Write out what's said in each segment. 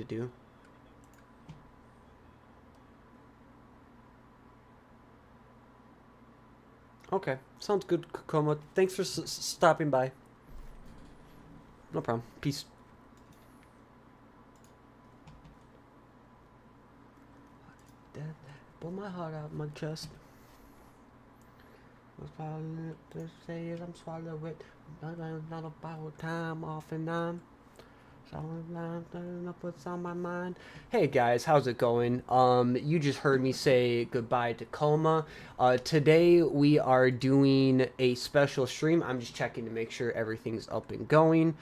to do. Okay, sounds good, Kokoma. Thanks for stopping by. No problem. Peace. Pull my heart out my chest. To say it, I'm swallowed with not about time off and on. What's on my mind. Hey guys, how's it going? You just heard me say goodbye to Coma. Today we are doing a special stream. I'm just checking to make sure everything's up and going.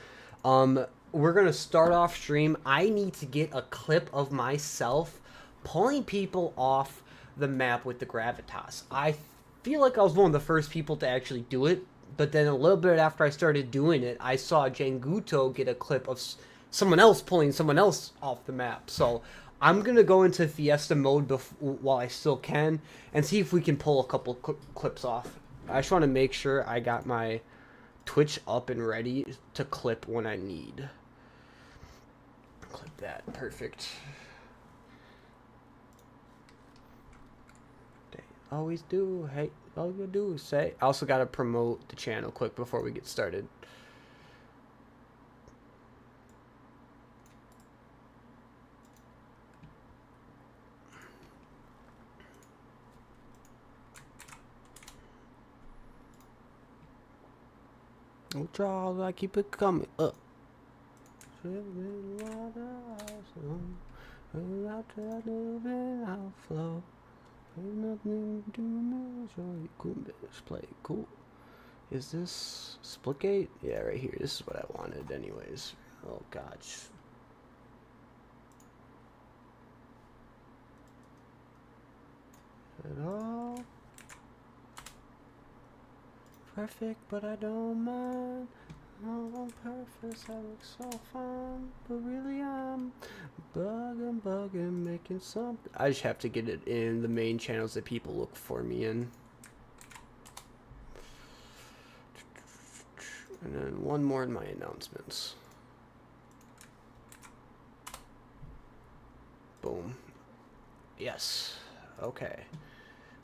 We're gonna start off stream. I need to get a clip of myself pulling people off the map with the gravitas. I feel like I was one of the first people to actually do it, but then a little bit after I started doing it, I saw Janguto get a clip of someone else pulling someone else off the map. So I'm gonna go into Fiesta mode while I still can and see if we can pull a couple clips off. I just want to make sure I got my Twitch up and ready to clip when I need. Clip that. Perfect. Always do. Hey, all you do is say. I also gotta promote the channel quick before we get started. Oh, Charles, I keep it coming up. Flow. Nothing to measure. Play. Cool. Is this Splitgate? Yeah, right here. This is what I wanted anyways. Oh gosh. At all perfect, but I don't mind. On purpose, I look so fine, but really I'm bugging, making something. I just have to get it in the main channels that people look for me in. And then one more in my announcements. Boom. Yes. Okay.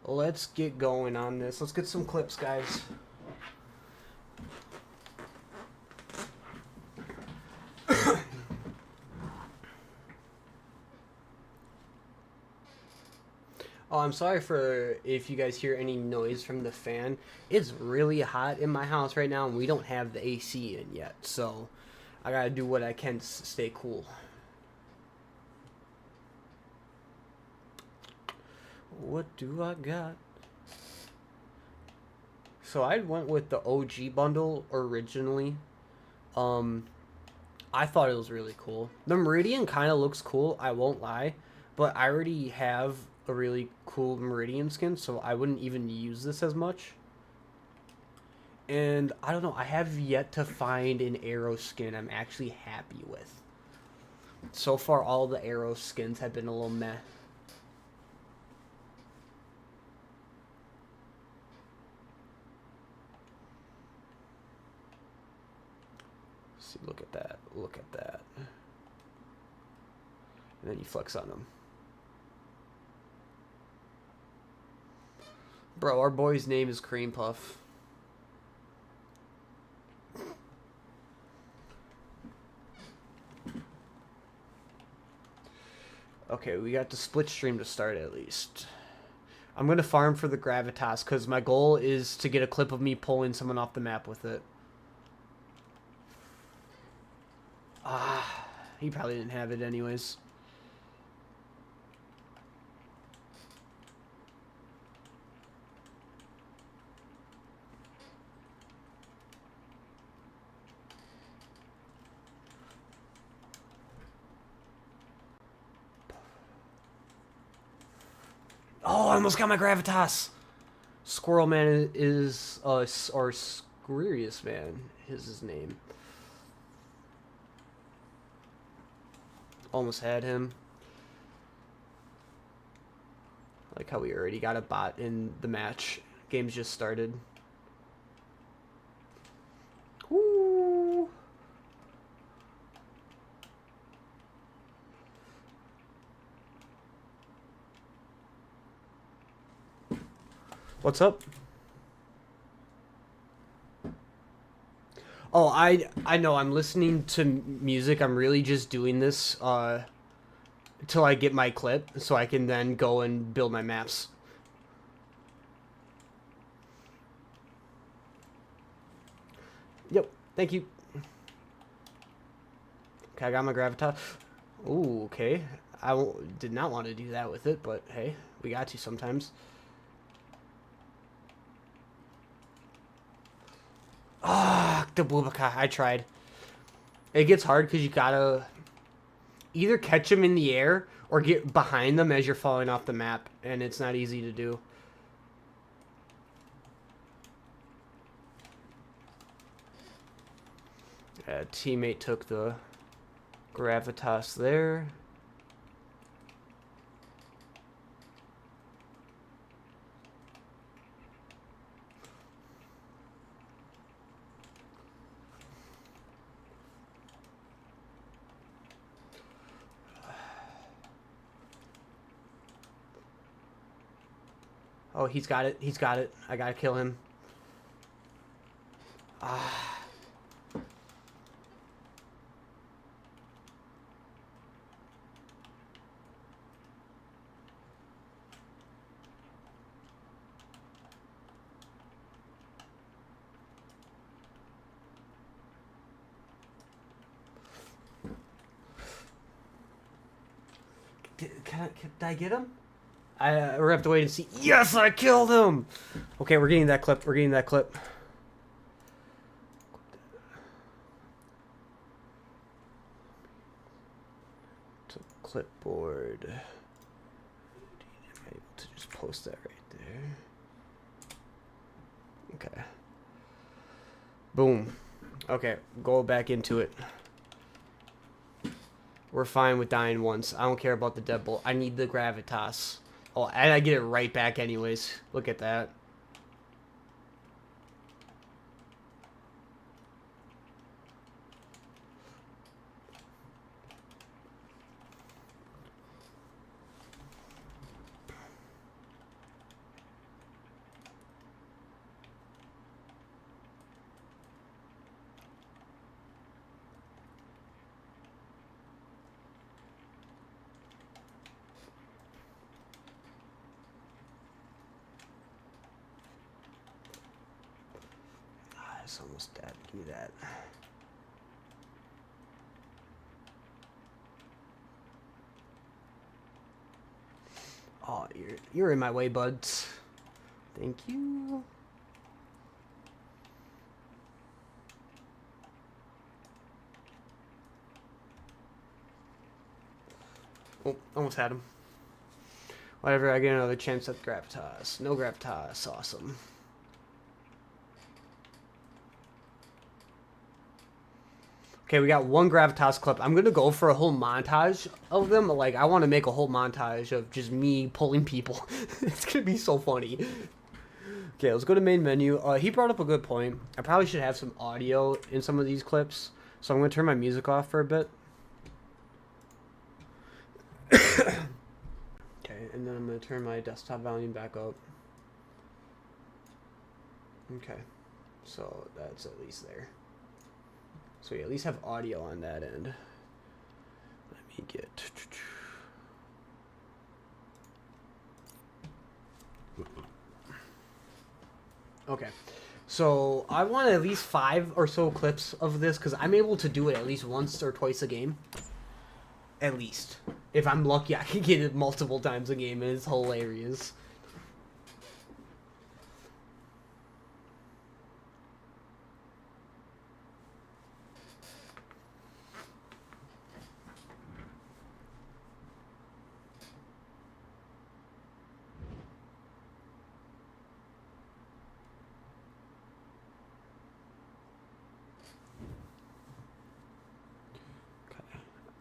Let's get going on this. Let's get some clips, guys. Oh, I'm sorry for if you guys hear any noise from the fan. It's really hot in my house right now, and we don't have the AC in yet, so I gotta do what I can to stay cool. What do I got? So I went with the OG bundle originally. I thought it was really cool. The Meridian kind of looks cool, I won't lie, but I already have a really cool Meridian skin, so I wouldn't even use this as much. And I don't know, I have yet to find an Arrow skin I'm actually happy with. So far, all the Arrow skins have been a little meh. See, look at that. Look at that. And then you flex on them. Bro, our boy's name is Cream Puff. Okay, we got the split stream to start at least. I'm going to farm for the Gravitas because my goal is to get a clip of me pulling someone off the map with it. Ah, he probably didn't have it anyways. Oh, I almost got my Gravitas. Squirrel Man is, or Squirius Man is his name. Almost had him. Like how we already got a bot in the match. Game's just started. Woo! What's up? Oh, I know. I'm listening to music. I'm really just doing this till I get my clip, so I can then go and build my maps. Yep. Thank you. Okay, I got my gravitas. Ooh, okay. Did not want to do that with it, but hey, we got to sometimes. Ah, the Bubaka. I tried. It gets hard because you gotta either catch them in the air or get behind them as you're falling off the map, and it's not easy to do. Teammate took the gravitas there. Oh, he's got it. He's got it. I gotta kill him. Ah. Did I get him? We're gonna have to wait and see. Yes, I killed him! Okay, we're getting that clip. We're getting that clip. To clipboard. Am I able to just post that right there? Okay. Boom. Okay, go back into it. We're fine with dying once. I don't care about the deadbolt. I need the gravitas. Oh, and I get it right back anyways. Look at that. It's almost dead. Give me that. Oh, you're in my way, buds. Thank you. Oh, almost had him. Whatever, I get another chance at gravitas. No gravitas. Awesome. Okay, we got one gravitas clip. I'm gonna go for a whole montage of them. Like, I want to make a whole montage of just me pulling people. It's gonna be so funny. Okay, let's go to main menu. He brought up a good point. I probably should have some audio in some of these clips, so I'm gonna turn my music off for a bit. Okay, and then I'm gonna turn my desktop volume back up. Okay, so that's at least there. So we at least have audio on that end. Let me get... Okay. So I want at least 5 or so clips of this because I'm able to do it at least once or twice a game. At least. If I'm lucky, I can get it multiple times a game and it's hilarious.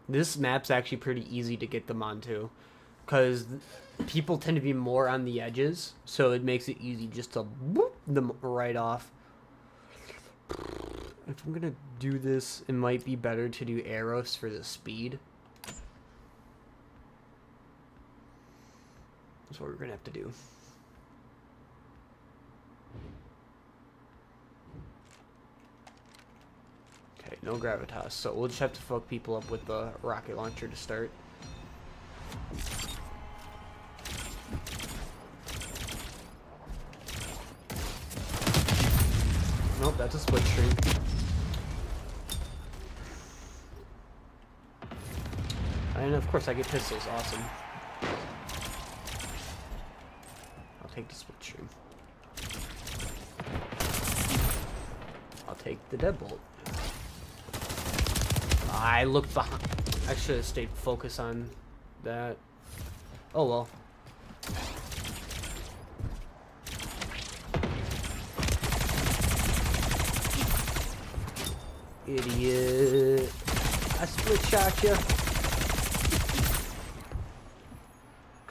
This map's actually pretty easy to get them onto, because people tend to be more on the edges, so it makes it easy just to boop them right off. If I'm gonna do this, it might be better to do arrows for the speed. That's what we're gonna have to do. no gravitas. So we'll just have to fuck people up with the rocket launcher to start. Nope, that's a split stream. And of course I get pistols. Awesome. I'll take the split stream. I'll take the deadbolt. I looked behind. I should have stayed focused on that. Oh well. Idiot. I split shot you.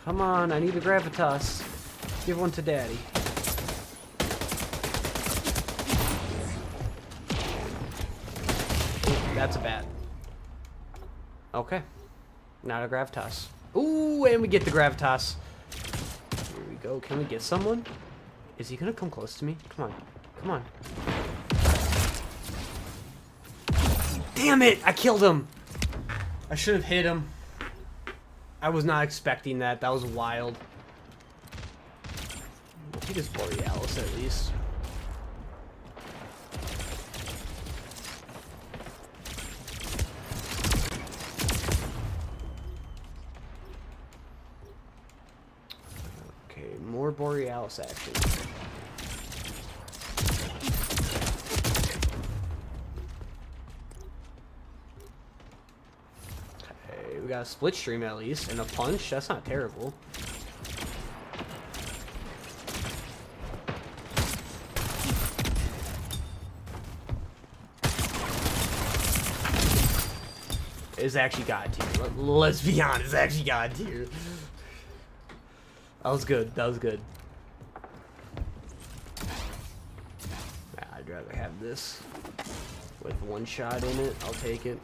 Come on, I need a gravitas. Give one to daddy. Ooh, that's a bat. Okay. Not a gravitas. Ooh, and we get the gravitas. Here we go. Can we get someone? Is he gonna come close to me? Come on. Come on. Damn it! I killed him! I should have hit him. I was not expecting that. That was wild. I'll take his Borealis at least. Okay, more Borealis action. We got a split stream at least, and a punch. That's not terrible. It's actually God tier. Let's be honest, it's actually God tier. That was good. That was good. I'd rather have this with one shot in it. I'll take it.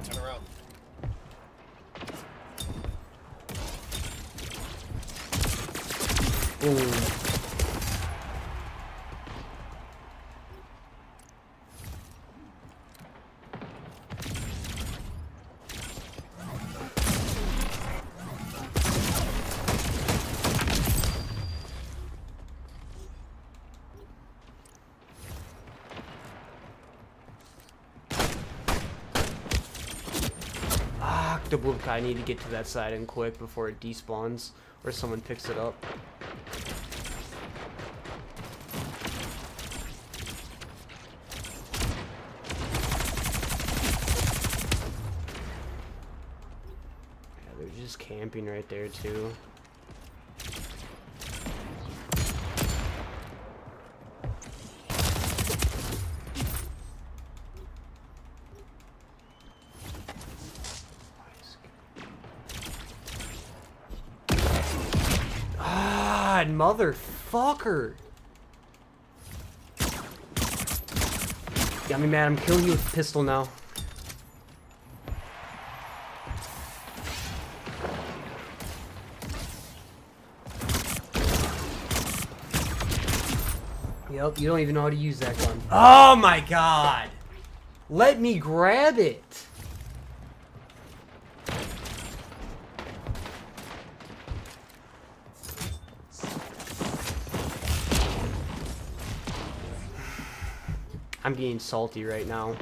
Turn around. Boom. The blue guy, I need to get to that side and quick before it despawns or someone picks it up. Yeah, they're just camping right there too. Motherfucker! Got me mad. I'm killing you with a pistol now. Yep, you don't even know how to use that gun. Oh my god! Let me grab it! I'm being salty right now.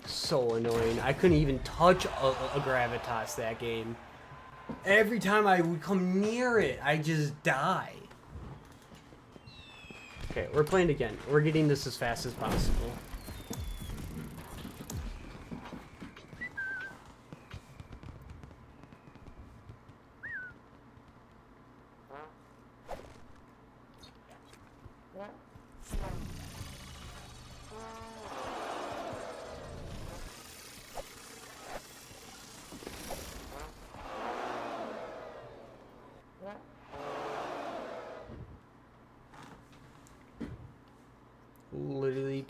So annoying. I couldn't even touch a gravitas that game. Every time I would come near it, I just die. Okay, we're playing again. We're getting this as fast as possible.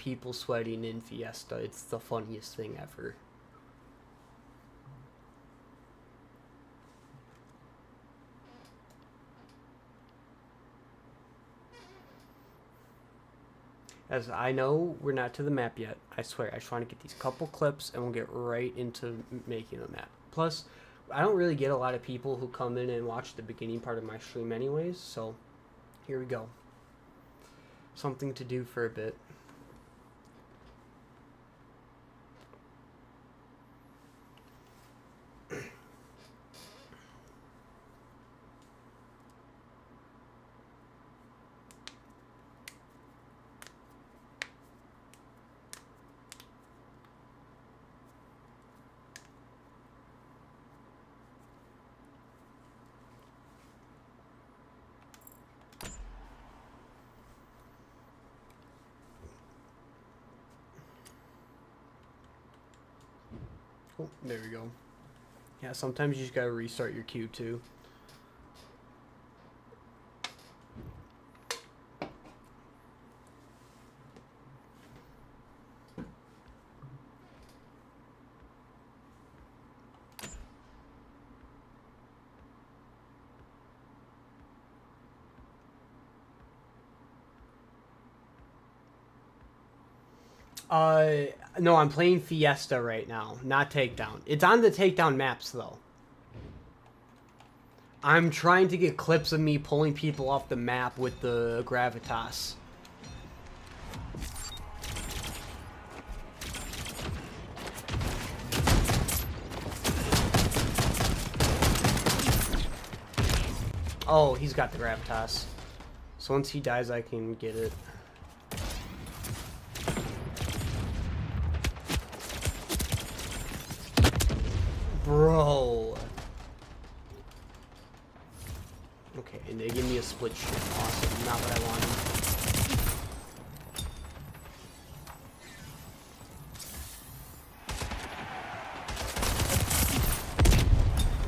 people sweating in Fiesta. It's the funniest thing ever. As I know, we're not to the map yet. I swear, I just want to get these couple clips and we'll get right into making the map. Plus, I don't really get a lot of people who come in and watch the beginning part of my stream anyways, so here we go. Something to do for a bit. Oh, there we go. Yeah, sometimes you just gotta restart your queue too. No, I'm playing Fiesta right now, not Takedown. It's on the Takedown maps, though. I'm trying to get clips of me pulling people off the map with the Gravitas. Oh, he's got the Gravitas. So once he dies, I can get it. Bro. Okay, and they give me a split shit. Awesome. Not what I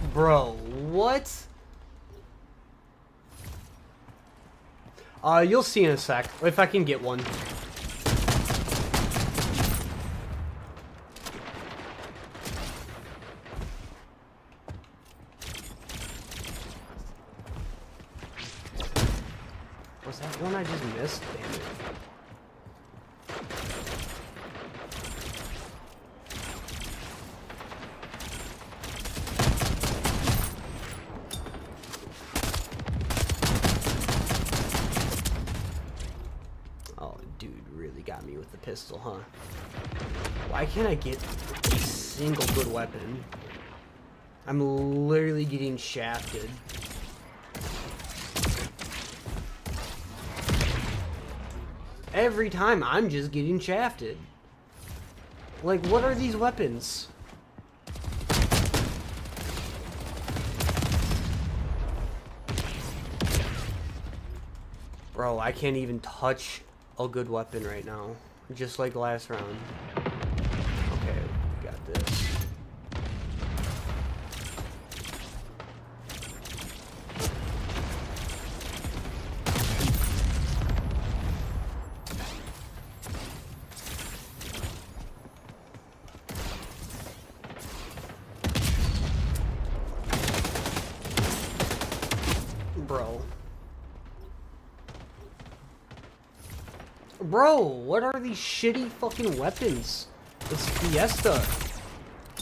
wanted. Bro, what? You'll see in a sec, if I can get one. Was that one I just missed? Damn it. Oh, dude really got me with the pistol, huh? Why can't I get a single good weapon? I'm literally getting shafted. Every time I'm just getting shafted. Like, what are these weapons? Bro, I can't even touch a good weapon right now. Just like last round. Okay, we got this. Bro, what are these shitty fucking weapons? It's Fiesta.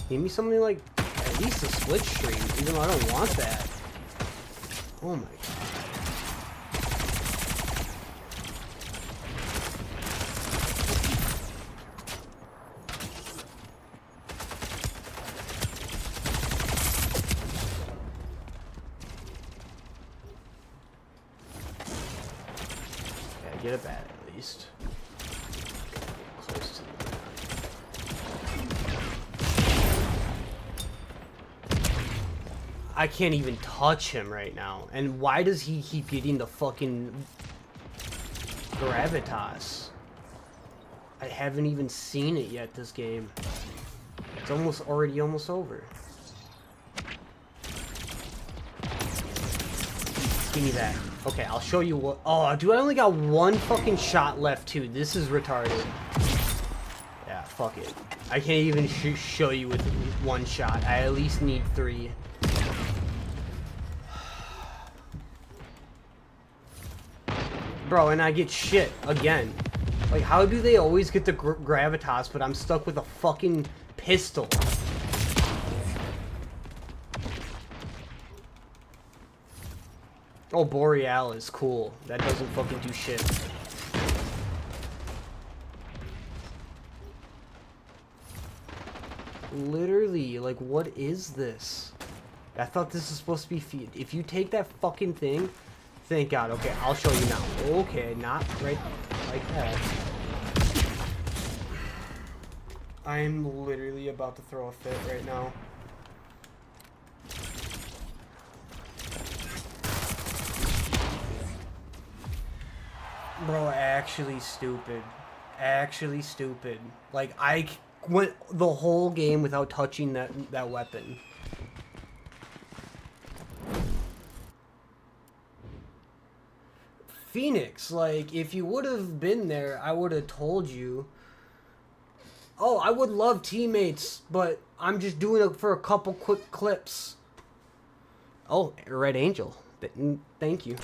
Give me something like at least a split stream, even though I don't want that. Oh my god. Yeah, get a bat at least. Close to the ground. I can't even touch him right now. And why does he keep getting the fucking Gravitas? I haven't even seen it yet this game. It's already almost over. Give me that. Okay, I'll show you what. Oh, dude, I only got one fucking shot left too. This is retarded. Fuck it. I can't even show you with one shot. I at least need 3. Bro, and I get shit again. Like, how do they always get the gravitas, but I'm stuck with a fucking pistol? Oh, Boreal is cool. That doesn't fucking do shit. Literally, like, what is this? I thought this was supposed to be feed. If you take that fucking thing, thank God. Okay, I'll show you now. Okay, not right like that. I'm literally about to throw a fit right now. Bro, actually stupid. Actually stupid. Like, I went the whole game without touching that weapon. Phoenix, like, if you would have been there, I would have told you. Oh, I would love teammates, but I'm just doing it for a couple quick clips. Oh, Red Angel. Thank you.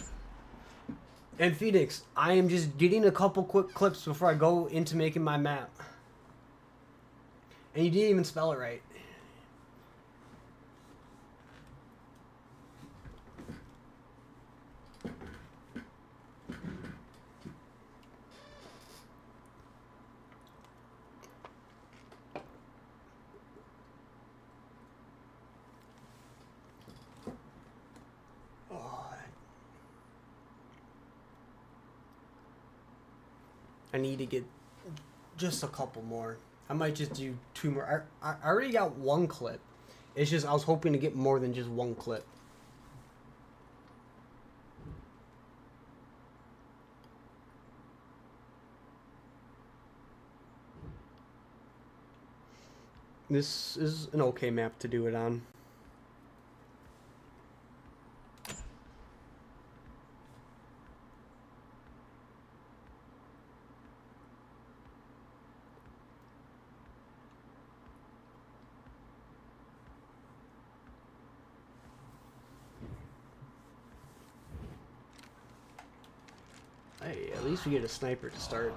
And Phoenix, I am just getting a couple quick clips before I go into making my map. And you didn't even spell it right. I need to get just a couple more. I might just do 2 more. I already got 1 clip. It's just I was hoping to get more than just 1 clip. This is an okay map to do it on. Hey, at least we get a sniper to start.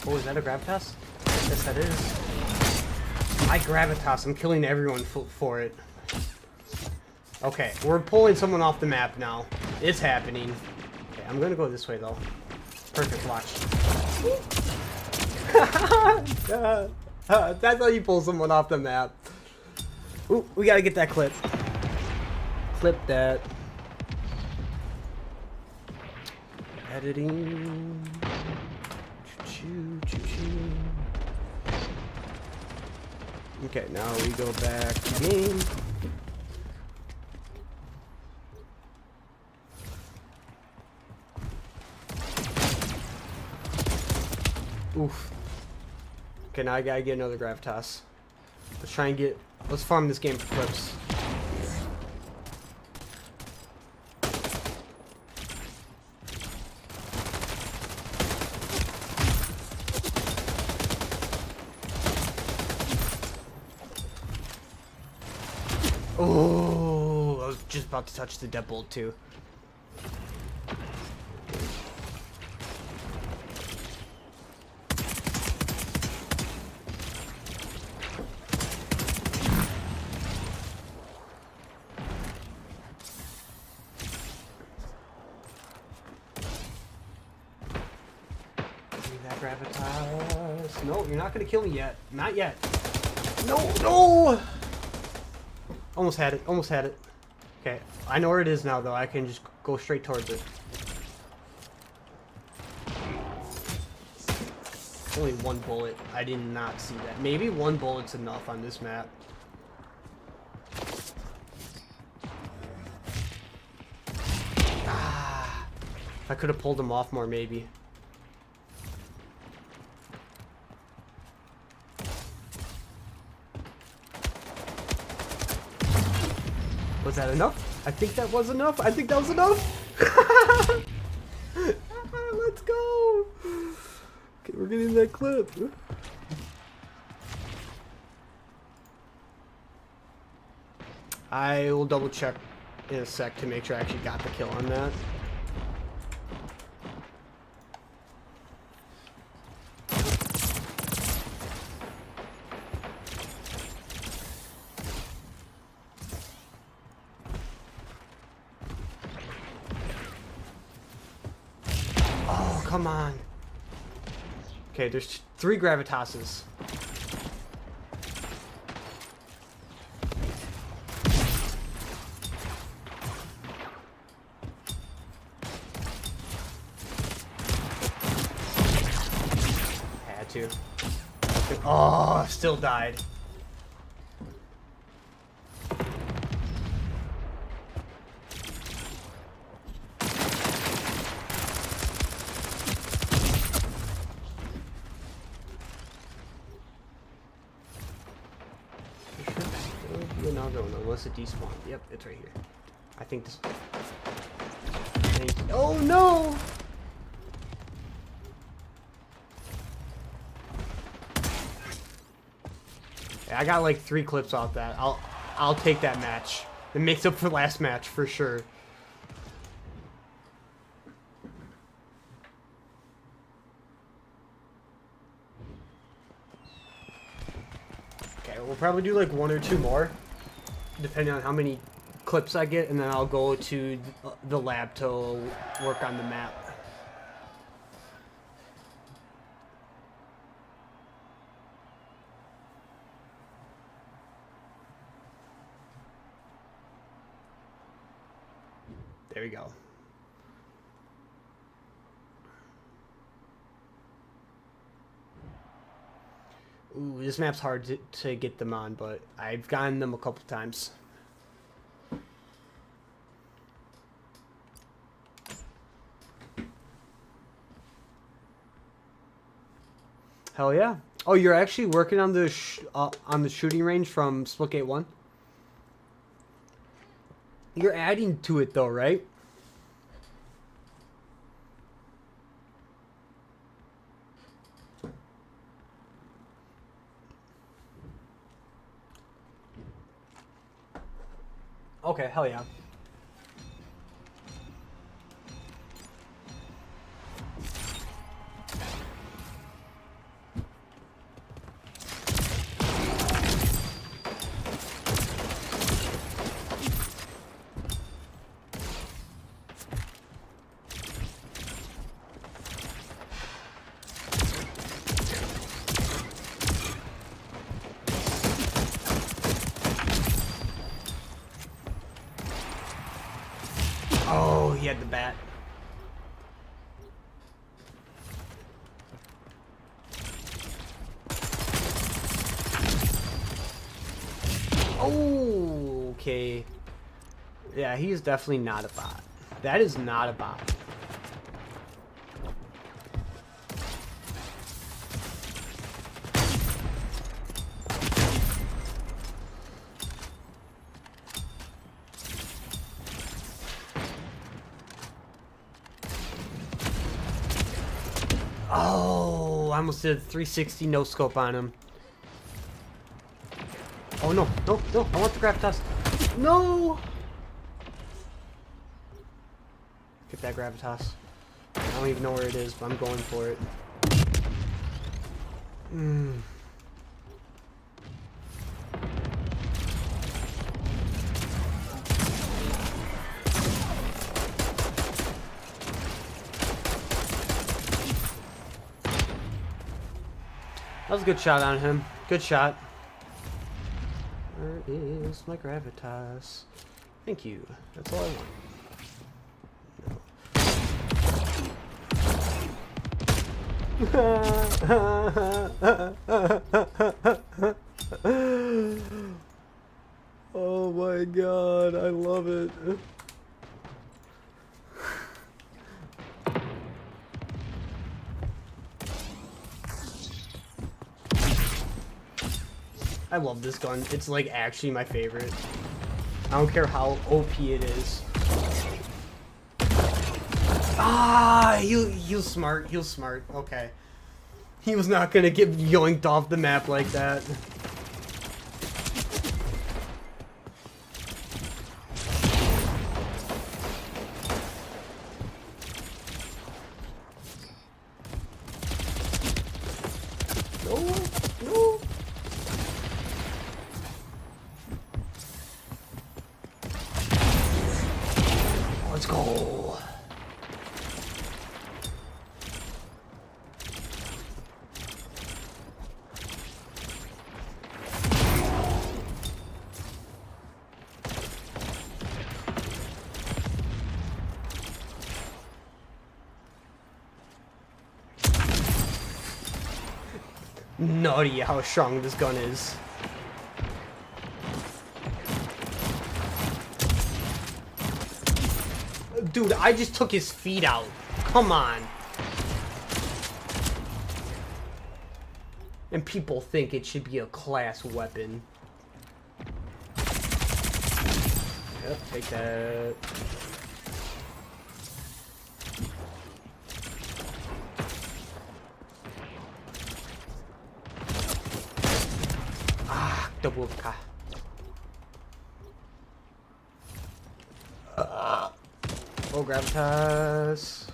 Oh, is that a gravitas? Yes, that is. I gravitas. I'm killing everyone for it. Okay, we're pulling someone off the map now. It's happening. Okay, I'm gonna go this way though. Perfect, watch. That's how you pull someone off the map. Ooh, we gotta get that clip. Clip that. Editing. Choo-choo. Okay, now we go back to game. Oof. Okay, now I gotta get another gravitas. Let's farm this game for clips. Oh, I was just about to touch the deadbolt too. Give me that gravitas. No, you're not gonna kill me yet. Not yet. No, no! Almost had it. Almost had it. Okay. I know where it is now, though. I can just go straight towards it. Only 1 bullet. I did not see that. Maybe 1 bullet's enough on this map. Ah. If I could have pulled him off more, maybe. Was that enough? I think that was enough. I think that was enough. Let's go. Okay, we're getting that clip. I will double check in a sec to make sure I actually got the kill on that. Oh, come on. Okay, there's 3 gravitases. Had to. Oh, still died. Another one, unless it despawned. Yep, it's right here. I think this. Oh no! Yeah, I got like 3 clips off that. I'll take that match. It makes up for last match for sure. Okay, we'll probably do like 1 or 2 more, depending on how many clips I get, and then I'll go to the lab to work on the map. There we go. Ooh, this map's hard to get them on, but I've gotten them a couple times. Hell yeah! Oh, you're actually working on the shooting range from Splitgate 1? You're adding to it though, right? Okay, hell yeah. Oh, he had the bat. Oh, okay. Yeah, he is definitely not a bot. That is not a bot. Oh, I almost did a 360 no scope on him. Oh no, no, no, I want the gravitas. No! Get that gravitas. I don't even know where it is, but I'm going for it. That was a good shot on him. Good shot. Where is my gravitas? Thank you. That's all I want. Oh my god, I love it. I love this gun. It's like actually my favorite. I don't care how OP it is. Ah, he was smart. He was smart. Okay. He was not gonna get yoinked off the map like that. No, no. Let's go. Nutty how strong this gun is. Dude, I just took his feet out. Come on. And people think it should be a class weapon. Yep, take that. Ah, double ka. Oh, gravitas.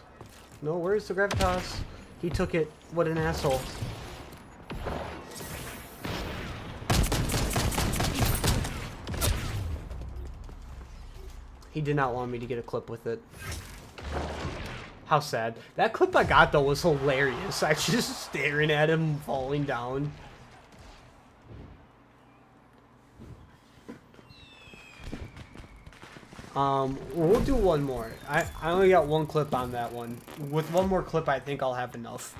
No, where's the gravitas? He took it. What an asshole. He did not want me to get a clip with it. How sad. That clip I got, though, was hilarious. I was just staring at him falling down. We'll do one more. I only got one clip on that one. With one more clip, I think I'll have enough.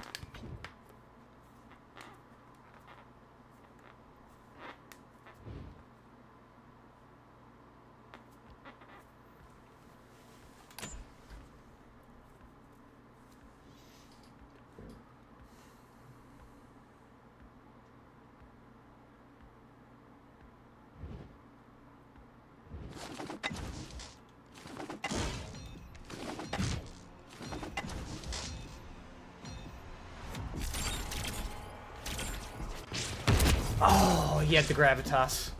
Oh, he had the gravitas.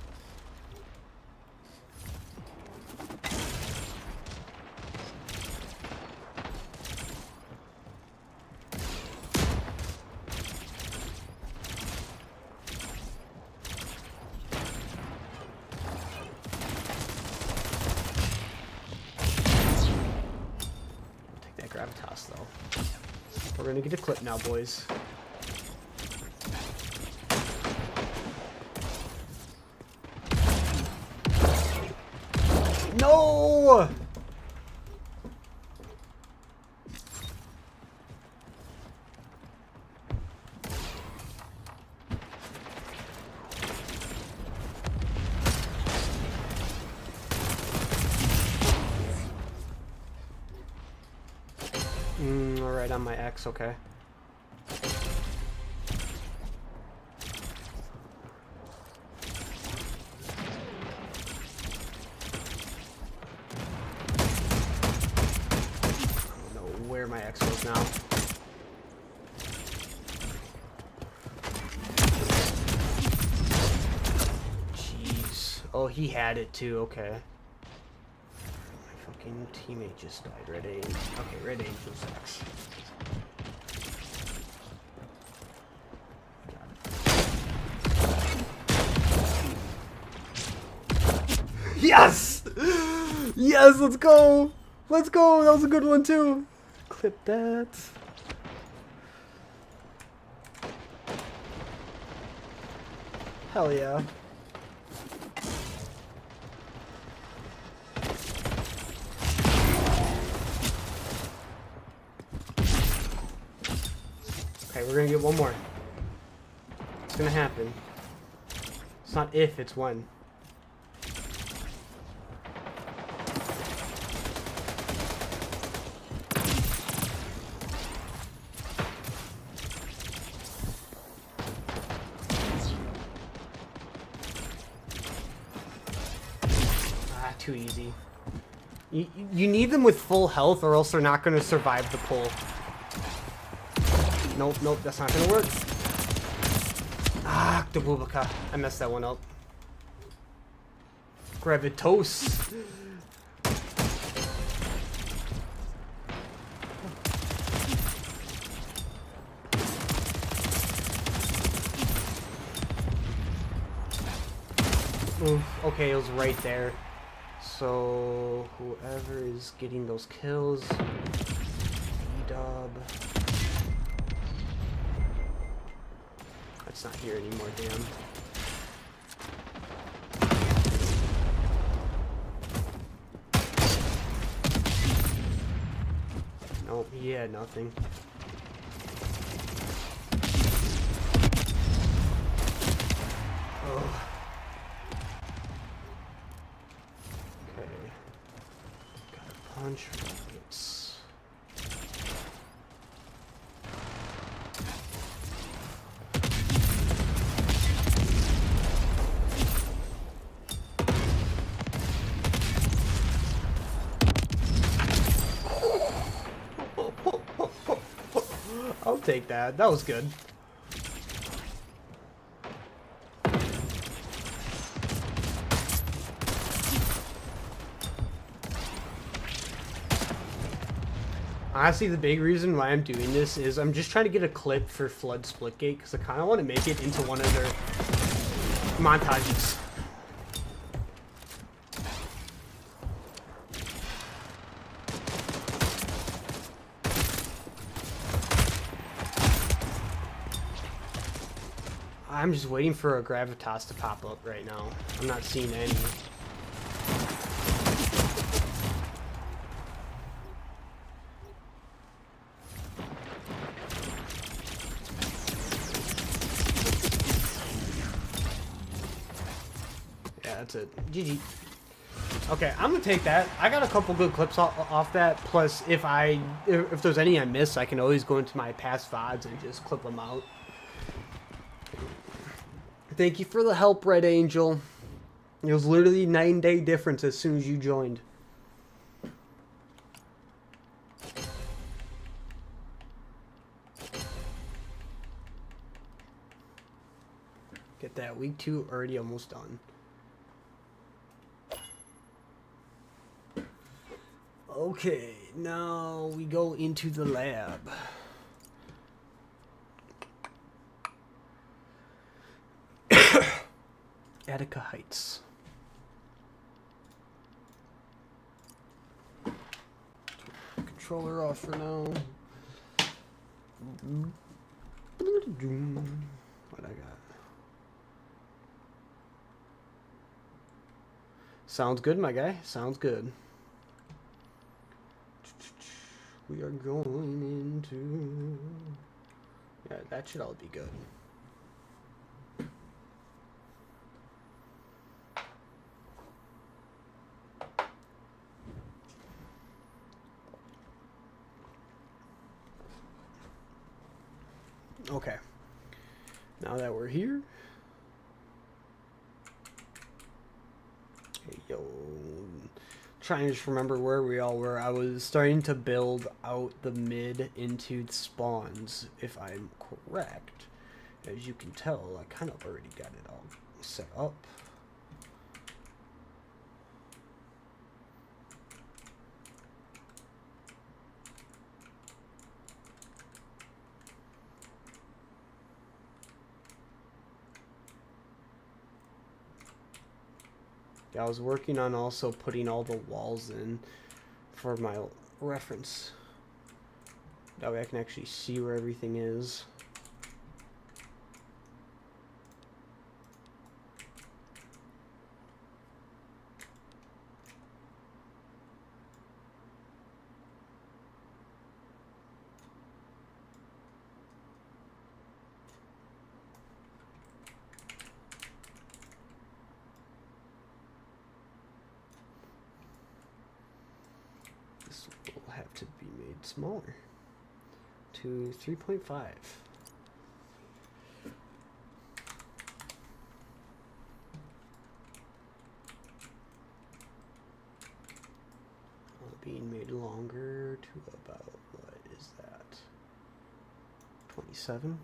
Take that gravitas, though. We're gonna get a clip now, boys. No! Alright, on my X, okay. Where my X goes now. Jeez. Oh, he had it too, okay. My fucking teammate just died. Red Angel. Okay, Red Angel's X. Yes! Yes, let's go! Let's go! That was a good one too! Clip that. Hell yeah. Okay, we're gonna get one more. It's gonna happen. It's not if, it's when. too easy. You need them with full health or else they're not going to survive the pull. Nope, nope, that's not going to work. Ah, the Bubaka. I messed that one up. Gravitos. Oof, okay, it was right there. So, whoever is getting those kills, E-dub. That's not here anymore, damn. Nope, he had nothing. Ugh. Punch rockets. I'll take that. That was good. Honestly, the big reason why I'm doing this is I'm just trying to get a clip for Flood Splitgate because I kind of want to make it into one of their montages. I'm just waiting for a Gravitas to pop up right now. I'm not seeing any. That's it. GG. Okay, I'm gonna take that. I got a couple good clips off that. Plus, if there's any I miss, I can always go into my past VODs and just clip them out. Thank you for the help, Red Angel. It was literally 9-day difference as soon as you joined. Get that. Week 2 already almost done. Okay, now we go into the lab. Attica Heights. Controller off for now. What I got? Sounds good, my guy. Sounds good. We are going into... Yeah, that should all be good. Okay. Now that we're here... Hey, yo... Trying to just remember where we all were. I was starting to build out the mid into the spawns, if I'm correct. As you can tell, I kind of already got it all set up. Yeah, I was working on also putting all the walls in for my reference. That way I can actually see where everything is. Will have to be made smaller to 3.5. 27.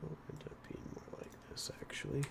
It'll end up being more like this, actually.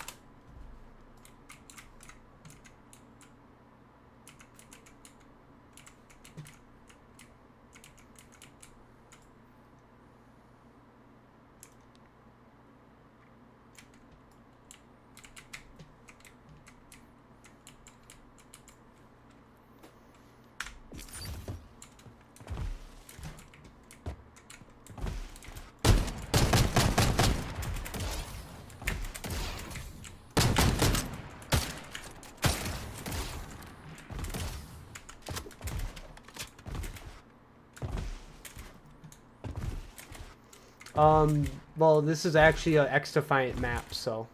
Well, this is actually a XDefiant map, so.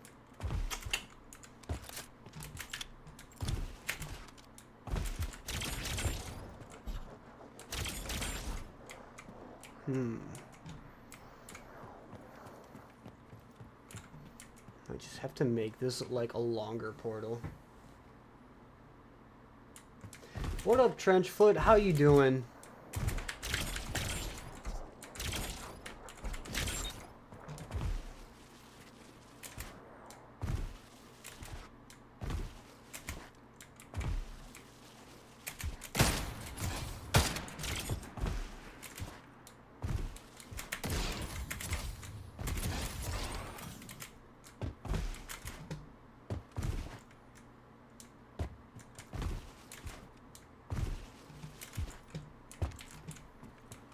I just have to make this like a longer portal. What up, Trenchfoot? How you doing?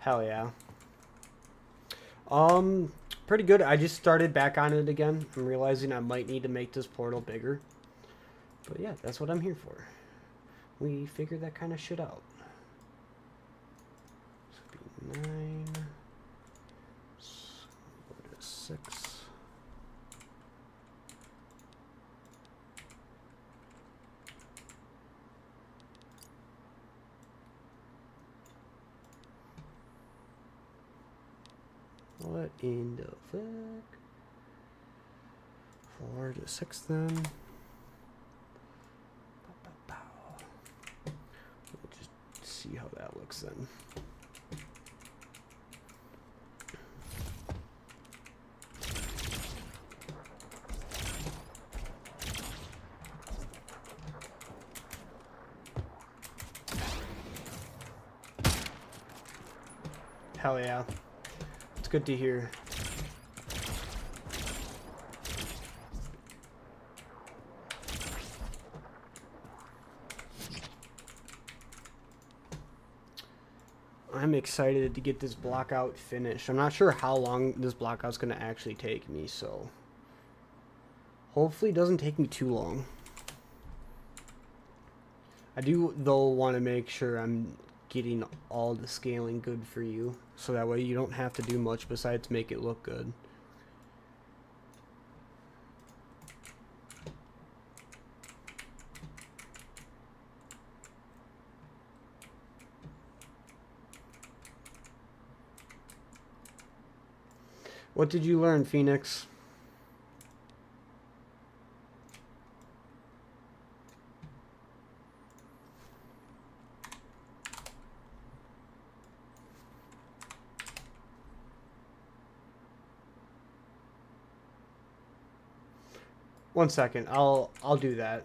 Hell yeah. Pretty good. I just started back on it again. I'm realizing I might need to make this portal bigger. But yeah, that's what I'm here for. We figured that kind of shit out. This would be 9. So go to 6. What in the fuck? 4 to 6 then. We'll just see how that looks then. Hell yeah. It's good to hear. I'm excited to get this block out finished. I'm not sure how long this block out's going to actually take me, so hopefully it doesn't take me too long. I do, though, want to make sure I'm getting all the scaling good for you, so that way you don't have to do much besides make it look good. What did you learn, Phoenix? One second, I'll do that.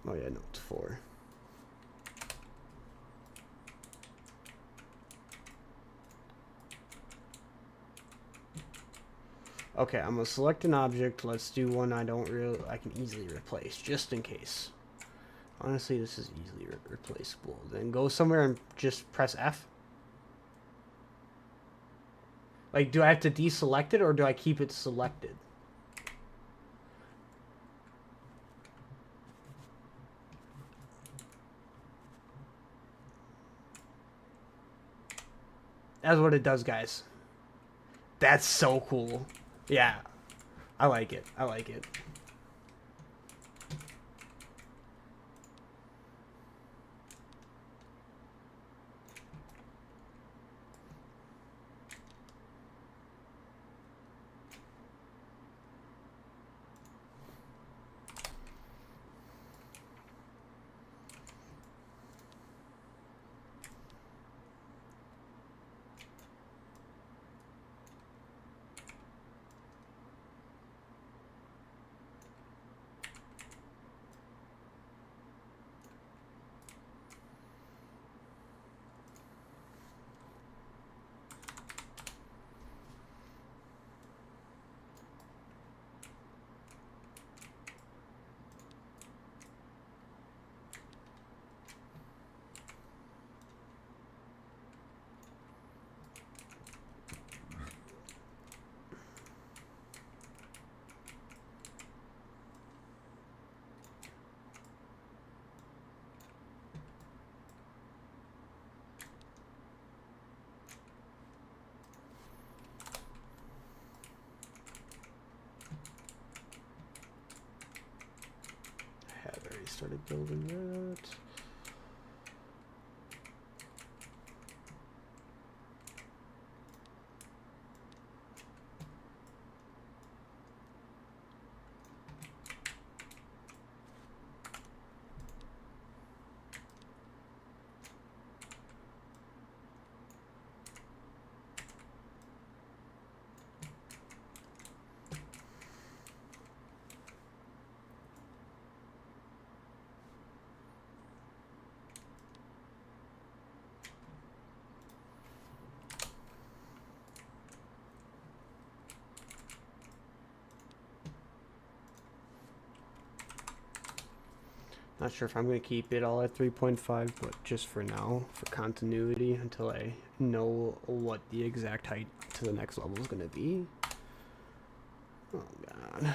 Oh yeah, no, it's 4. Okay, I'm gonna select an object. Let's do one I can easily replace, just in case. Honestly, this is easily replaceable. Then go somewhere and just press F. Like, do I have to deselect it or do I keep it selected? That's what it does, guys. That's so cool. Yeah, I like it. I like it. Started building that. Not sure if I'm going to keep it all at 3.5, but just for now, for continuity, until I know what the exact height to the next level is going to be. Oh, God.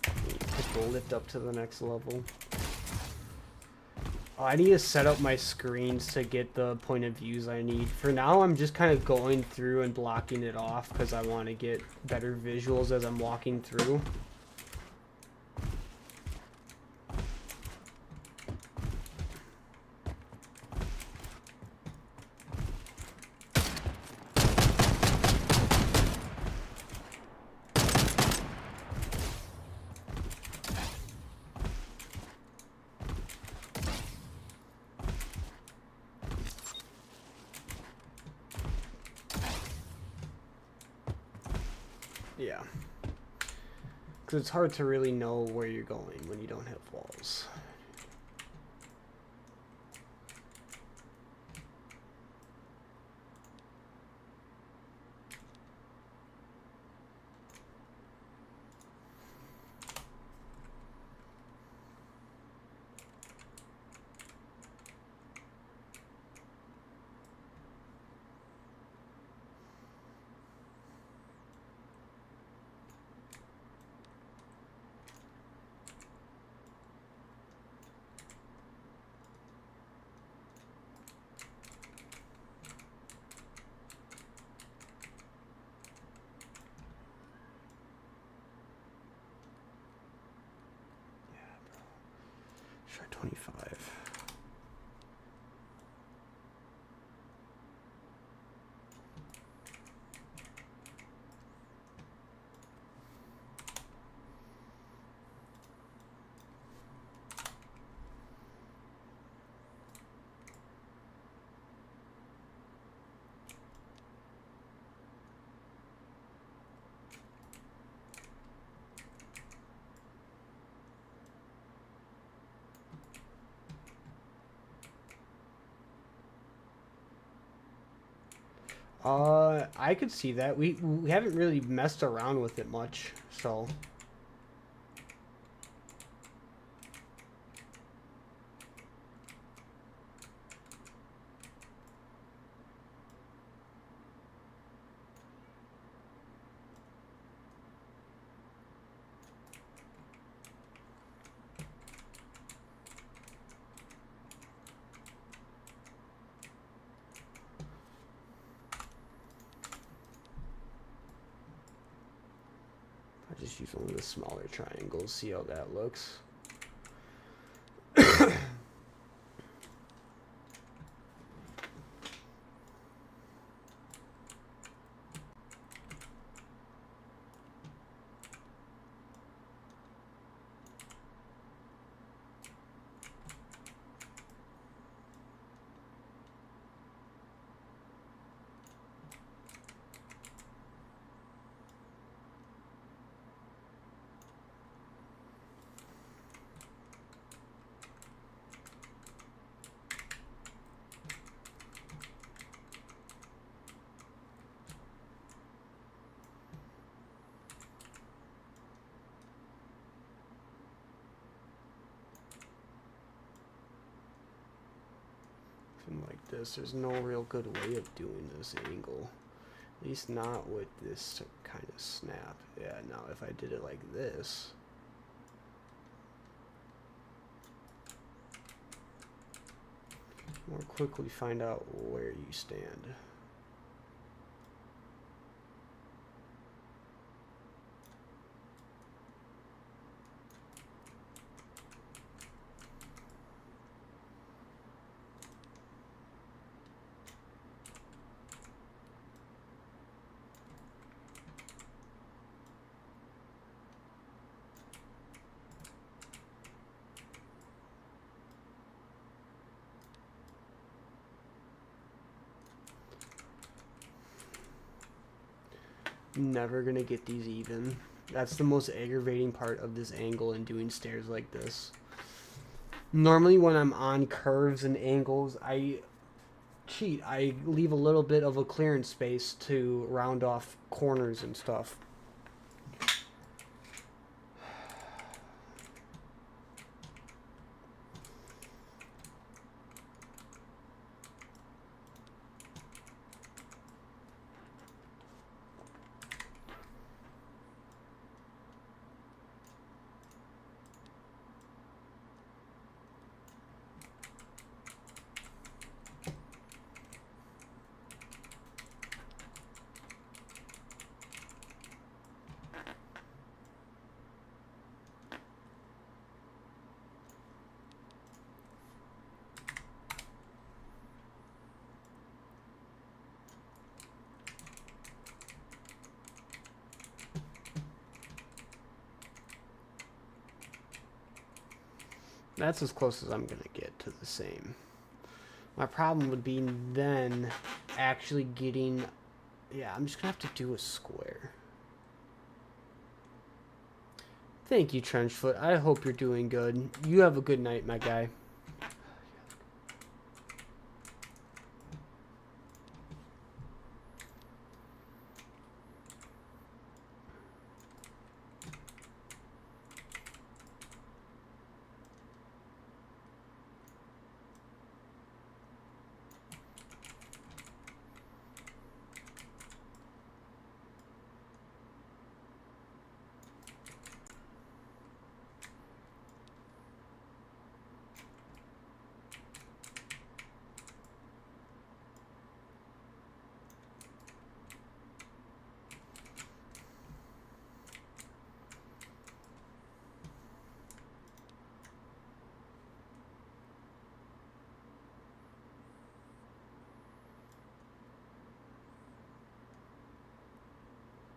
Put the lift up to the next level. Oh, I need to set up my screens to get the point of views I need. For now, I'm just kind of going through and blocking it off because I want to get better visuals as I'm walking through. Yeah. Because it's hard to really know where you're going when you don't have walls. Try 25. I could see that. We haven't really messed around with it much, so. I just use one of the smaller triangles, see how that looks. Like this, there's no real good way of doing this angle, at least not with this kind of snap. Yeah, now if I did it like this, more quickly find out where you stand. Never gonna get these even. That's the most aggravating part of this angle and doing stairs like this. Normally when I'm on curves and angles, I cheat. I leave a little bit of a clearance space to round off corners and stuff. That's as close as I'm going to get to the same. My problem would be then actually getting... Yeah, I'm just going to have to do a square. Thank you, Trenchfoot. I hope you're doing good. You have a good night, my guy.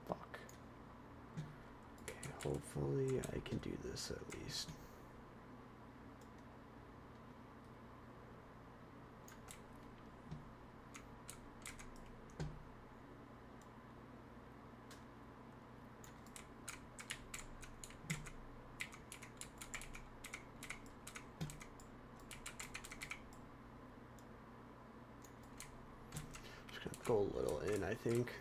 Fuck. Okay, hopefully I can do this at least. Just gonna go a little in, I think.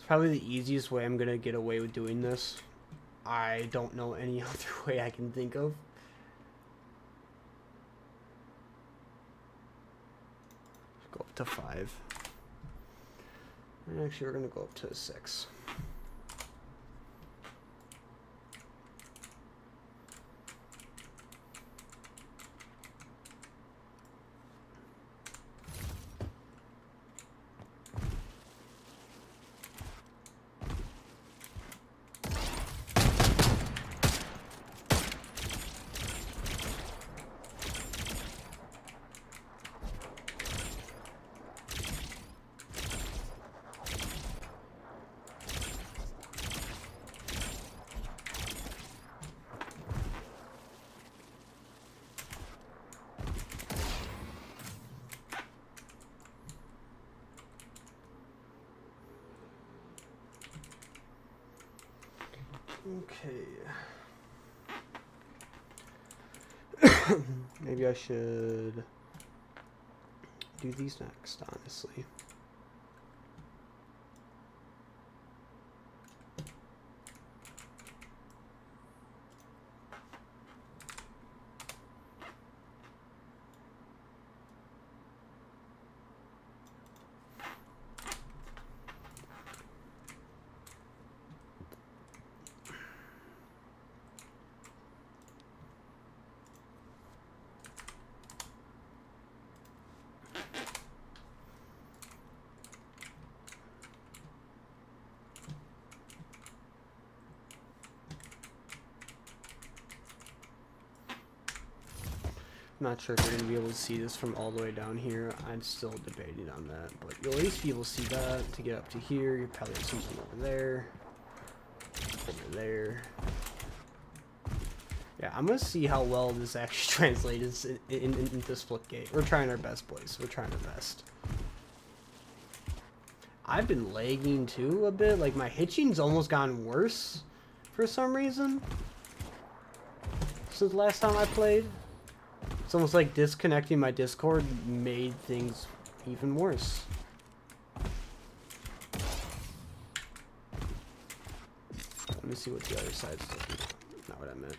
Probably the easiest way I'm gonna get away with doing this. I don't know any other way I can think of. Let's go up to 5. And actually, we're gonna go up to 6. Okay. Maybe I should do these next, honestly. I'm not sure if you're going to be able to see this from all the way down here. I'm still debating on that, but you'll at least be able to see that. To get up to here, you probably have something over there. Over there. Yeah, I'm going to see how well this actually translates into Splitgate. We're trying our best, boys. We're trying our best. I've been lagging too a bit. Like, my hitching's almost gotten worse for some reason since the last time I played. It's almost like disconnecting my Discord made things even worse. Let me see what the other side's looking like. Not what I meant.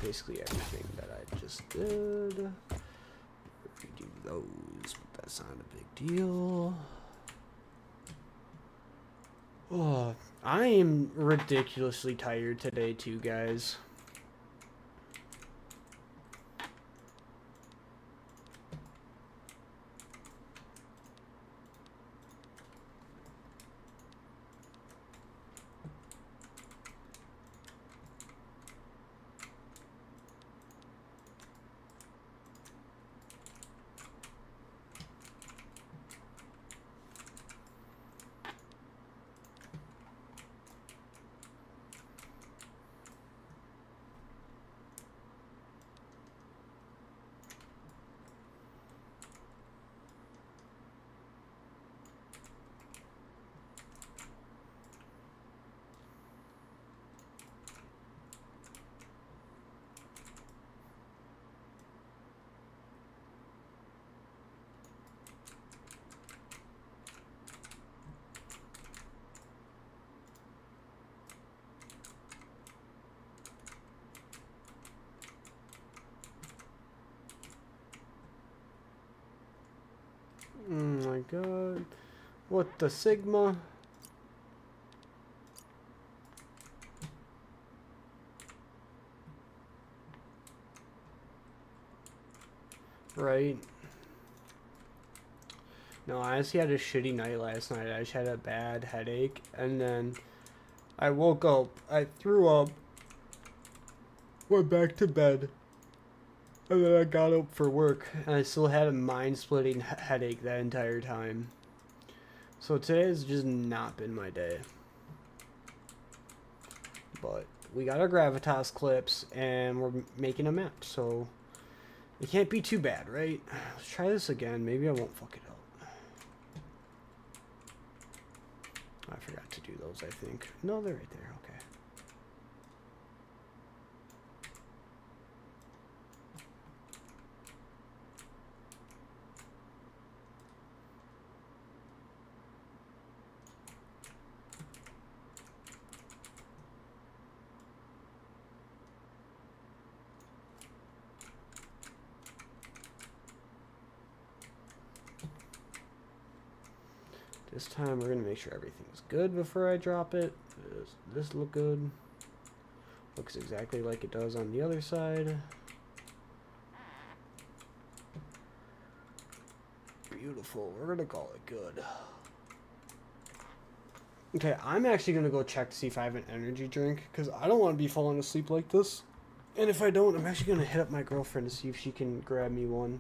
Basically everything that I just did. Redo those, but that's not a big deal. Oh, I am ridiculously tired today too, guys. Oh my god. What the Sigma? Right. No, I honestly had a shitty night last night. I just had a bad headache. And then I woke up. I threw up. Went back to bed. And then I got up for work. And I still had a mind-splitting headache that entire time. So today has just not been my day. But we got our Gravitas clips. And we're making a map. So it can't be too bad, right? Let's try this again. Maybe I won't fuck it up. I forgot to do those, I think. No, they're right there. Okay. This time we're going to make sure everything's good before I drop it. Does this look good? Looks exactly like it does on the other side. Beautiful. We're going to call it good. Okay, I'm actually going to go check to see if I have an energy drink, because I don't want to be falling asleep like this. And if I don't, I'm actually going to hit up my girlfriend to see if she can grab me one.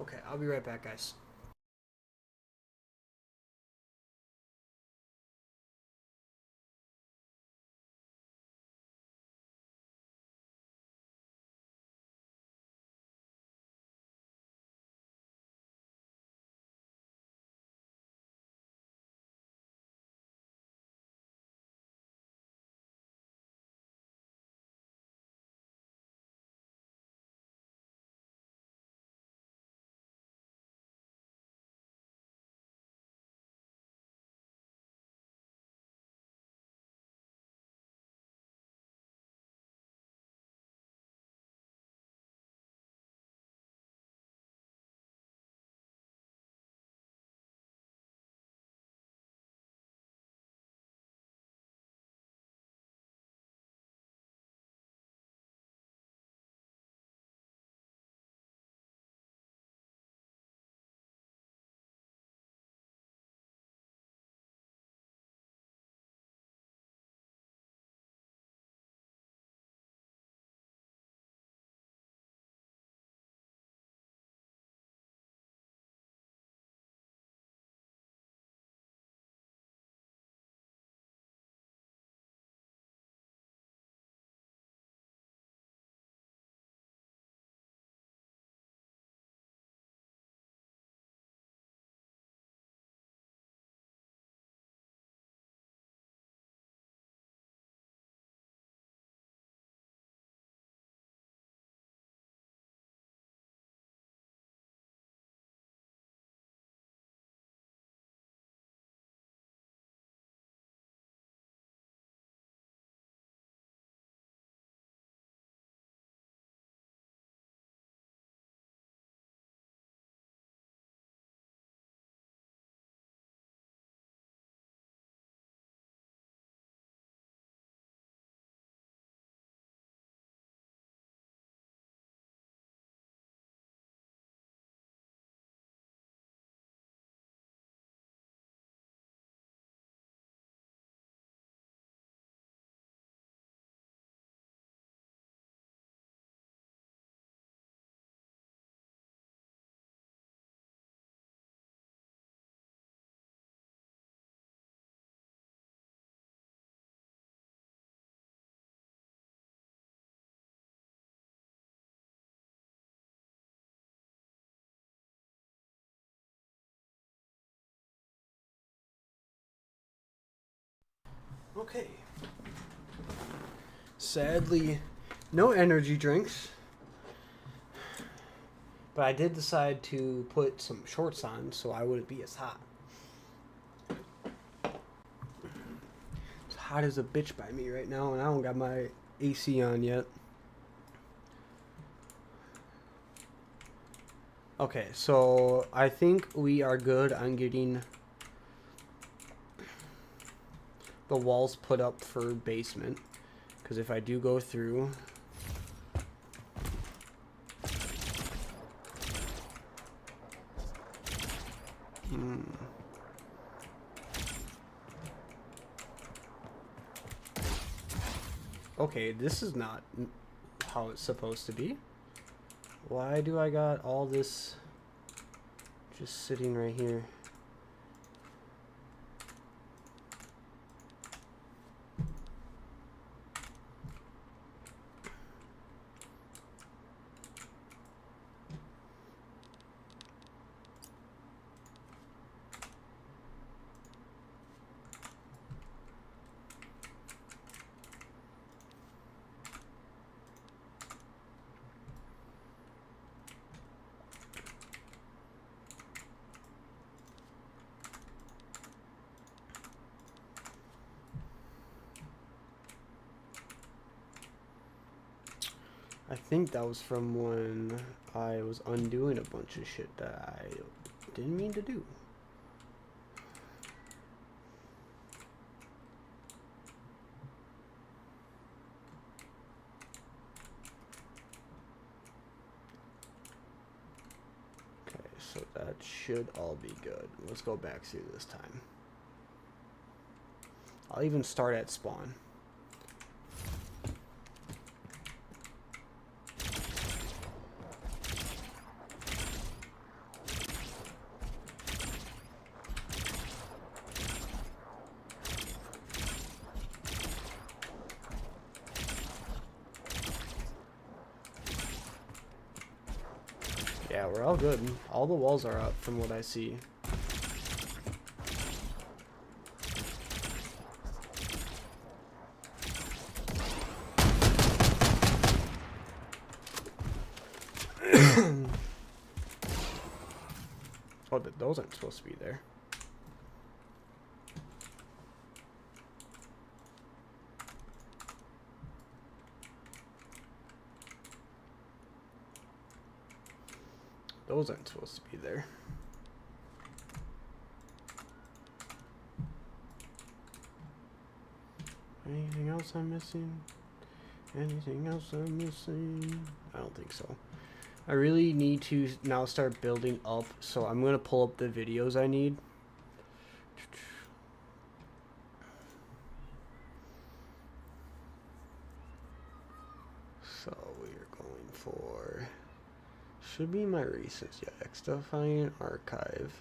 Okay, I'll be right back, guys. Okay. Sadly, no energy drinks. But I did decide to put some shorts on so I wouldn't be as hot. It's hot as a bitch by me right now, and I don't got my AC on yet. Okay, so I think we are good on getting the walls put up for basement. Because if I do go through... Okay, this is not how it's supposed to be. Why do I got all this just sitting right here? I think that was from when I was undoing a bunch of shit that I didn't mean to do. Okay, so that should all be good. Let's go back through this time. I'll even start at spawn. Yeah, we're all good. All the walls are up from what I see. Oh, those aren't supposed to be there. Those aren't supposed to be there. Anything else I'm missing? Anything else I'm missing? I don't think so. I really need to now start building up, so I'm going to pull up the videos I need. So we're going for... should be my recents. Yeah, XDefiant archive.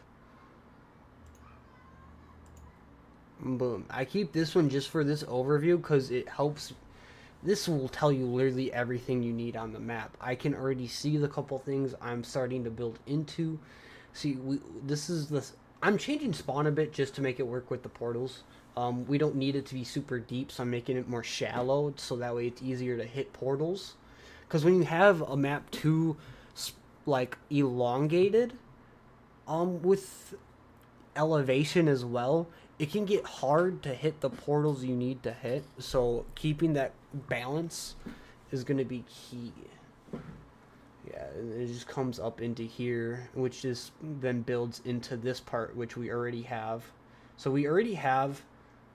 Boom. I keep this one just for this overview because it helps. This will tell you literally everything you need on the map. I can already see the couple things I'm starting to build into. See, this is the... I'm changing spawn a bit just to make it work with the portals. We don't need it to be super deep, so I'm making it more shallow so that way it's easier to hit portals. Because when you have a map too, like, elongated, with elevation as well, it can get hard to hit the portals you need to hit, so keeping that balance is going to be key. Yeah, it just comes up into here, which just then builds into this part, which we already have. So we already have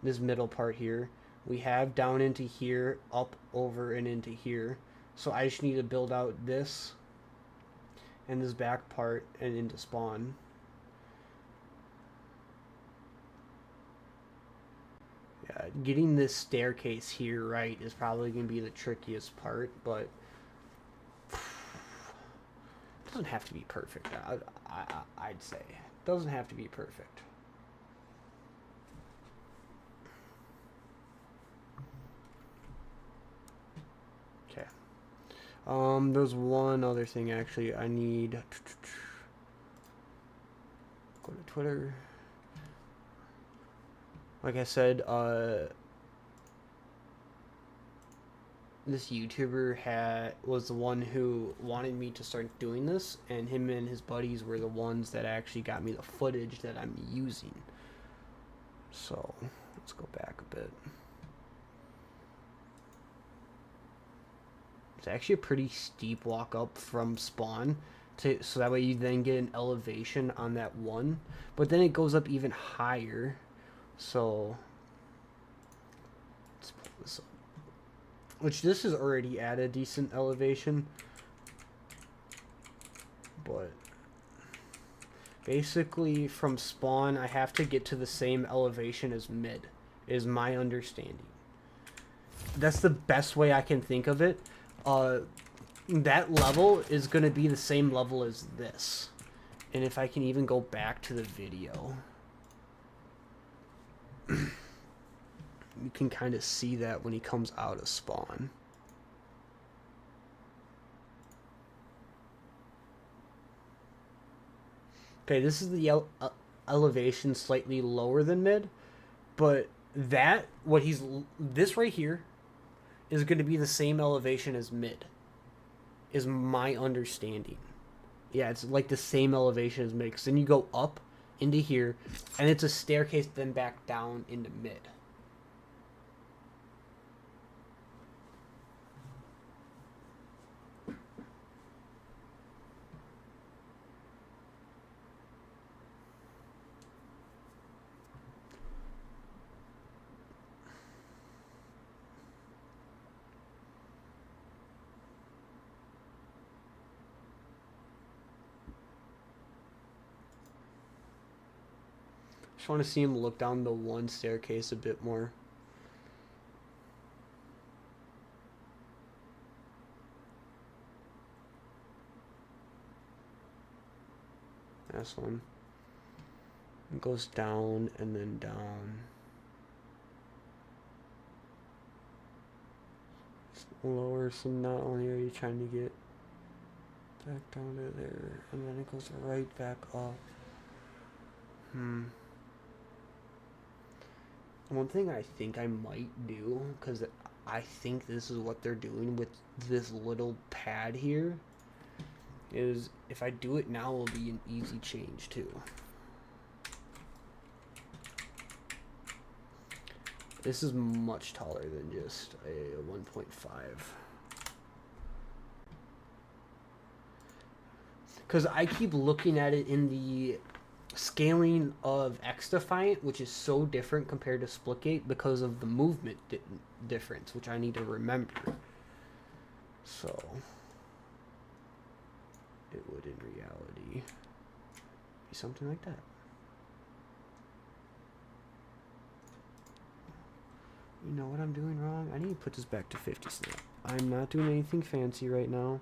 this middle part here. We have down into here, up, over, and into here. So I just need to build out this and this back part and into spawn. Yeah, getting this staircase here right is probably going to be the trickiest part, but it doesn't have to be perfect. I'd say it doesn't have to be perfect. Okay. There's one other thing actually I need. Go to Twitter. Like I said, this YouTuber was the one who wanted me to start doing this, and him and his buddies were the ones that actually got me the footage that I'm using. So let's go back a bit. It's actually a pretty steep walk up from spawn so that way you then get an elevation on that one, but then it goes up even higher. So let's pull this up. Which this is already at a decent elevation, but basically from spawn I have to get to the same elevation as mid, is my understanding. That's the best way I can think of it. That level is going to be the same level as this. And if I can even go back to the video, you can kind of see that when he comes out of spawn. Okay, this is the elevation slightly lower than mid, but this right here is going to be the same elevation as mid, is my understanding. Yeah, it's like the same elevation as mid, because then you go up into here, and it's a staircase then back down into mid. Just want to see him look down the one staircase a bit more. This one. It goes down and then down. It's lower, so not only are you trying to get back down to there, and then it goes right back up. One thing I think I might do, because I think this is what they're doing with this little pad here, is if I do it now, it'll be an easy change too. This is much taller than just a 1.5. Because I keep looking at it in the scaling of XDefiant, which is so different compared to Splitgate because of the movement difference, which I need to remember. So it would in reality be something like that. You know what I'm doing wrong? I need to put this back to 50 snap. I'm not doing anything fancy right now.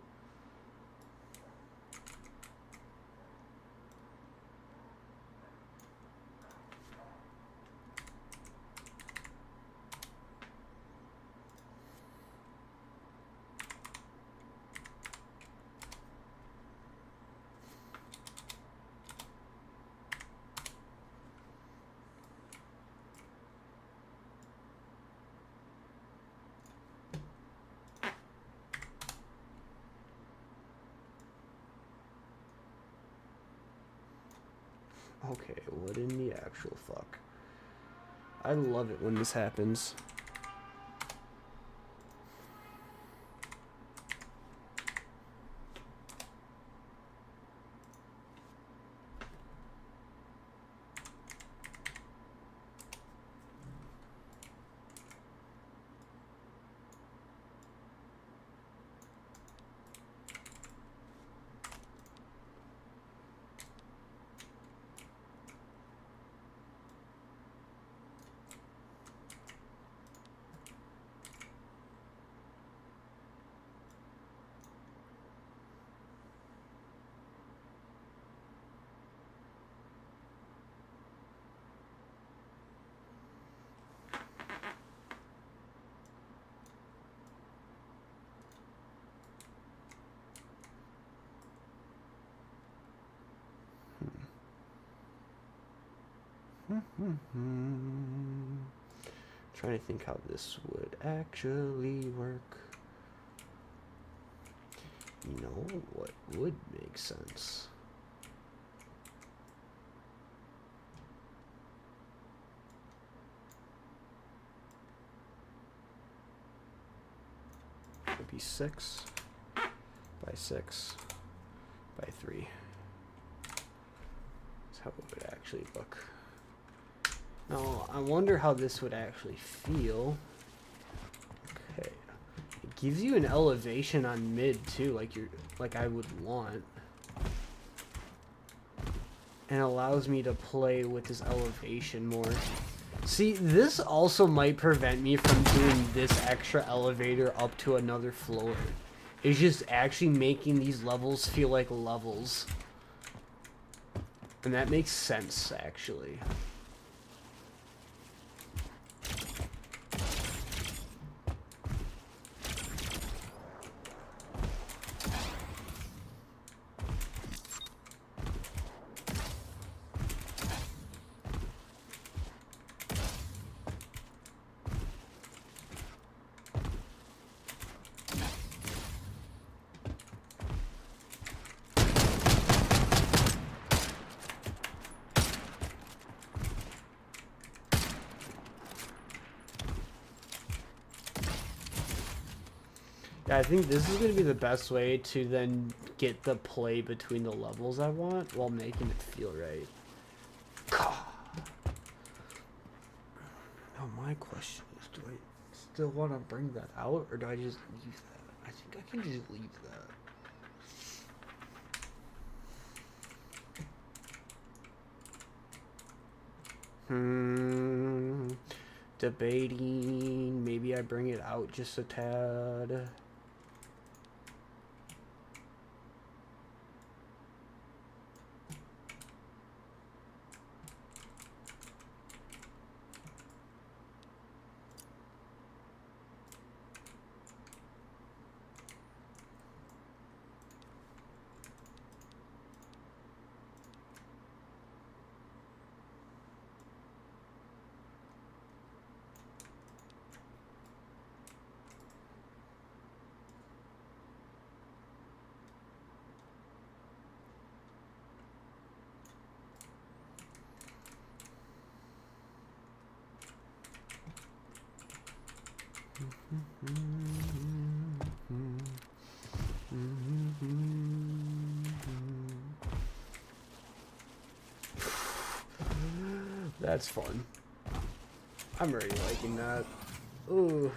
Okay, what in the actual fuck? I love it when this happens. Trying to think how this would actually work. You know what would make sense? Would be 6 by 6 by 3. That's how it would actually look. Now, I wonder how this would actually feel. Okay. It gives you an elevation on mid too, like I would want. And allows me to play with this elevation more. See, this also might prevent me from doing this extra elevator up to another floor. It's just actually making these levels feel like levels. And that makes sense, actually. Yeah, I think this is going to be the best way to then get the play between the levels I want while making it feel right. Now my question is, do I still want to bring that out, or do I just leave that? I think I can just leave that. Debating. Maybe I bring it out just a tad. That's fun. I'm already liking that. Ooh.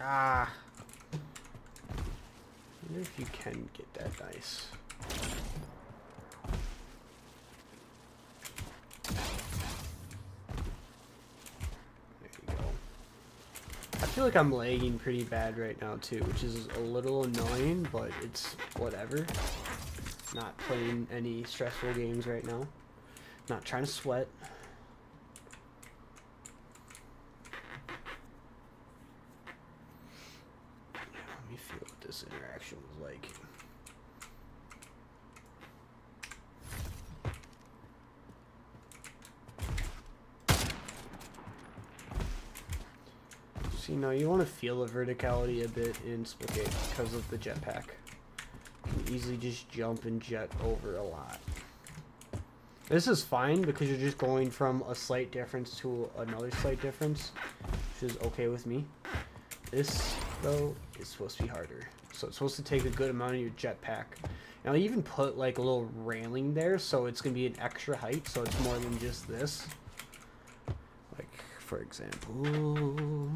Ah. I wonder if you can get that nice. There you go. I feel like I'm lagging pretty bad right now too, which is a little annoying, but it's whatever. Not playing any stressful games right now. Not trying to sweat. Let me feel what this interaction was like. See, now you want to feel the verticality a bit in Splitgate because of the jetpack. You can easily just jump and jet over a lot. This is fine because you're just going from a slight difference to another slight difference, which is okay with me. This, though, is supposed to be harder. So it's supposed to take a good amount of your jetpack. And I'll even put like a little railing there, so it's going to be an extra height, so it's more than just this. Like, for example...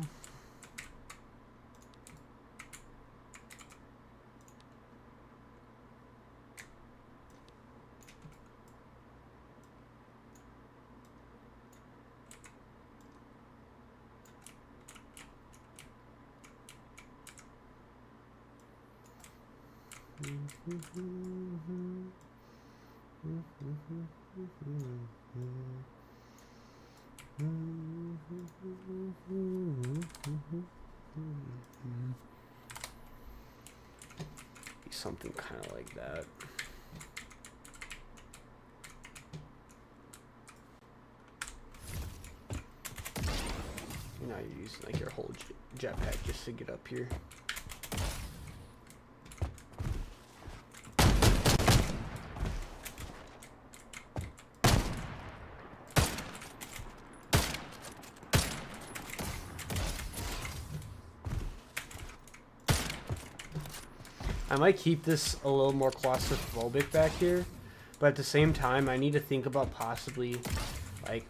Something kind of like that. Now you're using like your whole jetpack just to get up here. I might keep this a little more claustrophobic back here, but at the same time, I need to think about possibly, like,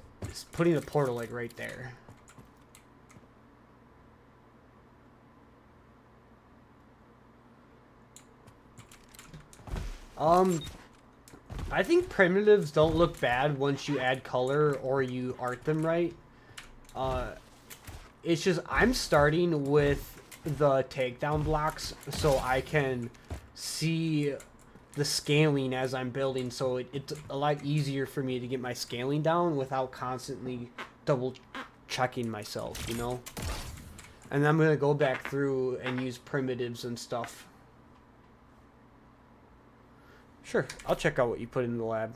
putting the portal, like, right there. I think primitives don't look bad once you add color or you art them right. It's just, I'm starting with the takedown blocks so I can see the scaling as I'm building, so it's a lot easier for me to get my scaling down without constantly double checking myself, you know? And I'm gonna go back through and use primitives and stuff. Sure, I'll check out what you put in the lab.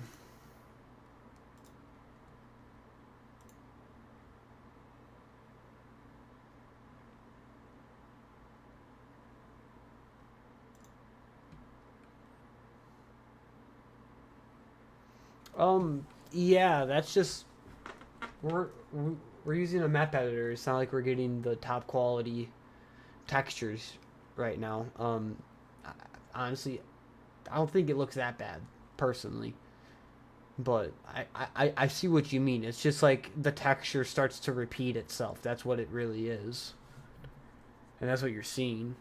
Yeah, that's just we're using a map editor. It's not like we're getting the top quality textures right now. Honestly, I don't think it looks that bad, personally. But I see what you mean. It's just like the texture starts to repeat itself. That's what it really is. And that's what you're seeing.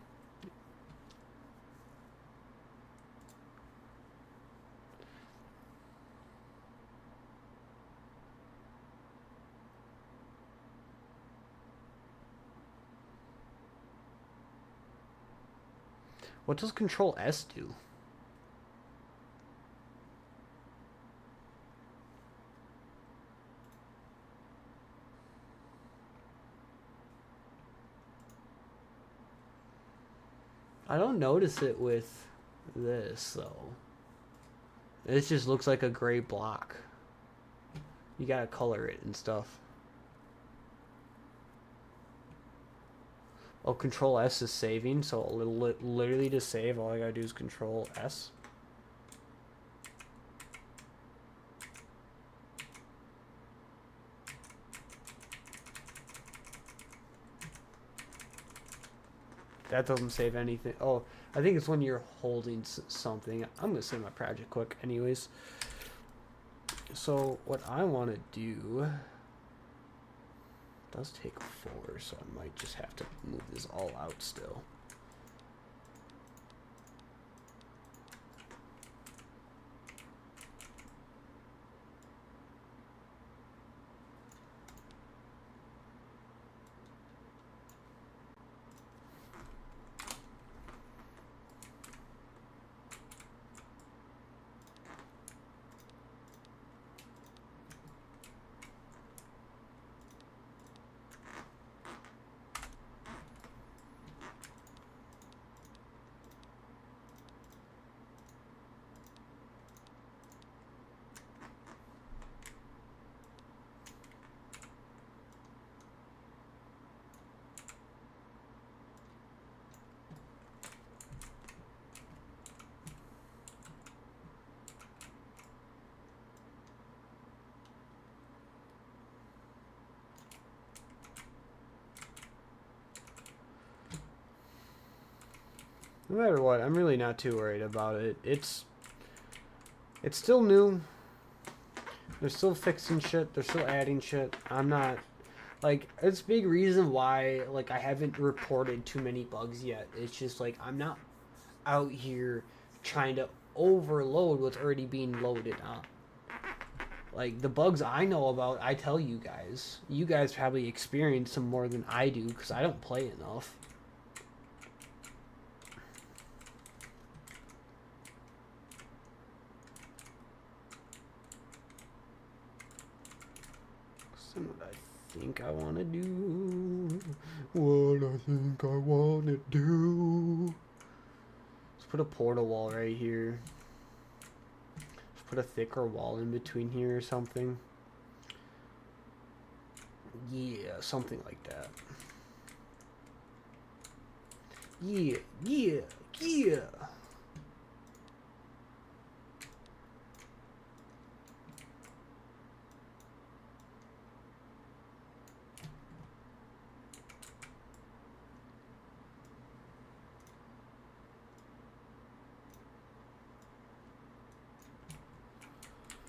What does Control S do? I don't notice it with this, though. It just looks like a gray block. You gotta color it and stuff. Oh, Control S is saving, so literally to save, all I gotta do is Control S. That doesn't save anything. Oh, I think it's when you're holding something. I'm gonna save my project quick anyways. So what I want to do does take 4, so I might just have to move this all out still. No matter what, I'm really not too worried about it. It's still new. They're still fixing shit. They're still adding shit. I'm not, like, it's a big reason why, like, I haven't reported too many bugs yet. It's just, like, I'm not out here trying to overload what's already being loaded up. Like, the bugs I know about, I tell you guys. You guys probably experience them more than I do because I don't play enough. what I think I want to do. What I think I want to do. Let's put a portal wall right here. Let's put a thicker wall in between here or something. Yeah, something like that. Yeah, yeah, yeah.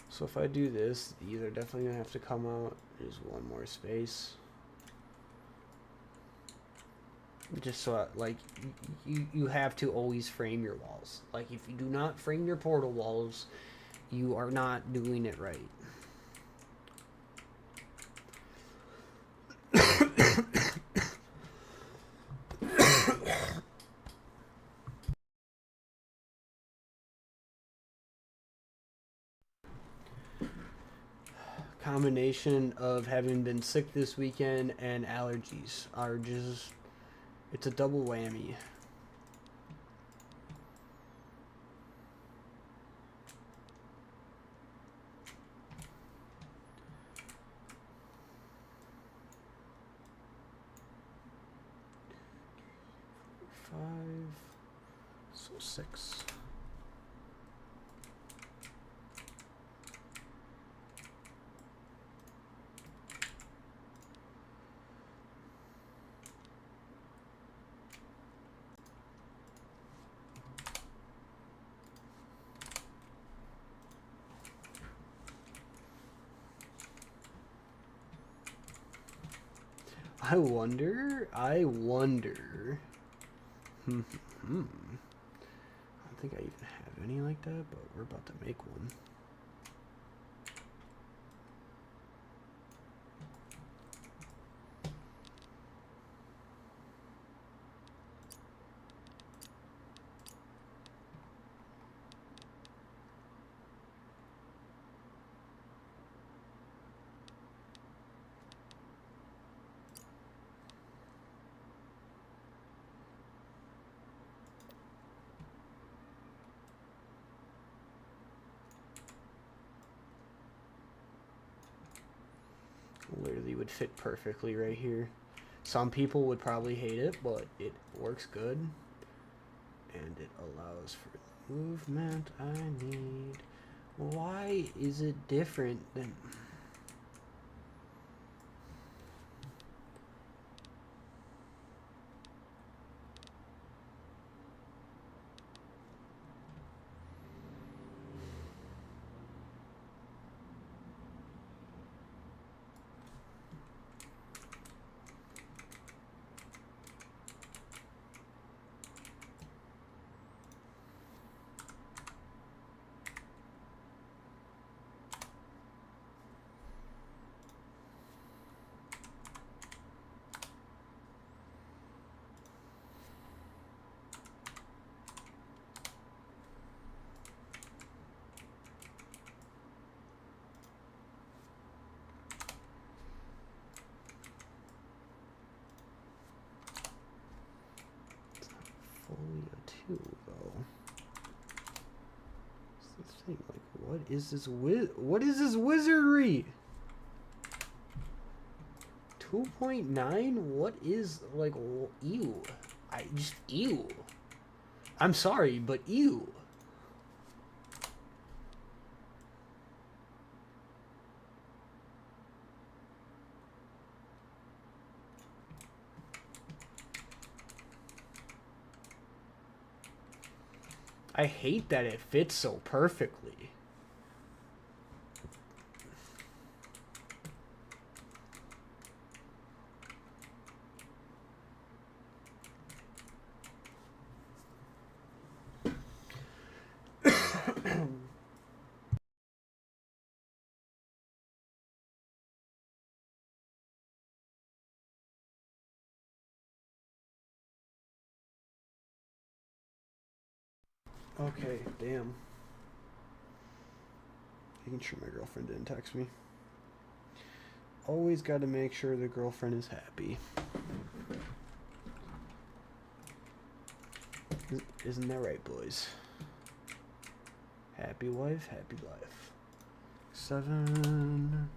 So if I do this, these are definitely going to have to come out. There's one more space. Just so, like, you have to always frame your walls. Like, if you do not frame your portal walls, you are not doing it right. Combination of having been sick this weekend and allergies are just, it's a double whammy. Five, so 6. I wonder. I don't think I even have any like that, but we're about to make one. Literally would fit perfectly right here. Some people would probably hate it, but it works good. And it allows for the movement I need. Why is it different than... Fully a 2 though. What's this thing? Like, what is this what is this wizardry? 2.9? What is, like, ew. I just, ew. I'm sorry, but ew. I hate that it fits so perfectly. Okay, damn. Making sure my girlfriend didn't text me. Always got to make sure the girlfriend is happy. Isn't that right, boys? Happy wife, happy life. 7.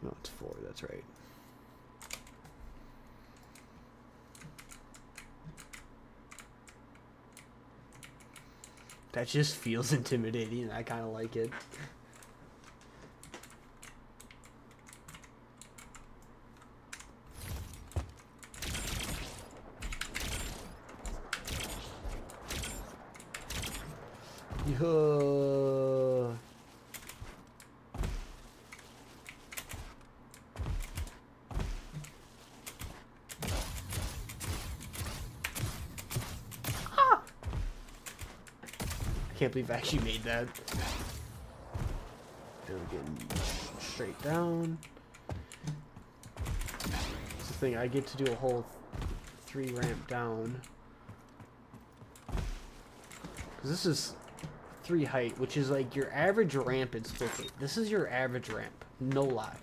No, it's 4, that's right. That just feels intimidating. I kind of like it. Yo. I can't believe I actually made that. And we're getting straight down. That's the thing, I get to do a whole 3 ramp down. Because this is 3 height, which is like your average ramp in Splitgate. This is your average ramp, no lie.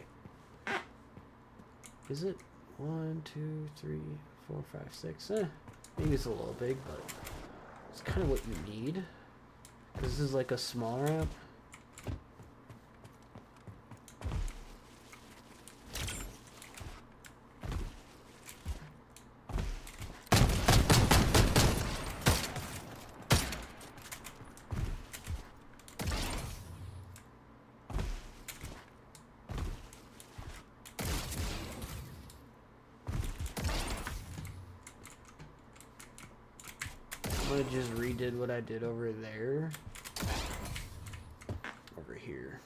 Is it? 1, 2, 3, 4, 5, 6. Maybe it's a little big, but it's kind of what you need. This is like a small ramp. I just redid what I did over there. Over here.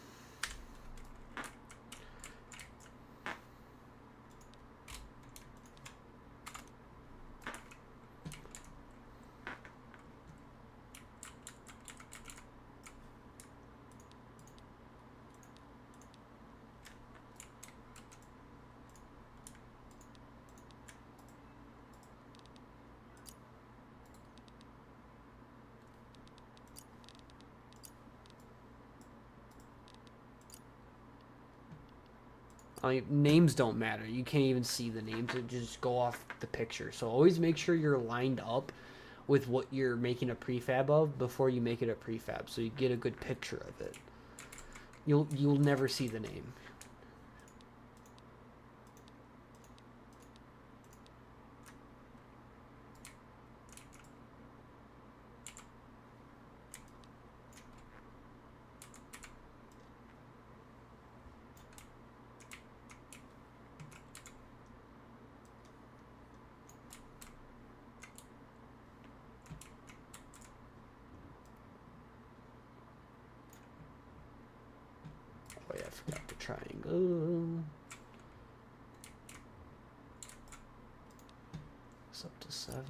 Names don't matter. You can't even see the names. It just go off the picture. So always make sure you're lined up with what you're making a prefab of before you make it a prefab, so you get a good picture of it. You'll never see the name. Oh yeah, I forgot the triangle. It's up to 7.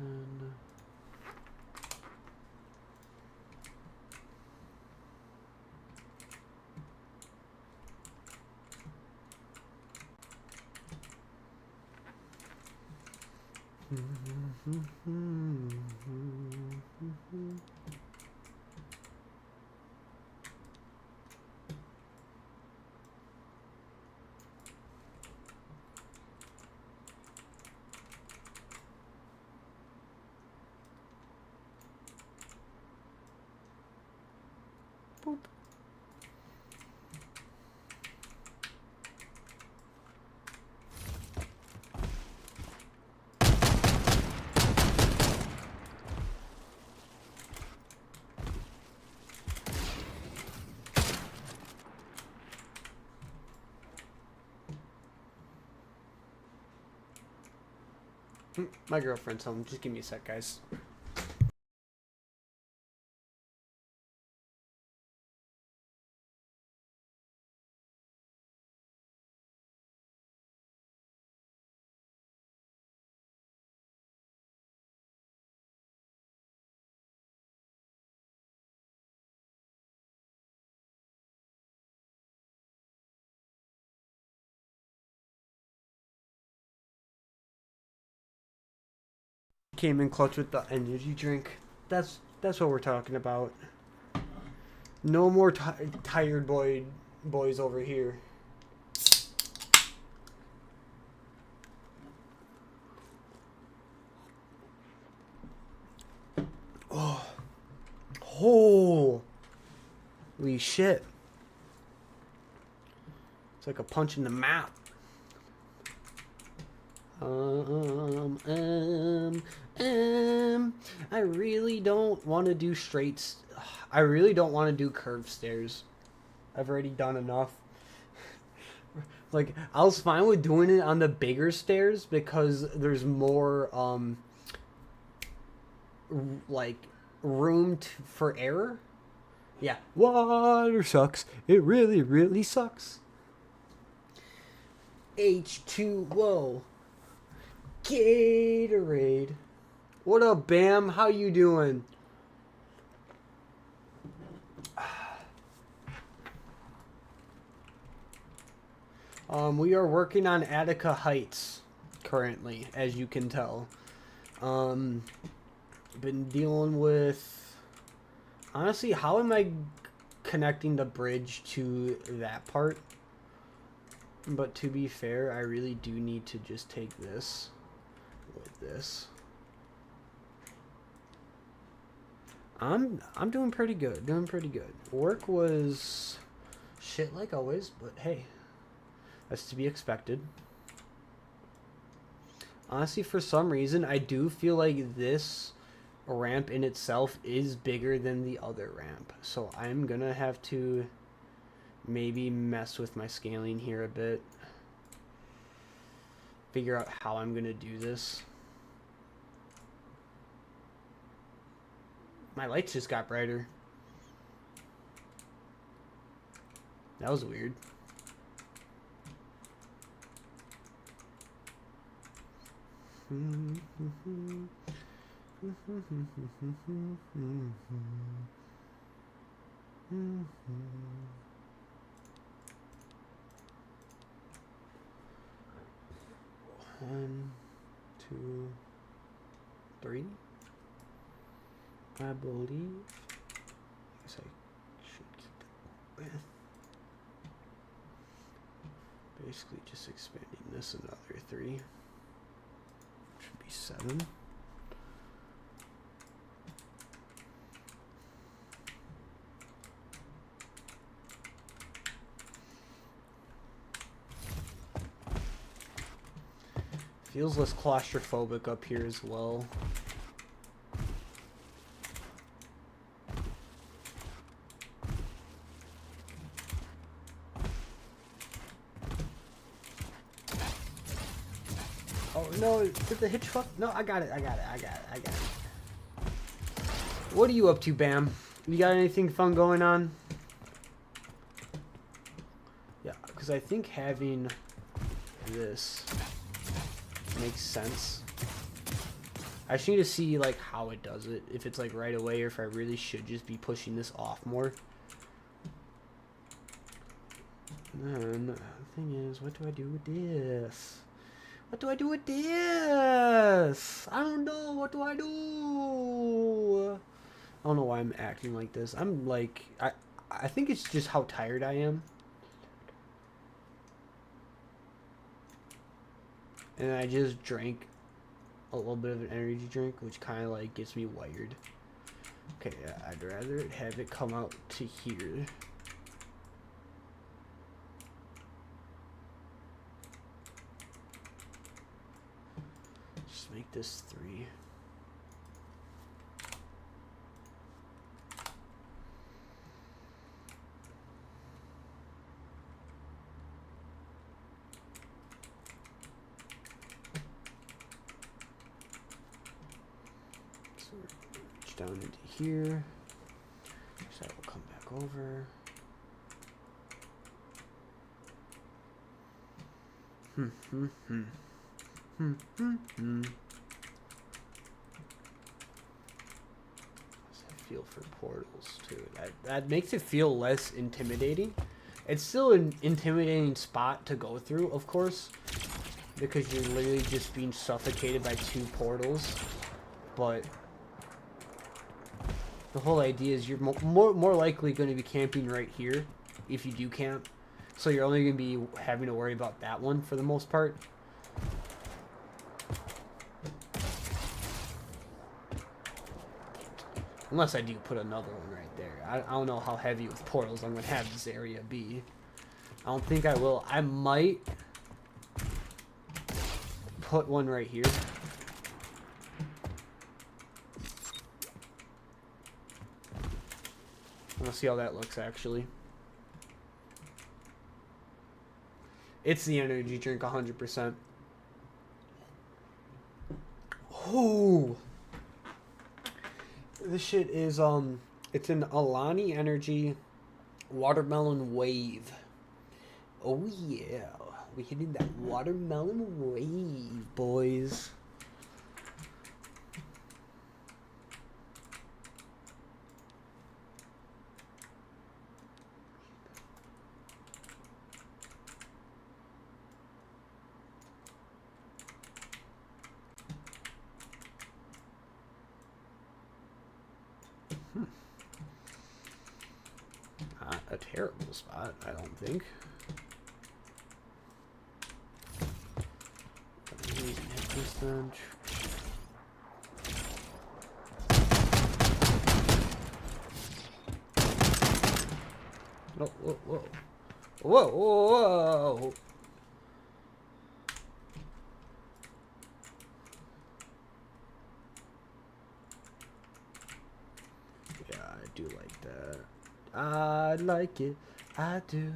Boop. My girlfriend's home. Just give me a sec, guys. Came in clutch with the energy drink. That's what we're talking about. No more tired boys over here. Oh, holy shit! It's like a punch in the mouth. I really don't want to do straights. I really don't want to do curved stairs. I've already done enough. Like, I was fine with doing it on the bigger stairs because there's more, like, room for error. Yeah. Water sucks. It really, really sucks. H2O. Gatorade. What up, Bam? How you doing? We are working on Attica Heights currently, as you can tell. Been dealing with... Honestly, how am I connecting the bridge to that part? But to be fair, I really do need to just take this with this. I'm doing pretty good. Doing pretty good. Work was shit like always, but hey, that's to be expected. Honestly, for some reason, I do feel like this ramp in itself is bigger than the other ramp. So I'm gonna have to maybe mess with my scaling here a bit. Figure out how I'm gonna do this. My lights just got brighter. That was weird. One, two, three. I believe. I guess I should keep the width. Basically, just expanding this another 3. Should be 7. Feels less claustrophobic up here as well. Oh no, did the hitch fuck? No, I got it. What are you up to, Bam? You got anything fun going on? Yeah, because I think having this makes sense. I just need to see like how it does it. If it's like right away or if I really should just be pushing this off more. And then the thing is, what do I do with this? What do I do with this? I don't know. What do I do? I don't know why I'm acting like this. I'm like, I think it's just how tired I am. And I just drank a little bit of an energy drink, which kind of like gets me wired. Okay, yeah, I'd rather have it come out to here. Just make this 3. push down into here. So we'll come back over. I feel for portals too. That makes it feel less intimidating. It's still an intimidating spot to go through, of course, because you're literally just being suffocated by 2 portals. But the whole idea is you're more likely going to be camping right here if you do camp. So you're only going to be having to worry about that one for the most part. Unless I do put another one right there. I don't know how heavy with portals I'm going to have this area be. I don't think I will. I might put one right here. I want to see how that looks, actually. It's the energy drink, 100%. Ooh. This shit is, it's an Alani Energy Watermelon Wave. Oh, yeah. We hitting that watermelon wave, boys. Not a terrible spot, I don't think. Hit this then. Whoa, whoa, whoa. Whoa, whoa, whoa. Yeah, I do like that. I like it. I do.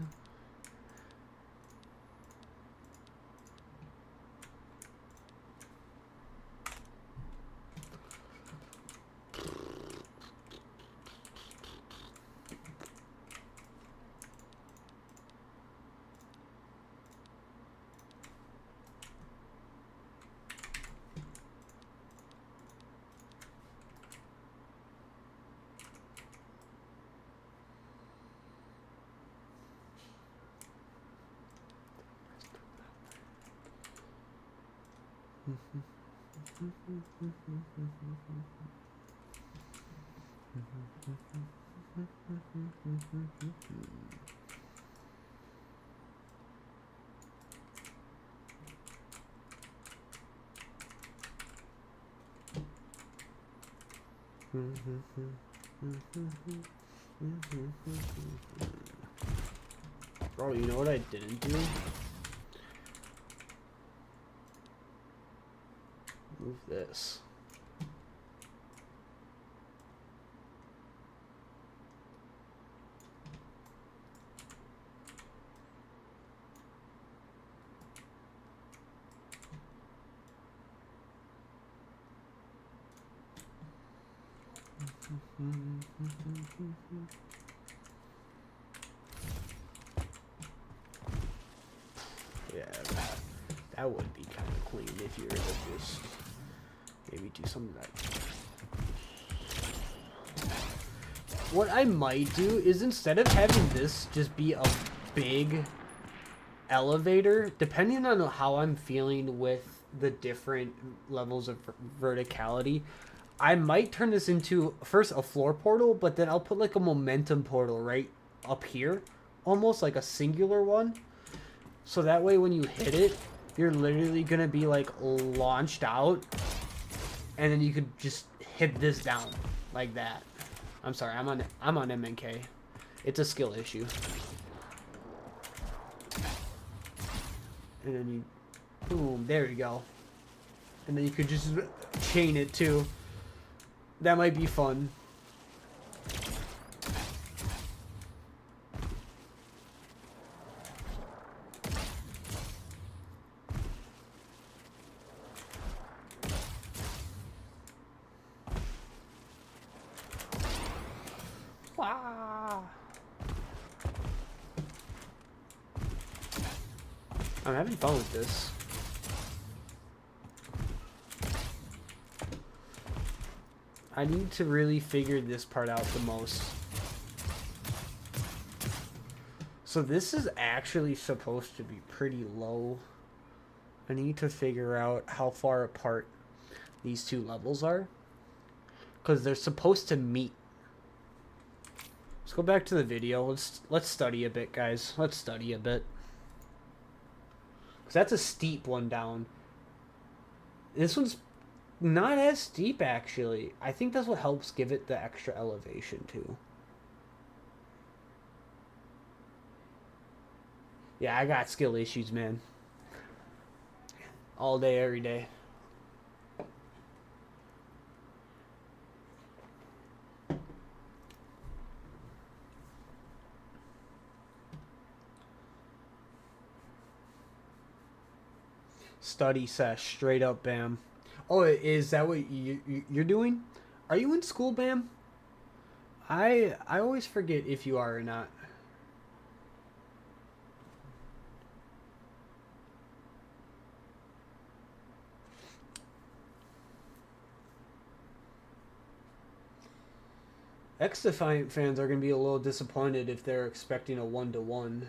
Bro, you know what I didn't do? Move this. Yeah, that would be kind of clean if you were to just maybe do something like that. What I might do is instead of having this just be a big elevator, depending on how I'm feeling with the different levels of verticality, I might turn this into first a floor portal, but then I'll put like a momentum portal right up here, almost like a singular one. So that way when you hit it, you're literally going to be like launched out, and then you could just hit this down like that. I'm sorry, I'm on MNK. It's a skill issue. And then you, boom, there you go. And then you could just chain it too. That might be fun. Wow. I'm having fun with this. I need to really figure this part out the most. So this is actually supposed to be pretty low. I need to figure out how far apart these two levels are, because they're supposed to meet. Let's go back to the video. Let's study a bit, guys. Let's study a bit. Because that's a steep one down. This one's not as steep, actually. I think that's what helps give it the extra elevation, too. Yeah, I got skill issues, man. All day, every day. Study sesh, straight up, Bam. Oh, is that what you're doing? Are you in school, Bam? I always forget if you are or not. XDefiant fans are going to be a little disappointed if they're expecting a 1-to-1.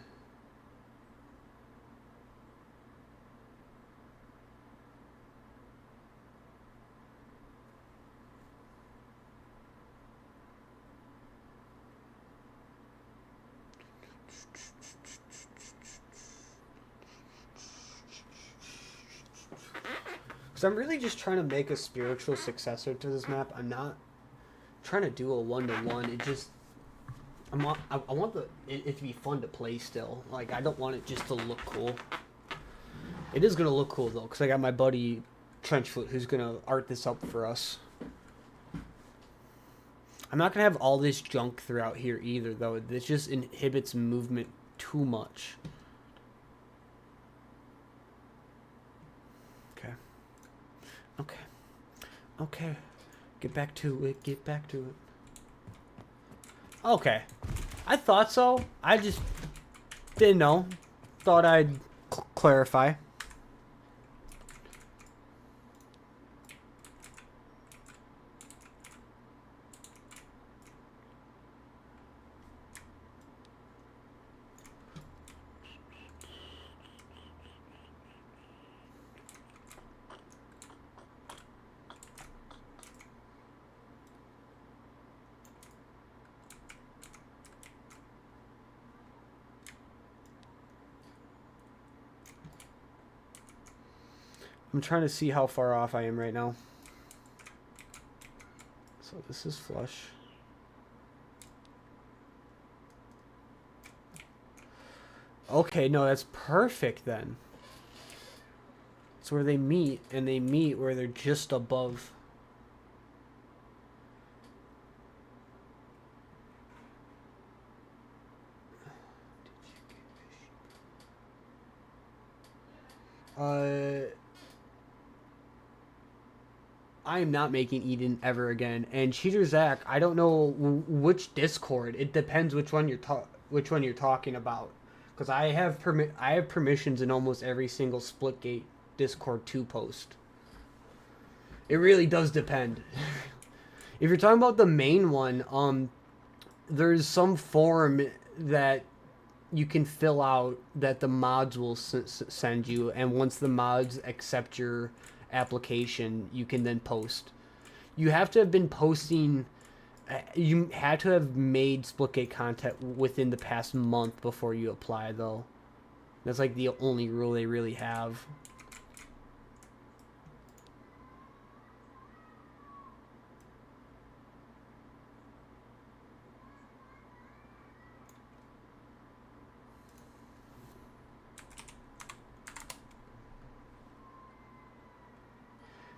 Because I'm really just trying to make a spiritual successor to this map. I'm not trying to do a 1-to-1. It just... I want it to be fun to play still. Like, I don't want it just to look cool. It is going to look cool, though, because I got my buddy Trenchfoot who's going to art this up for us. I'm not going to have all this junk throughout here either, though. This just inhibits movement too much. Okay. Okay. Okay. Get back to it. Get back to it. Okay. I thought so. I just didn't know. Thought I'd clarify. I'm trying to see how far off I am right now. So this is flush. Okay, no, that's perfect then. It's where they meet, and they meet where they're just above. I am not making Eden ever again. And Cheater Zach, I don't know which Discord. It depends which one you're talking about. Because I have permissions in almost every single Splitgate Discord 2 post. It really does depend. If you're talking about the main one, there's some form that you can fill out that the mods will send you, and once the mods accept your application, you can then post. You have to have been posting. You had to have made Splitgate content within the past month before you apply, though. That's like the only rule they really have.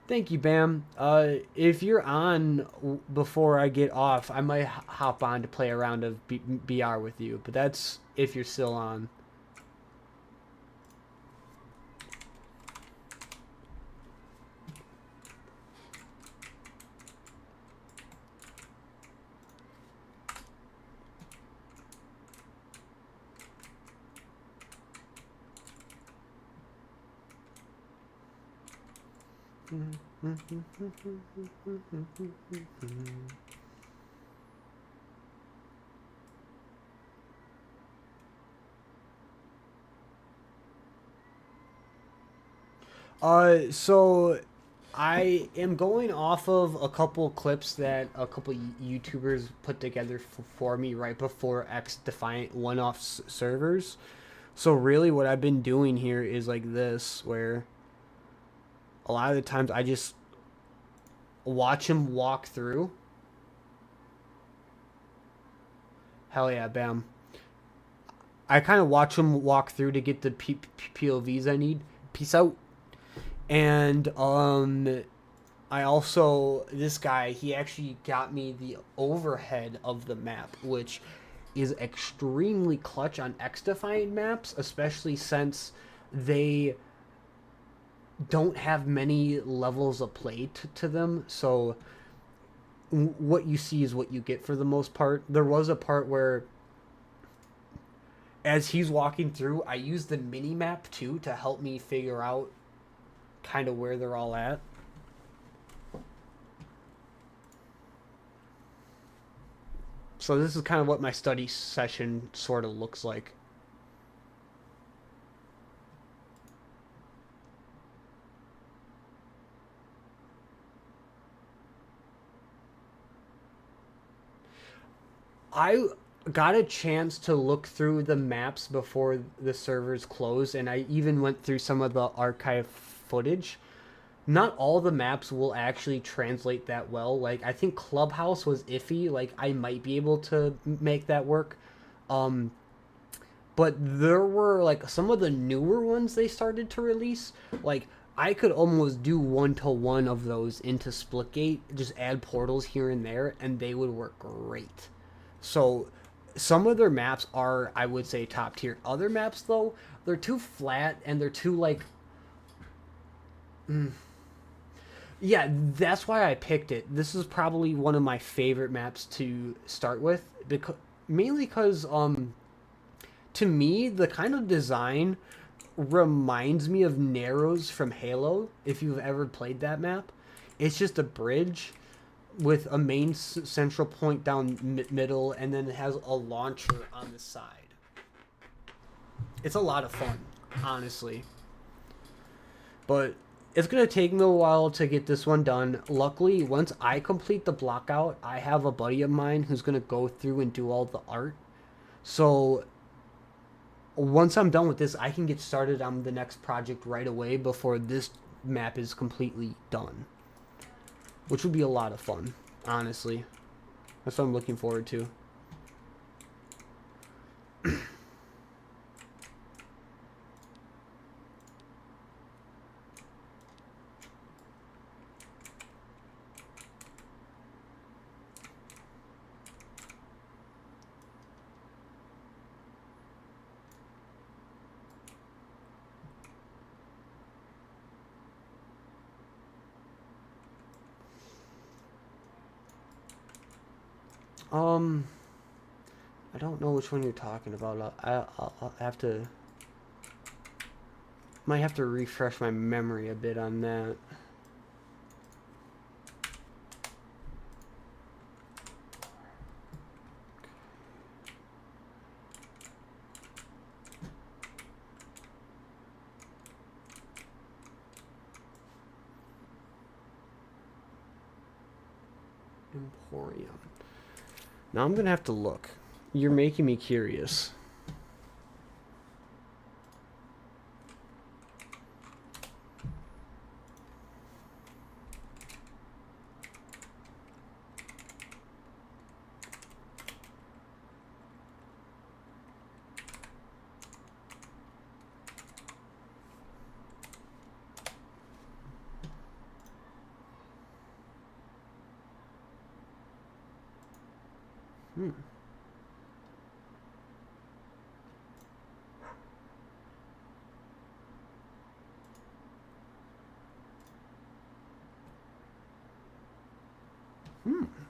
Thank you, Bam. If you're on before I get off, I might hop on to play a round of BR with you. But that's if you're still on. So I am going off of a couple clips that a couple YouTubers put together for me right before XDefiant went off servers. So really, what I've been doing here is like this, where a lot of the times I just watch him walk through. Hell yeah, bam. I kind of watch him walk through to get the POVs I need. Peace out. And I also, this guy, he actually got me the overhead of the map, which is extremely clutch on XDefiant maps, especially since they don't have many levels of play to them. So what you see is what you get for the most part. There was a part where as he's walking through, I used the mini map too to help me figure out kind of where they're all at. So this is kind of what my study session sort of looks like. I got a chance to look through the maps before the servers closed, and I even went through some of the archive footage. Not all the maps will actually translate that well. Like, I think Clubhouse was iffy. Like, I might be able to make that work. Um, but there were, like, some of the newer ones they started to release. Like, I could almost do one-to-one of those into Splitgate, just add portals here and there, and they would work great. So some of their maps are, I would say, top tier. Other maps, though, they're too flat and they're too like. Yeah, that's why I picked it. This is probably one of my favorite maps to start with, because mainly because to me the kind of design reminds me of Narrows from Halo. If you've ever played that map, it's just a bridge with a main central point down middle, and then it has a launcher on the side. It's a lot of fun, honestly. But it's going to take me a while to get this one done. Luckily, once I complete the block out, I have a buddy of mine who's going to go through and do all the art. So once I'm done with this, I can get started on the next project right away before this map is completely done. Which would be a lot of fun, honestly. That's what I'm looking forward to. I don't know which one you're talking about. I'll have to... Might have to refresh my memory a bit on that. Emporium. Now I'm gonna have to look. You're making me curious.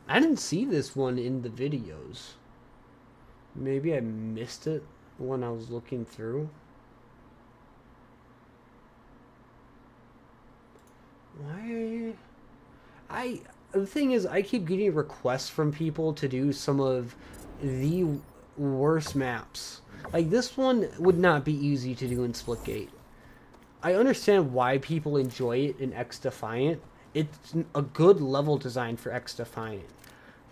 I didn't see this one in the videos. Maybe I missed it when I was looking through. Why? I the thing is, I keep getting requests from people to do some of the worst maps. Like this one would not be easy to do in Splitgate. I understand why people enjoy it in XDefiant. It's a good level design for XDefiant.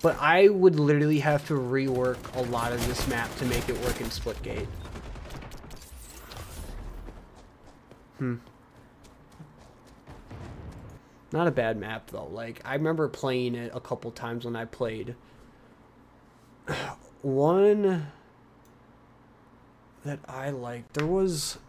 But I would literally have to rework a lot of this map to make it work in Splitgate. Not a bad map though. Like I remember playing it a couple times when I played. One that I liked, there was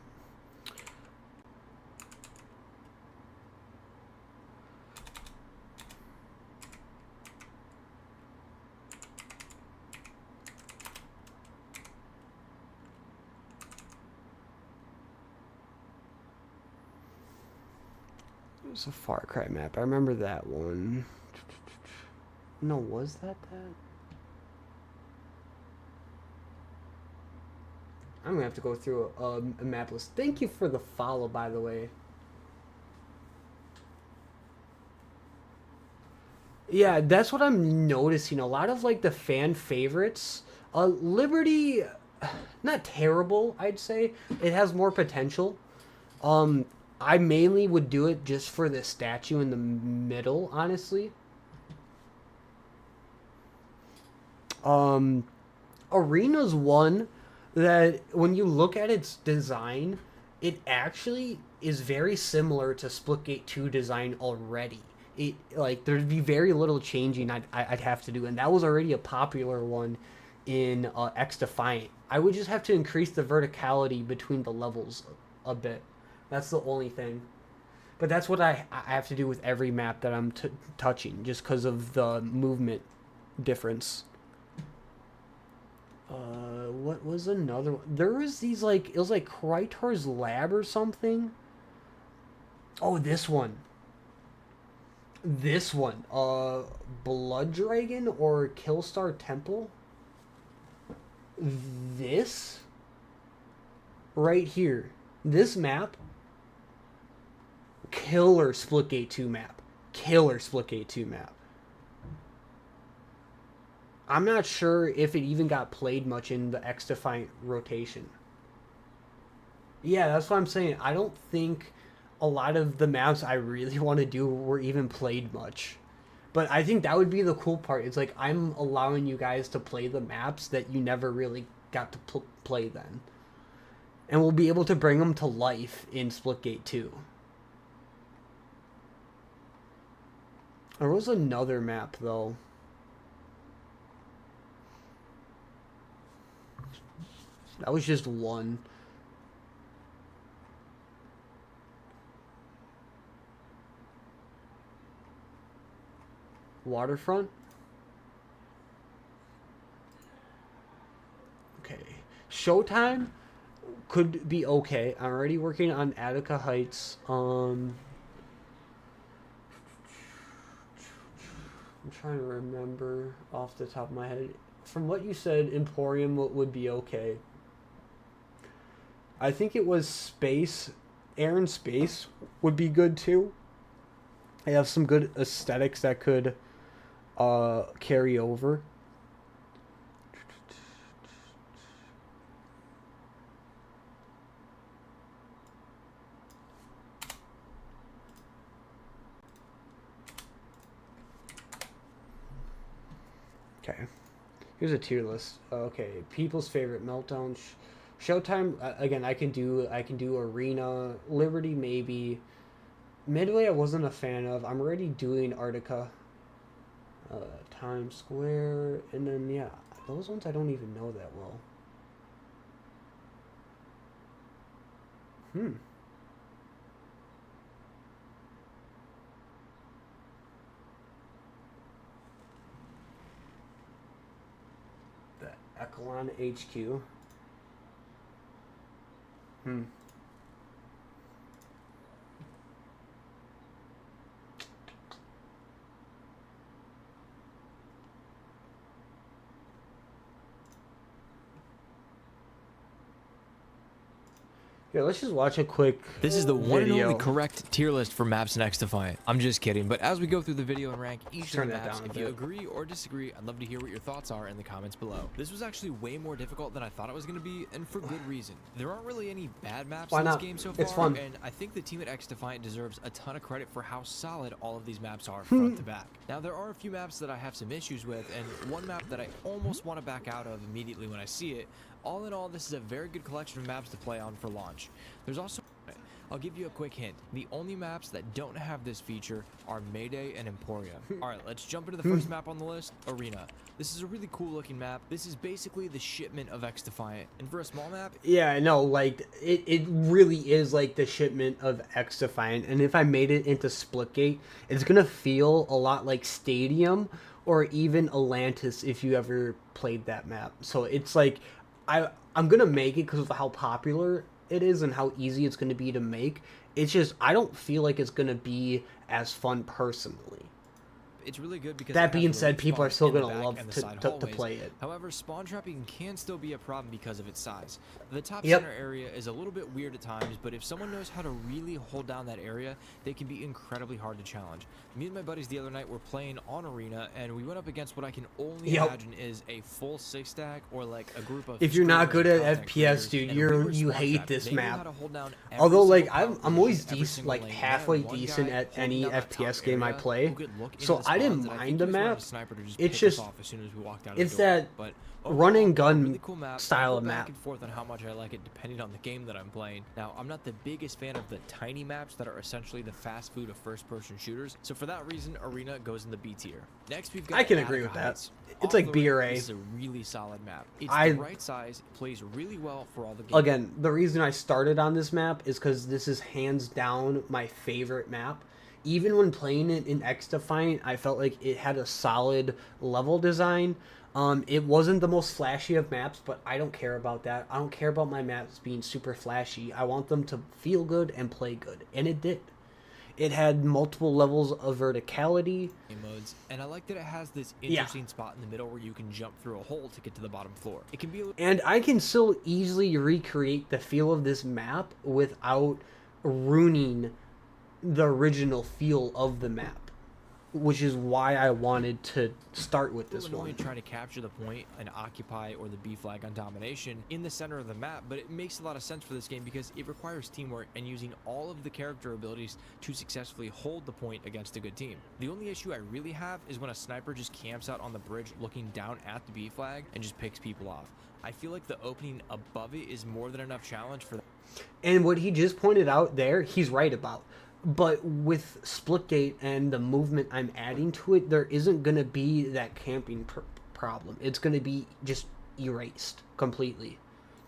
a Far Cry map. I remember that one. No, was that? I'm gonna have to go through a map list. Thank you for the follow, by the way. Yeah, that's what I'm noticing. A lot of like the fan favorites. Liberty, not terrible, I'd say. It has more potential. Um, I mainly would do it just for the statue in the middle, honestly. Um, Arena's one that when you look at its design, it actually is very similar to Splitgate 2 design already. It like there'd be very little changing I'd have to do, and that was already a popular one in XDefiant. I would just have to increase the verticality between the levels a bit. That's the only thing. But that's what I have to do with every map that I'm touching, just because of the movement difference. What was another one? There was these like it was like Krytar's Lab or something. Oh, this one. This one. Blood Dragon or Killstar Temple. This right here. This map. Killer Splitgate 2 map. Killer Splitgate 2 map. I'm not sure if it even got played much in the XDefiant rotation. Yeah, that's what I'm saying. I don't think a lot of the maps I really want to do were even played much. But I think that would be the cool part. It's like I'm allowing you guys to play the maps that you never really got to play then. And we'll be able to bring them to life in Splitgate 2. There was another map, though. That was just one. Waterfront? Okay. Showtime could be okay. I'm already working on Attica Heights. I'm trying to remember off the top of my head. From what you said, Emporium would be okay. I think it was Space. Air and Space would be good too. They have some good aesthetics that could carry over. Okay. Here's a tier list. Okay, people's favorite meltdown. Showtime again. I can do Arena, Liberty maybe. Midway I wasn't a fan of. I'm already doing Arctica. Times Square, and then yeah, those ones I don't even know that well. Hmm. The Echelon HQ. Hmm. Here, let's just watch a quick This is the one and video. only correct tier list for maps in XDefiant. I'm just kidding, but as we go through the video and rank each of the maps, if you agree or disagree, I'd love to hear what your thoughts are in the comments below. This was actually way more difficult than I thought it was going to be, and for good reason. There aren't really any bad maps in this game so far, it's fun. And I think the team at XDefiant deserves a ton of credit for how solid all of these maps are front to back. Now, there are a few maps that I have some issues with, and one map that I almost want to back out of immediately when I see it. All in all, this is a very good collection of maps to play on for launch. There's also, I'll give you a quick hint. The only maps that don't have this feature are Mayday and Emporia. Alright, let's jump into the first map on the list, Arena. This is a really cool looking map. This is basically the shipment of XDefiant. And for a small map... Yeah, no, like, it really is like the shipment of XDefiant. And if I made it into Splitgate, it's going to feel a lot like Stadium or even Atlantis if you ever played that map. So it's like... I'm going to make it because of how popular it is and how easy it's going to be to make. It's just, I don't feel like it's going to be as fun personally. It's really good because that being said, people are still going to love to play it. However, spawn trapping can still be a problem because of its size. The top center area is a little bit weird at times, but if someone knows how to really hold down that area, they can be incredibly hard to challenge. Me and my buddies the other night were playing on Arena, and we went up against what I can only imagine is a full 6-stack or like a group of... If you're not good at FPS, dude, you hate this map. Although, like, I'm always decent, like halfway decent at any FPS game I play, so I didn't mind the map. It's just, it's that run and gun style of map. Back and forth on how much I like it depending on the game that I'm playing. Now, I'm not the biggest fan of the tiny maps that are essentially the fast food of first-person shooters, so for that reason, Arena goes in the B tier. Next, we've got I can agree with that. It's like B or A. This is a really solid map. It's the right size, it plays really well for all the games. Again, the reason I started on this map is because this is hands down my favorite map. Even when playing it in XDefiant, I felt like it had a solid level design. It wasn't the most flashy of maps, but I don't care about that. I don't care about my maps being super flashy. I want them to feel good and play good, and it did. It had multiple levels of verticality. Modes, and I like that it has this interesting spot in the middle where you can jump through a hole to get to the bottom floor. It can be and I can still easily recreate the feel of this map without ruining the original feel of the map, which is why I wanted to start with this one. Trying to capture the point and occupy or the B flag on domination in the center of the map, but it makes a lot of sense for this game because it requires teamwork and using all of the character abilities to successfully hold the point against a good team. The only issue I really have is when a sniper just camps out on the bridge looking down at the B flag and just picks people off. I feel like the opening above it is more than enough challenge for that. And what he just pointed out there, he's right about. But with Splitgate and the movement I'm adding to it, there isn't going to be that camping problem. It's going to be just erased completely.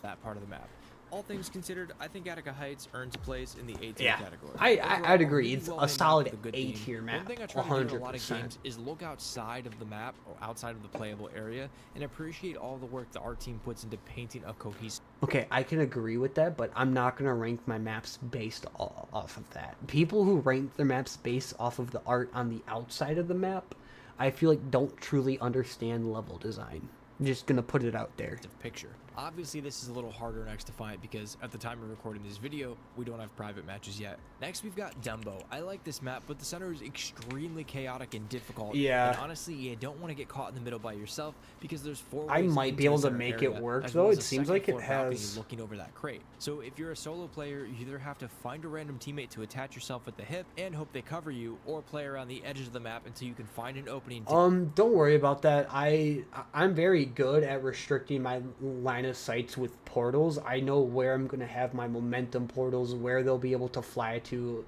That part of the map. All things considered, I think Attica Heights earns a place in the A tier category. I'd agree. It's a solid A tier map. One thing I try to do in a lot of games is look outside of the map or outside of the playable area and appreciate all the work that our team puts into painting a cohesive. Okay, I can agree with that, but I'm not going to rank my maps based off of that. People who rank their maps based off of the art on the outside of the map, I feel like don't truly understand level design. I'm just going to put it out there. Picture. Obviously, this is a little harder in XDefiant because at the time of recording this video, we don't have private matches yet. Next, we've got Dumbo. I like this map, but the center is extremely chaotic and difficult. Yeah. And honestly, you don't want to get caught in the middle by yourself because there's 4 ways I might be able to make it work, though. It seems like it has... looking over that crate. So if you're a solo player, you either have to find a random teammate to attach yourself at the hip and hope they cover you, or play around the edges of the map until you can find an opening. Don't worry about that. I'm very good at restricting my line of sights with portals. I know where I'm going to have my momentum portals, where they'll be able to fly to,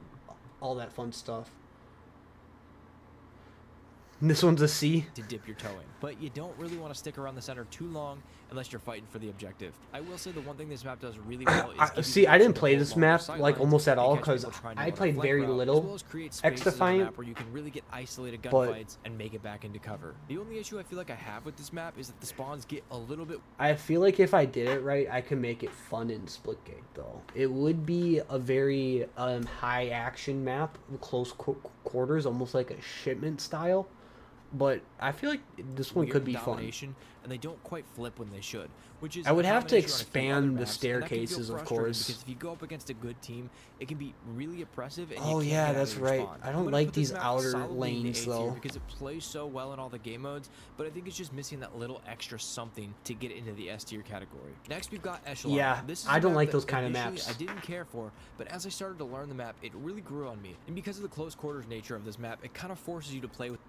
all that fun stuff. And this one's a C. To dip your toe in. But you don't really want to stick around the center too long unless you're fighting for the objective. I will say the one thing this map does really well is... See, I didn't play this map like almost at all because I played very little XDefiant, where you can really get isolated gunfights and make it back into cover. The only issue I feel like I have with this map is that the spawns get a little bit... I feel like if I did it right, I could make it fun in Splitgate, though. It would be a very high action map, close quarters, almost like a shipment style. but I feel like this one weird could be fun. domination, and they don't quite flip when they should, which is I would a have to common issue on a few other expand the maps, and that can feel staircases, of frustrating course. because if you go up against a good team, it can be really oppressive and Oh you can't yeah, get out that's of your right. spawn. I I'm don't gonna like put this these map outer solidly into lanes A tier though. because it plays so well in all the game modes, but I think it's just missing that little extra something to get into the S tier category. Next, we've got Echelon. Yeah, This is I a don't map like that those kind of initially maps. I didn't care for, but as I started to learn the map, it really grew on me. And because of the close quarters nature of this map, it kind of forces you to play with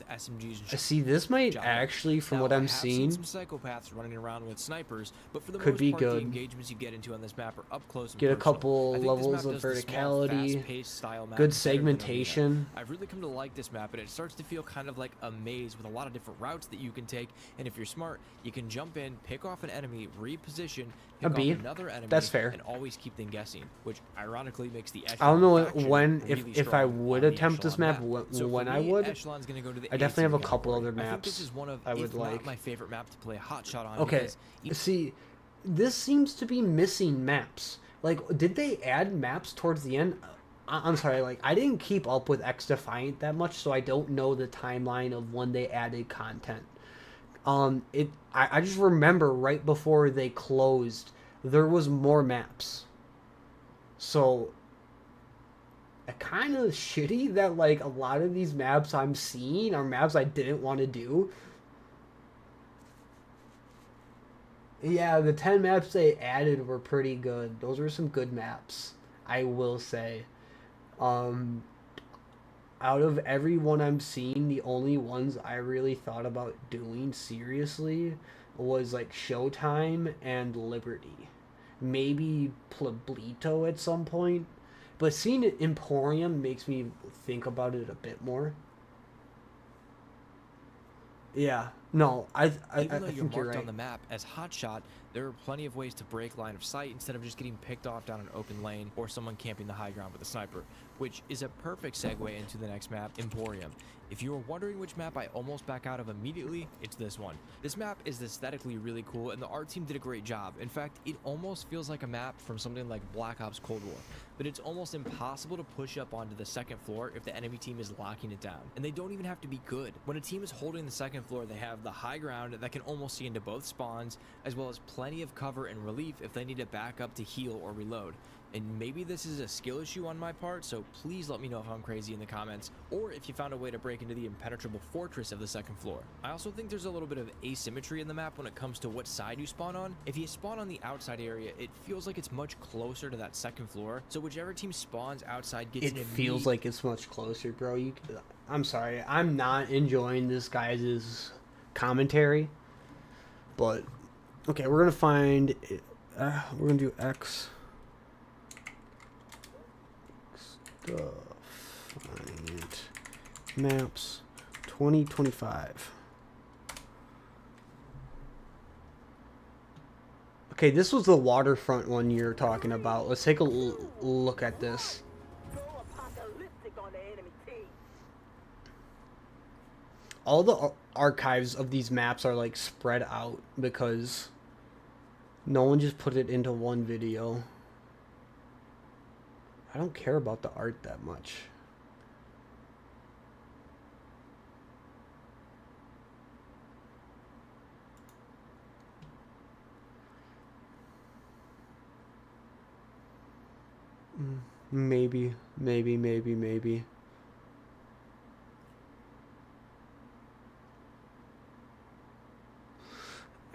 SMGs and See, this might shotguns. actually, from Now, what I I'm have seen seeing, some psychopaths running around with snipers, but for the could most be part, the good. engagements you get into on this map are up close and Get a personal. couple I think this levels map of does the small, verticality, fast-paced style map good better than Arena. segmentation. I've really come to like this map, and it starts to feel kind of like a maze with a lot of different routes that you can take. And if you're smart, you can jump in, pick off an enemy, reposition, pick off another enemy, That's fair. and always keep them guessing, which ironically makes the I don't know faction when, really if I strong would on the attempt this Echelon map, So when for I me, would. Echelon's gonna go to the I definitely have a A tier couple category. other I think this maps is one of, I would if not like. my favorite map to play hotshot on. Okay, see, this seems to be missing maps. Like, did they add maps towards the end? I'm sorry, like, I didn't keep up with XDefiant that much, so I don't know the timeline of when they added content. I just remember right before they closed, there was more maps. So, kind of shitty that, like, a lot of these maps I'm seeing are maps I didn't want to do. Yeah, the 10 maps they added were pretty good. Those were some good maps, I will say. Um, Out of every one I'm seeing, the only ones I really thought about doing seriously was like Showtime and Liberty. Maybe Plablito at some point. But seeing it Emporium makes me think about it a bit more. Yeah. No, Even though you're think you're marked right. on the map as hotshot, there are plenty of ways to break line of sight instead of just getting picked off down an open lane or someone camping the high ground with a sniper, which is a perfect segue into the next map, Emporium. If you were wondering which map I almost back out of immediately, it's this one. This map is aesthetically really cool, and the art team did a great job. In fact, it almost feels like a map from something like Black Ops Cold War, but it's almost impossible to push up onto the second floor if the enemy team is locking it down. And they don't even have to be good. When a team is holding the second floor, they have the high ground that can almost see into both spawns, as well as plenty of cover and relief if they need to back up to heal or reload. And maybe this is a skill issue on my part, so please let me know if I'm crazy in the comments, or if you found a way to break into the impenetrable fortress of the second floor. I also think there's a little bit of asymmetry in the map when it comes to what side you spawn on. If you spawn on the outside area, it feels like it's much closer to that second floor, so whichever team spawns outside gets It feels like it's much closer, bro. I'm sorry, I'm not enjoying this guy's commentary, but okay, we're gonna find. We're gonna do X. Find maps 2025. Okay, this was the waterfront one you're talking about. Let's take a look at this. All the archives of these maps are like spread out because no one just put it into one video. I don't care about the art that much. Maybe.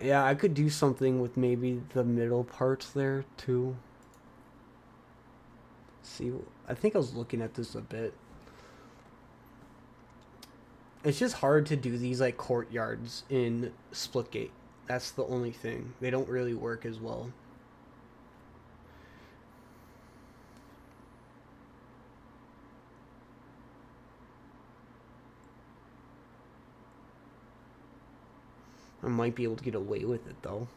Yeah, I could do something with maybe the middle parts there too. See, I think I was looking at this a bit. It's just hard to do these like courtyards in Splitgate. That's the only thing. They don't really work as well. I might be able to get away with it though.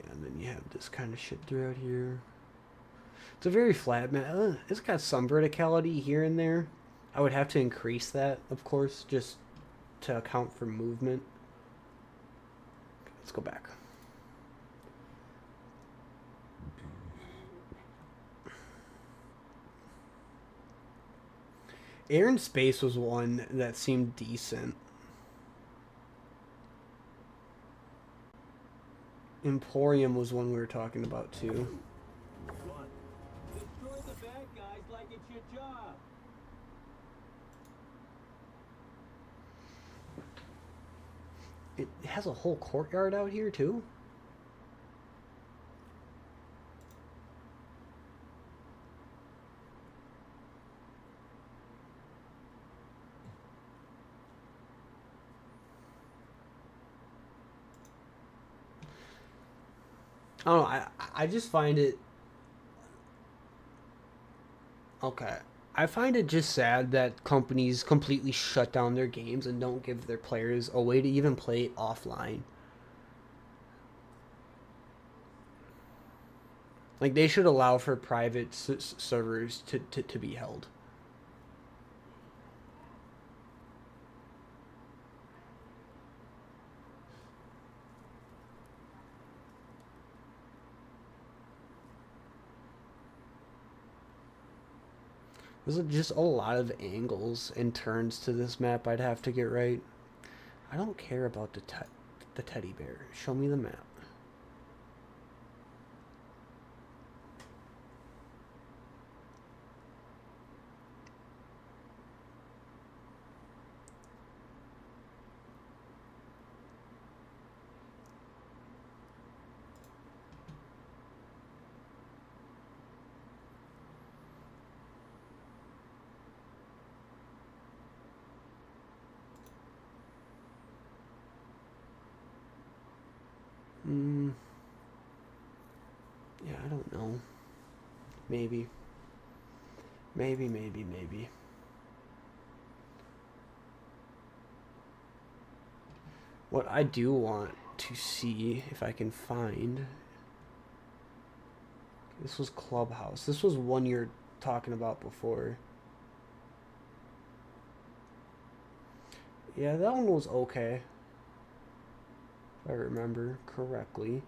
Yeah, and then you have this kind of shit throughout here. It's a very flat map. It's got some verticality here and there. I would have to increase that, of course, just to account for movement. Let's go back. Air and Space was one that seemed decent. Emporium was one we were talking about too. One. Destroy the bad guys like it's your job. It has a whole courtyard out here too. I don't know. I just find it okay. I find it just sad that companies completely shut down their games and don't give their players a way to even play it offline. Like they should allow for private servers to be held. There's just a lot of angles and turns to this map I'd have to get right. I don't care about the teddy bear. Show me the map. Yeah, I don't know. Maybe. Maybe. What I do want to see if I can find. This was Clubhouse. This was one you're talking about before. Yeah, that one was okay. If I remember correctly.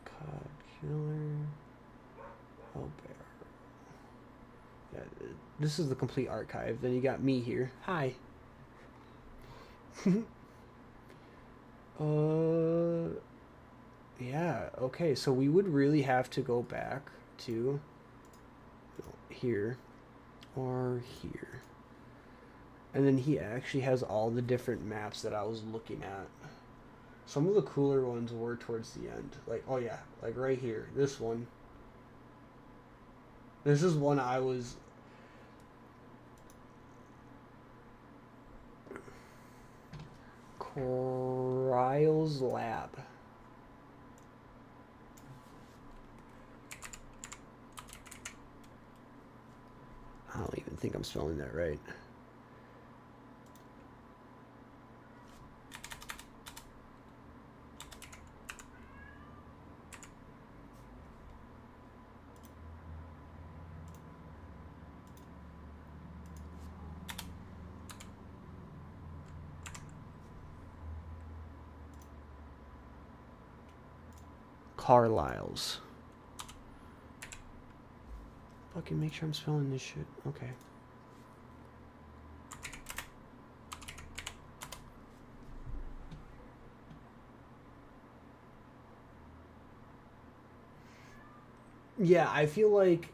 Cod Killer. Oh, bear. Yeah, this is the complete archive. Then you got me here. Hi. Yeah, okay, so we would really have to go back to here or here. And then he actually has all the different maps that I was looking at. Some of the cooler ones were towards the end. Like, oh yeah, like right here. This one. This is one I was... Cryle's Lab. I don't even think I'm spelling that right. Carlisle's. Fucking make sure I'm spelling this shit. Okay. Yeah, I feel like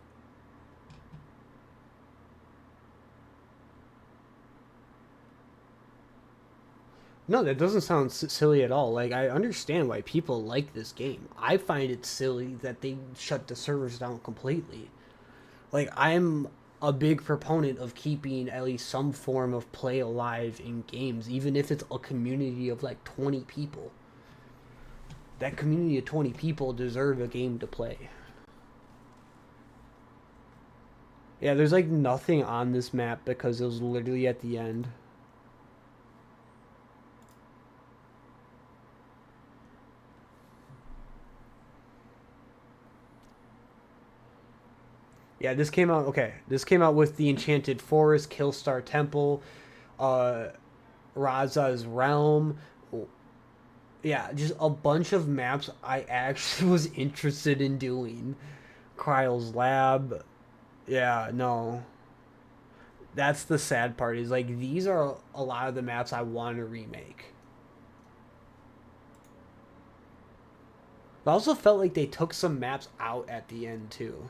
no, that doesn't sound silly at all. Like, I understand why people like this game. I find it silly that they shut the servers down completely. Like, I'm a big proponent of keeping at least some form of play alive in games, even if it's a community of like 20 people. That community of 20 people deserve a game to play. Yeah, there's like nothing on this map because it was literally at the end. Yeah, this came out, okay. This came out with the Enchanted Forest, Killstar Temple, uh, Raza's Realm. Yeah, just a bunch of maps I actually was interested in doing. Kryle's Lab. Yeah, no. That's the sad part, is like these are a lot of the maps I want to remake. But I also felt like they took some maps out at the end too.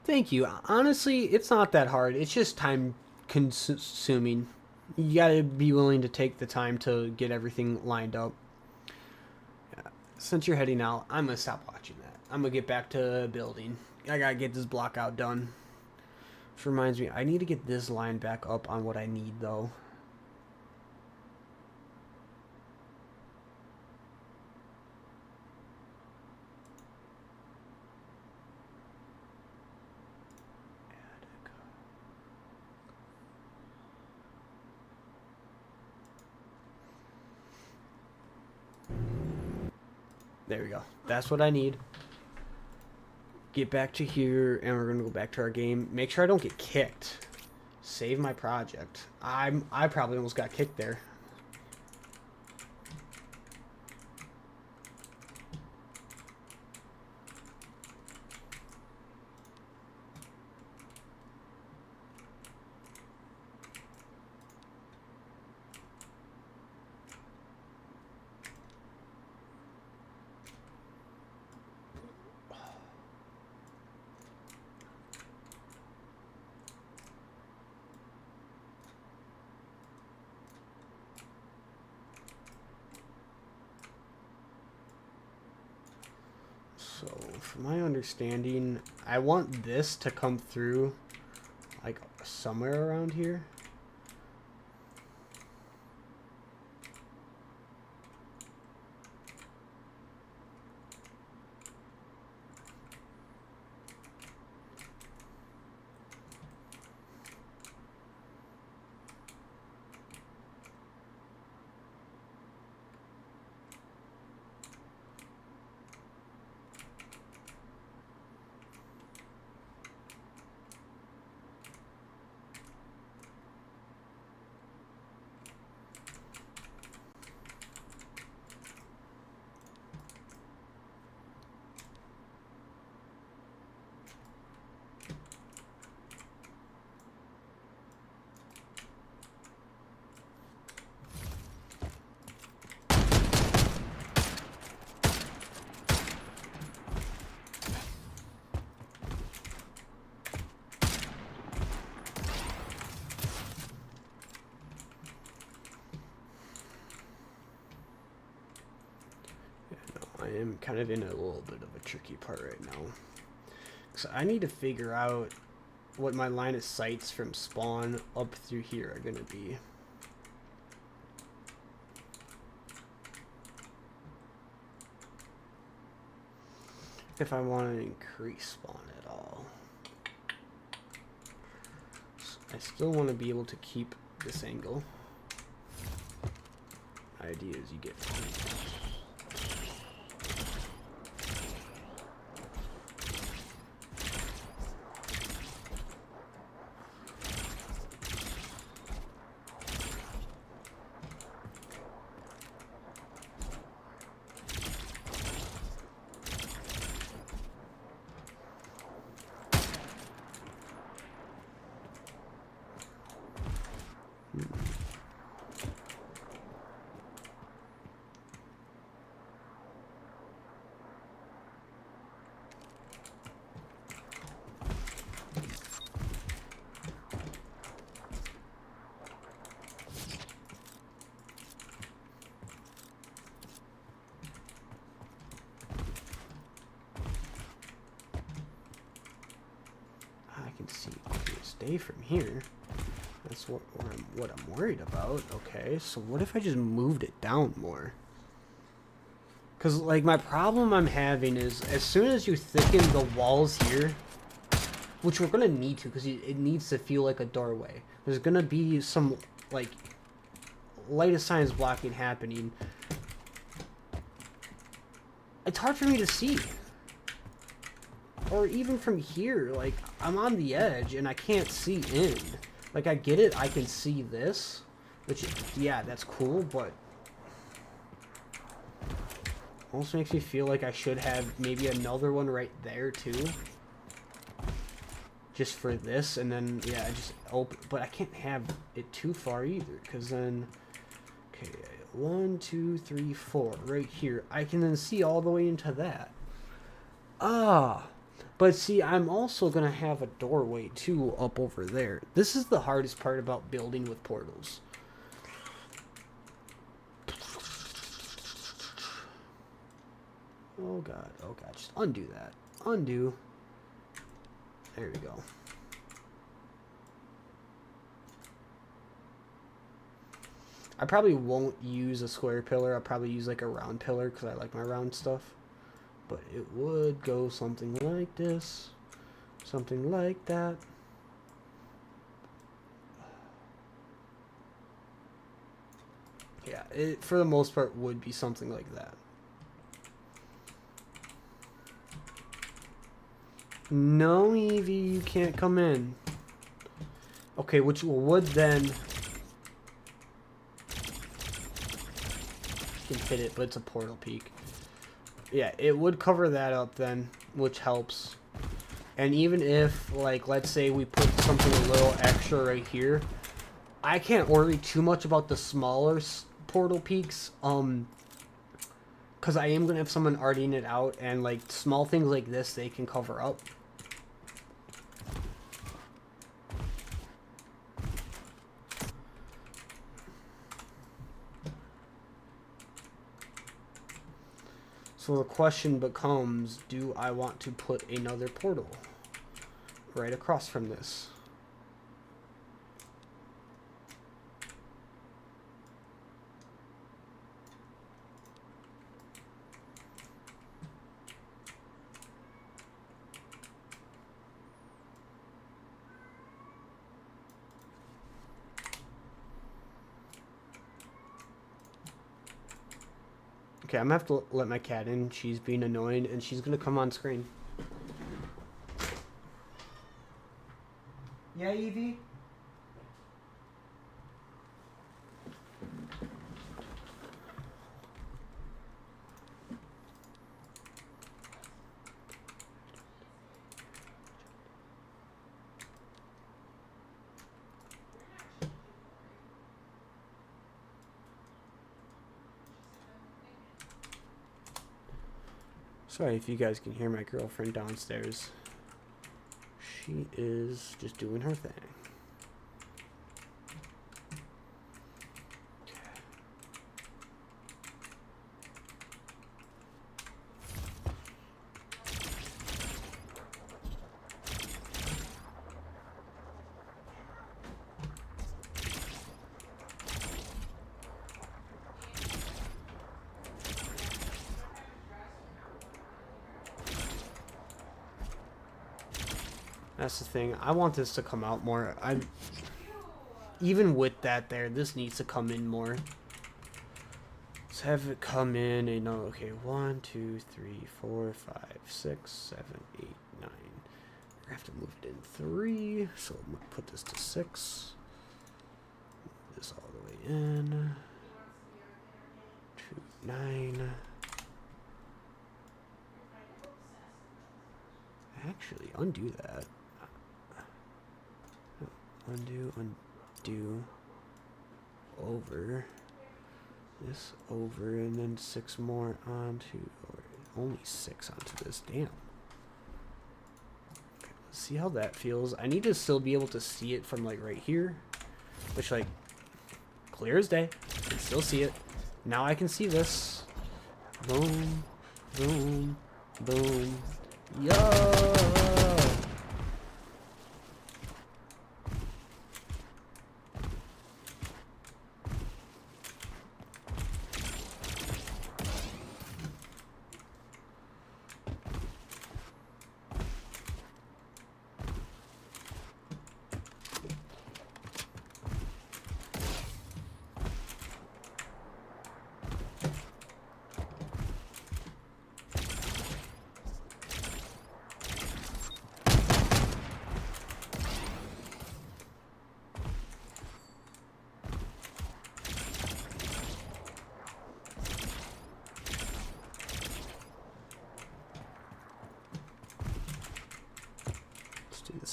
Thank you. Honestly, it's not that hard. It's just time consuming. You gotta be willing to take the time to get everything lined up. Yeah. Since you're heading out, I'm gonna stop watching that. I'm gonna get back to building. I gotta get this block out done. Which reminds me, I need to get this line back up on what I need though. There we go. That's what I need. Get back to here, and we're gonna go back to our game. Make sure I don't get kicked. Save my project. I probably almost got kicked there. So, from my understanding, I want this to come through, like, somewhere around here. I am kind of in a little bit of a tricky part right now. So I need to figure out what my line of sights from spawn up through here are going to be. If I want to increase spawn at all. So I still want to be able to keep this angle. The idea is you get see stay from here. That's what I'm worried about. Okay, so what if I just moved it down more? Because like my problem I'm having is as soon as you thicken the walls here, which we're gonna need to, because it needs to feel like a doorway. There's gonna be some like lightest sign is blocking happening, it's hard for me to see. Or even from here, like, I'm on the edge and I can't see in. Like, I get it, I can see this, which, yeah, that's cool, but almost makes me feel like I should have maybe another one right there, too. Just for this, and then, yeah, just open, but I can't have it too far either, because then, okay, 1, 2, 3, 4, right here. I can then see all the way into that. Ah, but see, I'm also going to have a doorway, too, up over there. This is the hardest part about building with portals. Oh, God, just undo that. Undo. There we go. I probably won't use a square pillar. I'll probably use like a round pillar because I like my round stuff. But it would go something like this. Something like that. Yeah, it for the most part would be something like that. No, Evie, you can't come in. Okay, which would then... can hit it, but it's a portal peak. Yeah, it would cover that up then, which helps. And even if, like, let's say we put something a little extra right here, I can't worry too much about the smaller portal peaks, because I am going to have someone arting it out, and, like, small things like this, they can cover up. So the question becomes, do I want to put another portal right across from this? Okay, I'm gonna have to let my cat in. She's being annoying, and she's gonna come on screen. Yeah, Evie? Sorry if you guys can hear my girlfriend downstairs. She is just doing her thing. That's the thing. I want this to come out more. Even with that there, this needs to come in more. Let's have it come in. Okay, 1, 2, 3, 4, 5, 6, 7, 8, 9. I have to move it in 3. So I'm gonna put this to 6. Move this all the way in. 2, 9. Actually, undo that. Undo, over, this over, and then 6 more onto, or only 6 onto this, damn. Okay, let's see how that feels. I need to still be able to see it from, like, right here, which, like, clear as day. I can still see it. Now I can see this. Boom, boom, boom. Yo!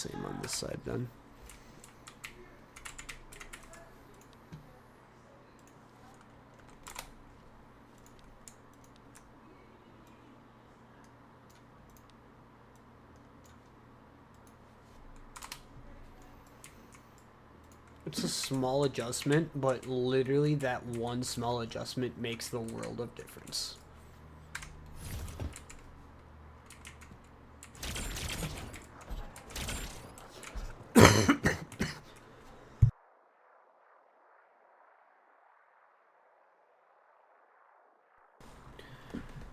same on this side then. It's a small adjustment, but literally that one small adjustment makes the world of difference.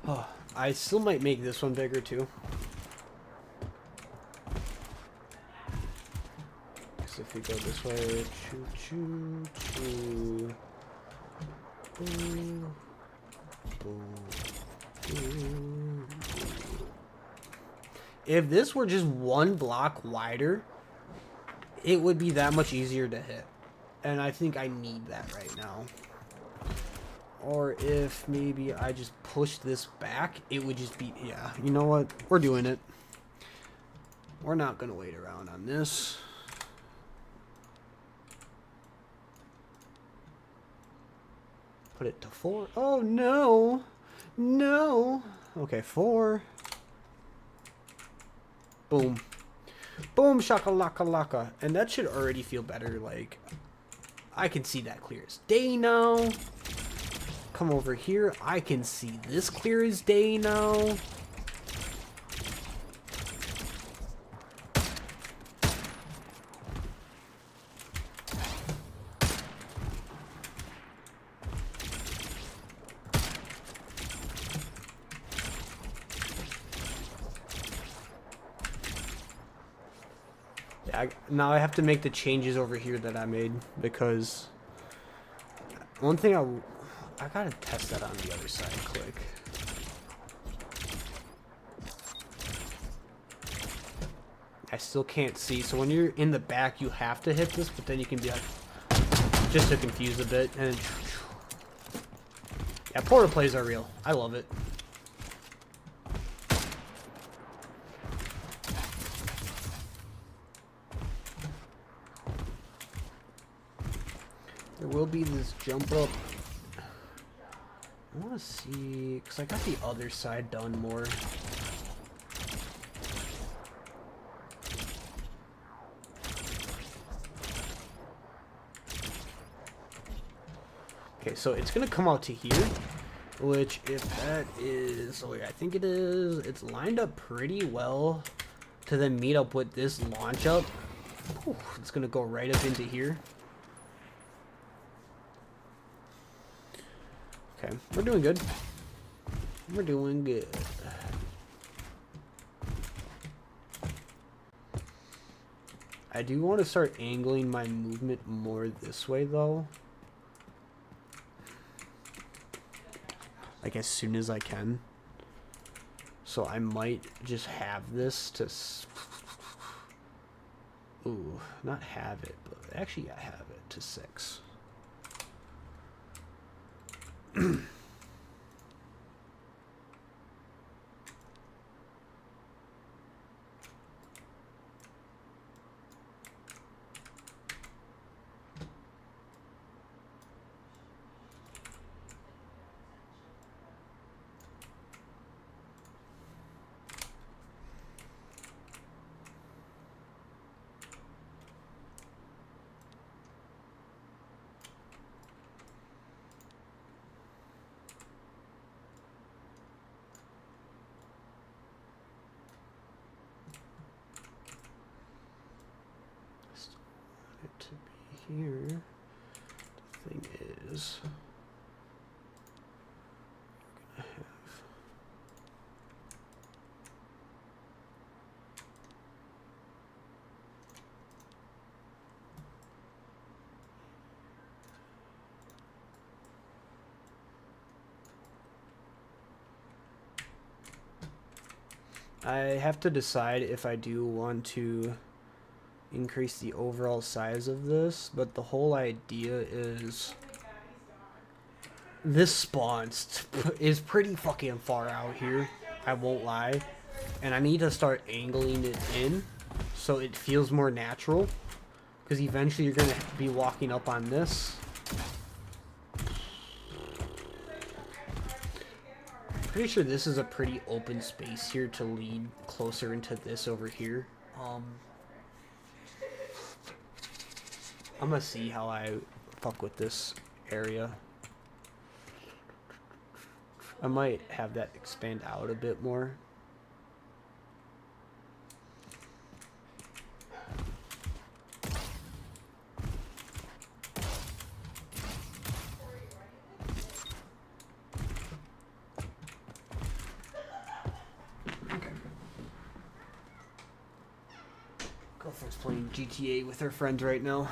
Oh, I still might make this one bigger too. If we go this way, choo choo choo. Boom, boom, boom. If this were just one block wider, it would be that much easier to hit. And I think I need that right now. Or if maybe I just push this back, it would just be, yeah, you know what? We're doing it. We're not going to wait around on this. Put it to 4. Oh, no. No. Okay, 4. Boom. Boom, shakalaka laka. And that should already feel better. Like, I can see that clear as day now. Come over here. I can see this clear as day now. Now I have to make the changes over here that I made, because one thing I gotta test that on the other side quick. I still can't see, so when you're in the back you have to hit this, but then you can be like, just to confuse a bit. And yeah, portal plays are real. I love it. There will be this jump up. I want to see, because I got the other side done more. Okay, so it's going to come out to here, which if that is, oh yeah, I think it is, it's lined up pretty well to then meet up with this launch up. Whew, it's going to go right up into here. Okay, we're doing good. We're doing good. I do want to start angling my movement more this way, though. Like, as soon as I can. So I might just have this to... Ooh, not have it, but actually I have it to 6. To be here. The thing is, we're gonna have I have to decide if I do want to increase the overall size of this, but the whole idea is this spawn is pretty fucking far out here, I won't lie, and I need to start angling it in so it feels more natural. Because eventually you're going to be walking up on this. Pretty sure this is a pretty open space here to lead closer into this over here. I'm gonna see how I fuck with this area. I might have that expand out a bit more. Girlfriend's playing GTA with her friends right now.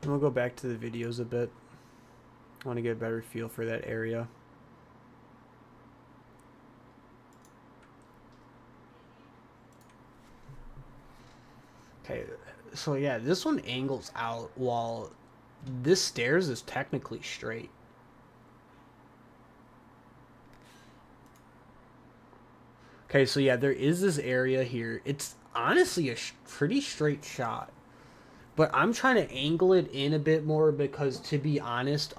I'm gonna go back to the videos a bit. I want to get a better feel for that area. Okay, so yeah, this one angles out while this stairs is technically straight. Okay, so yeah, there is this area here. It's honestly a pretty straight shot. But I'm trying to angle it in a bit more because, to be honest,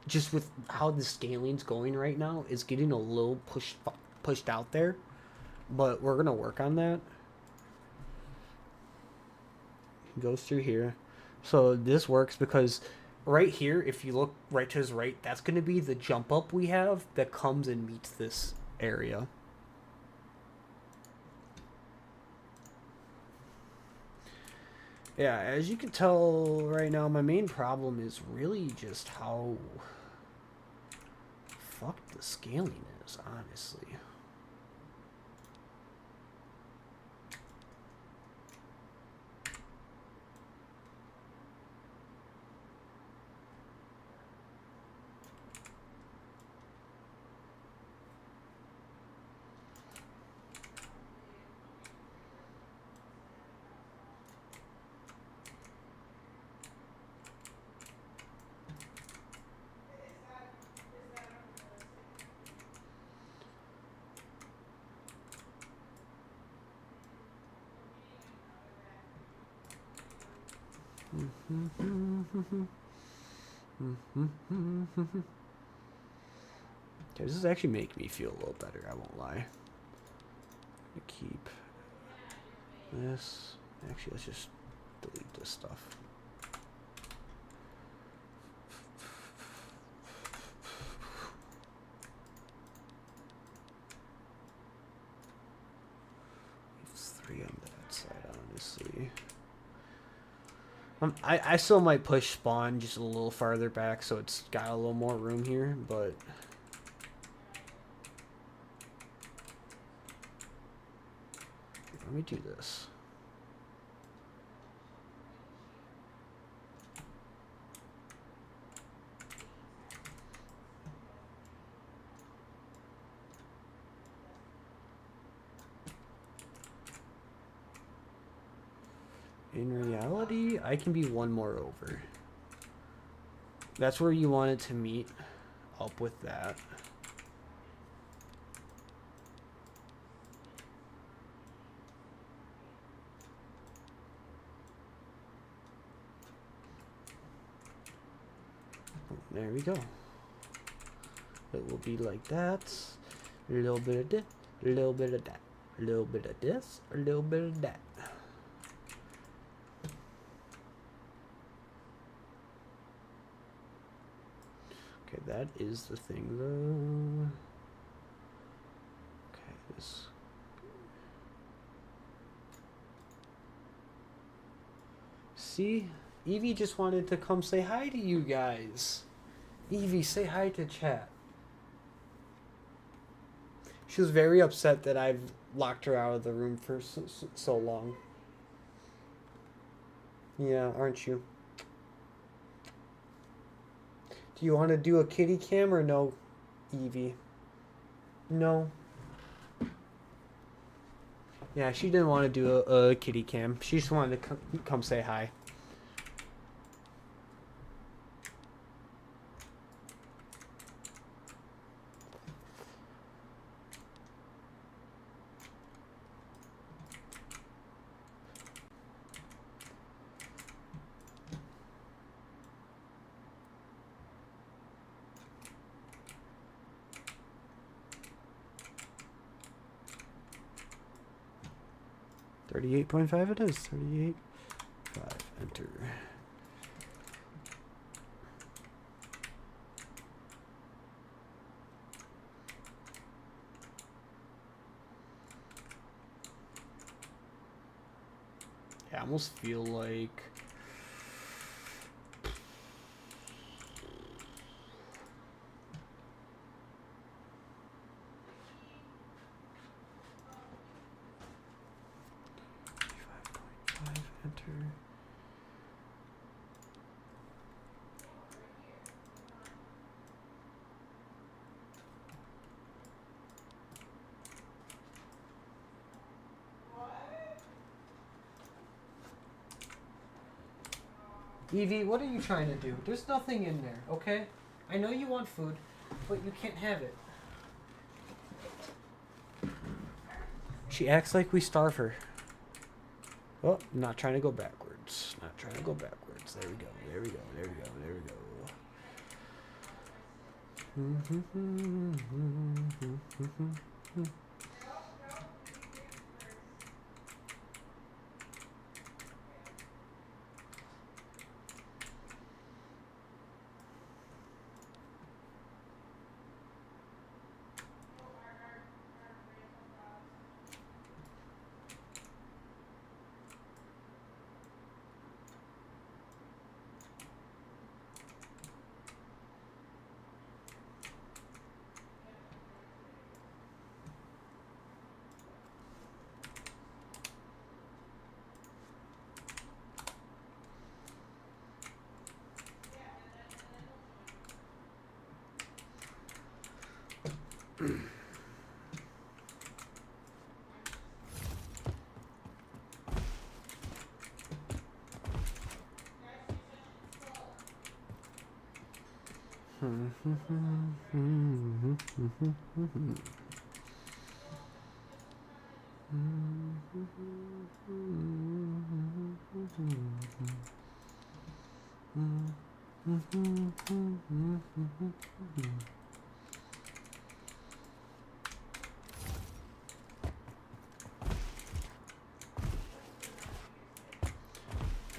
just with how the scaling's going right now, it's getting a little pushed out there. But we're gonna work on that. It goes through here, so this works because right here, if you look right to his right, that's gonna be the jump up we have that comes and meets this area. Yeah, as you can tell right now, my main problem is really just how fucked the scaling is, honestly. Okay, this is actually making me feel a little better, I won't lie. I'm gonna keep this. Actually, let's just delete this stuff. It's 3 on that side, honestly. I still might push spawn just a little farther back so it's got a little more room here, but let me do this. In reality, I can be one more over. That's where you want it to meet up with that. There we go. It will be like that. A little bit of this, a little bit of that, a little bit of this, a little bit of that. Okay, that is the thing though. Okay, this See? Evie just wanted to come say hi to you guys. Evie, say hi to chat. She was very upset that I've locked her out of the room for so long. Yeah, aren't you? Do you want to do a kitty cam or no, Evie? No. Yeah, she didn't want to do a kitty cam. She just wanted to come say hi. $38.5 it is. 38.5. Enter. Yeah, I almost feel like enter. Evie, what are you trying to do? There's nothing in there, okay? I know you want food, but you can't have it. She acts like we starve her. Oh, not trying to go backwards. Not trying to go backwards. There we go. There we go. There we go. There we go.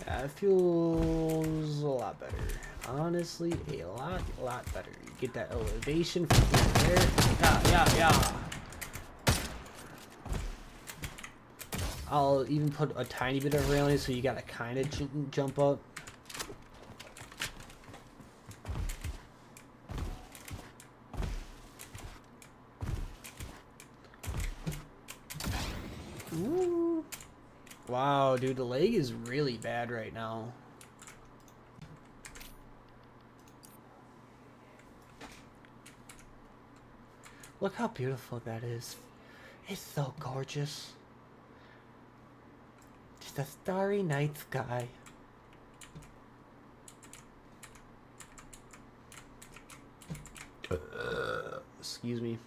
Yeah, it feels a lot better. Honestly, a lot better. You get that elevation from there. Yeah. I'll even put a tiny bit of railing so you gotta kind of jump up. Ooh. Wow, dude, the leg is really bad right now. Look how beautiful that is. It's so gorgeous. Just a starry night sky. Excuse me.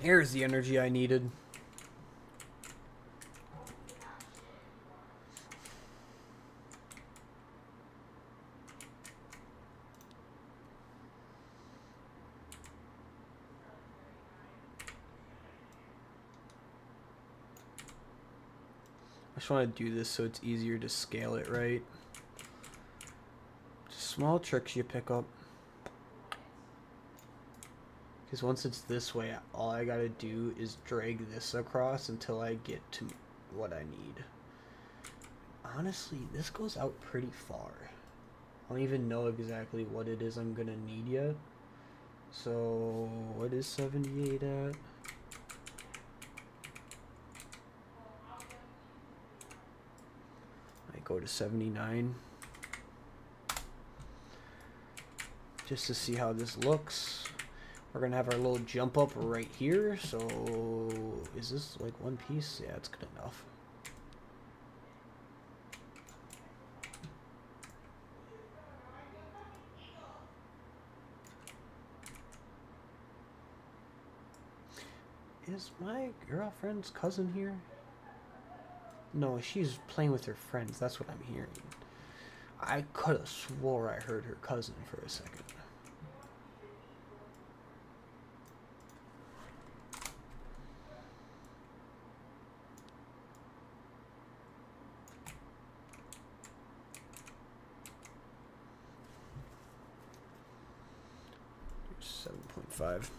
Here's the energy I needed. I just want to do this so it's easier to scale it right. Small tricks you pick up. Because once it's this way, all I gotta do is drag this across until I get to what I need. Honestly, this goes out pretty far. I don't even know exactly what it is I'm gonna need yet. So, what is 78 at? I go to 79. Just to see how this looks. We're gonna have our little jump up right here. So, is this like one piece? Yeah, it's good enough. Is my girlfriend's cousin here? No, she's playing with her friends. That's what I'm hearing. I could have swore I heard her cousin for a second. Here's 7.5.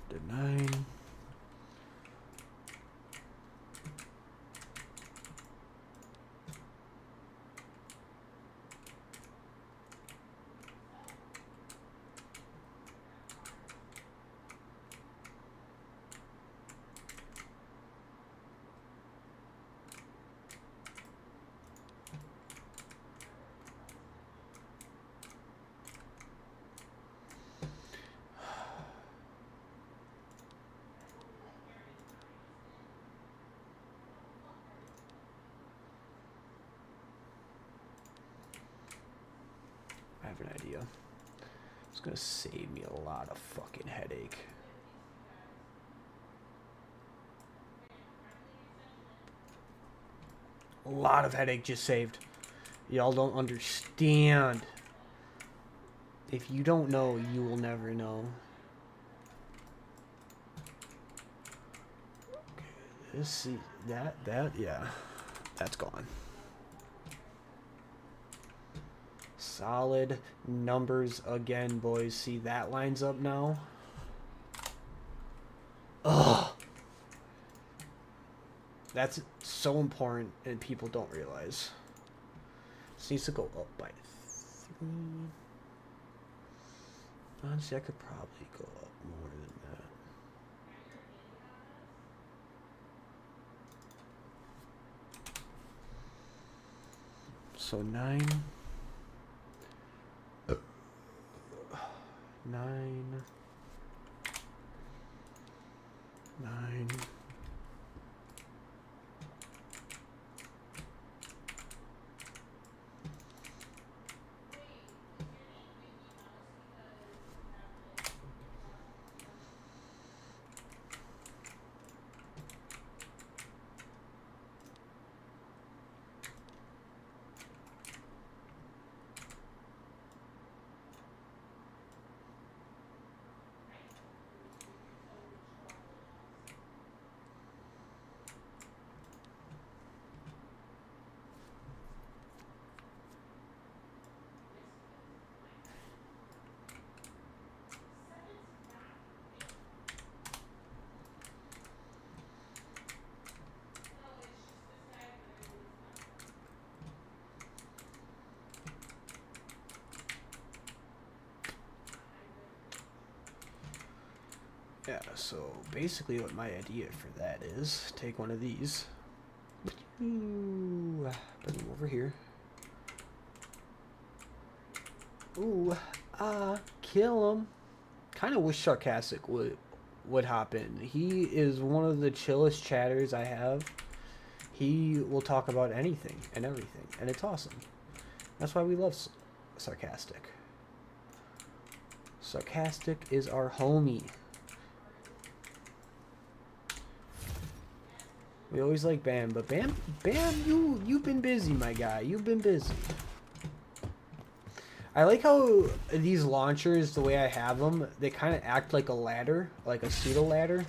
To 9. I have an idea. It's gonna save me a lot of fucking headache. A lot of headache just saved. Y'all don't understand. If you don't know, you will never know. Okay, let's see. Yeah. That's gone. Solid numbers again, boys. See, that lines up now. Ugh. That's so important, and people don't realize. This needs to go up by 3. Honestly, I could probably go up more than that. So 9. 9. 9. Yeah, so basically what my idea for that is, take one of these. Ooh, bring them over here. Ooh, kill him. Kind of wish Sarcastic would hop in. He is one of the chillest chatters I have. He will talk about anything and everything, and it's awesome. That's why we love Sarcastic. Sarcastic is our homie. We always like Bam, but Bam, you've been busy, my guy. You've been busy. I like how these launchers, the way I have them, they kind of act like a ladder, like a pseudo ladder.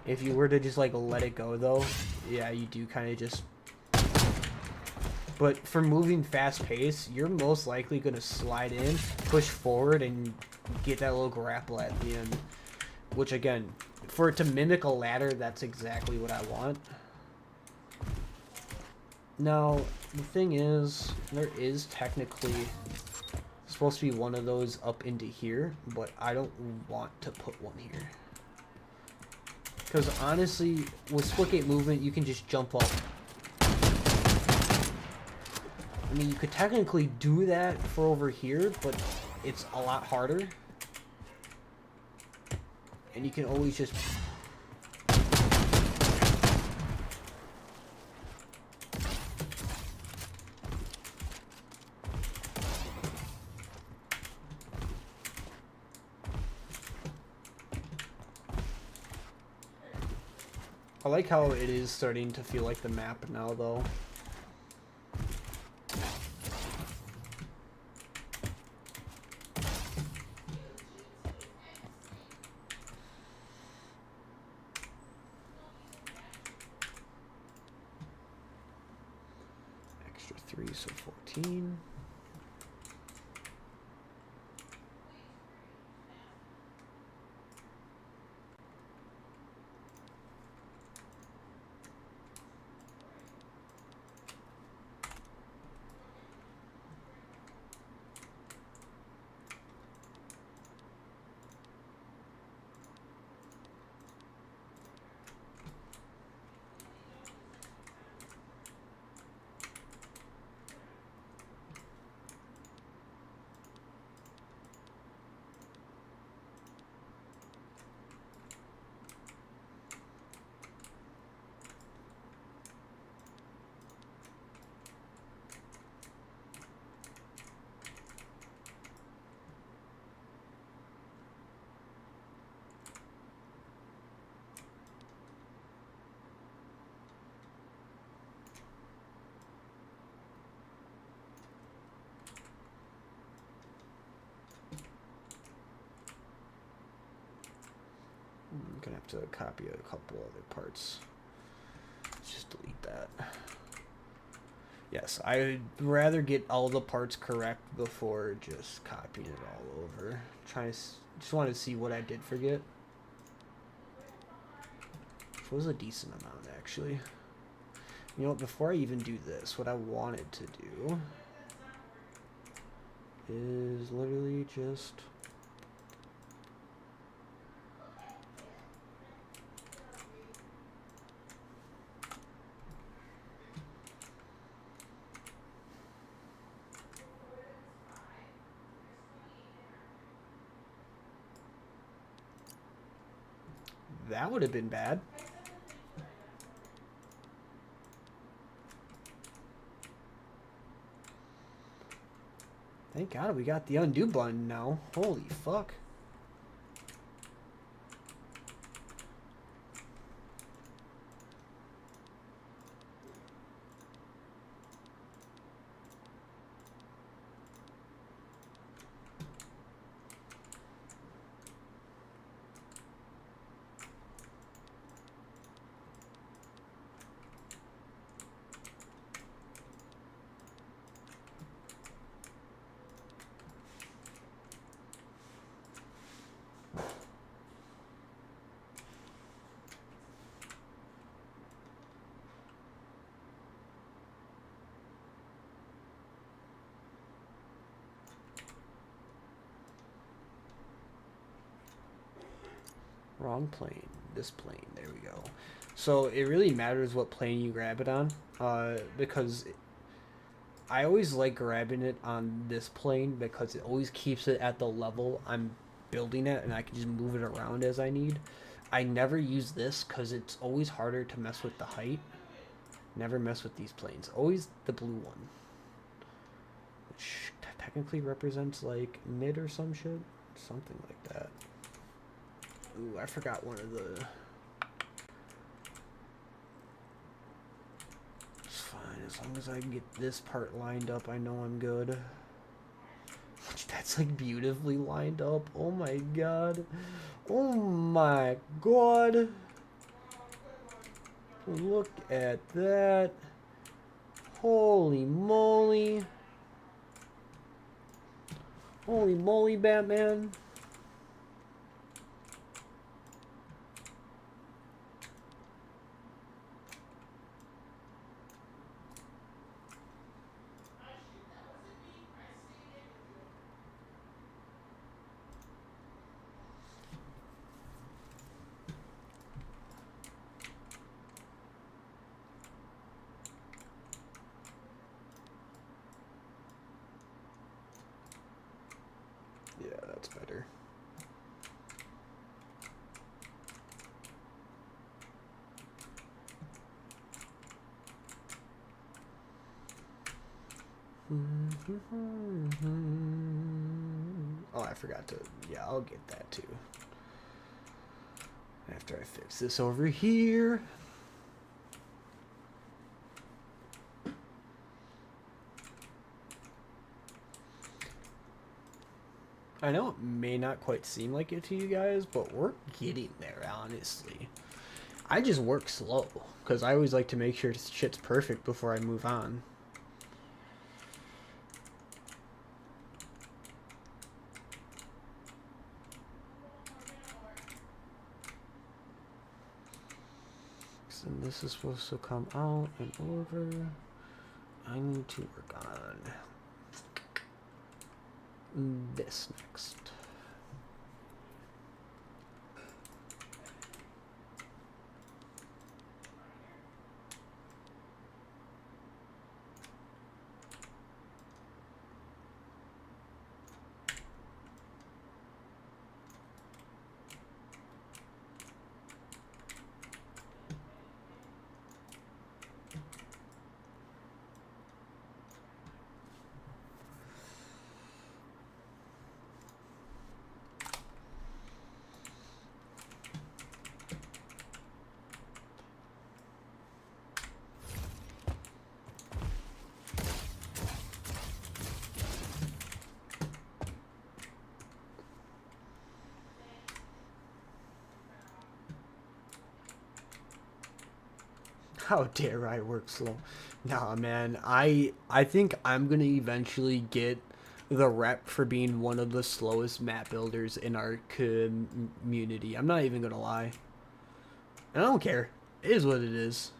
If you were to just like let it go though, yeah, you do kind of just... But for moving fast pace, you're most likely going to slide in, push forward, and get that little grapple at the end. Which again, for it to mimic a ladder, that's exactly what I want. Now, the thing is, there is technically supposed to be one of those up into here, but I don't want to put one here. Because honestly, with Splitgate movement, you can just jump up. I mean, you could technically do that for over here, but it's a lot harder. And you can always just... I like how it is starting to feel like the map now, though. Extra 3, so 14. I'm gonna have to copy a couple other parts. Let's just delete that. Yes, I'd rather get all the parts correct before just copying it all over. Just want to see what I did forget. Which was a decent amount, actually. You know what, before I even do this, what I wanted to do is literally just... That would have been bad. Thank God we got the undo button now. Holy fuck. Wrong plane. This plane. There we go. So it really matters what plane you grab it on, because I always like grabbing it on this plane because it always keeps it at the level I'm building it, and I can just move it around as I need. I never use this because it's always harder to mess with the height. Never mess with these planes. Always the blue one, which technically represents like mid or some shit, something like that. Ooh, I forgot one of the... It's fine, As long as I can get this part lined up, I know I'm good. That's like beautifully lined up. Oh my god. Oh my god. Look at that. Holy moly. Holy moly, Batman. Yeah, that's better. Oh, I forgot to... Yeah, I'll get that too. After I fix this over here. I know it may not quite seem like it to you guys, but we're getting there, honestly. I just work slow, because I always like to make sure shit's perfect before I move on. So this is supposed to come out and over. I need to work on this next. How dare I work slow? Nah, man. I think I'm gonna eventually get the rep for being one of the slowest map builders in our community. I'm not even gonna lie. And I don't care. It is what it is.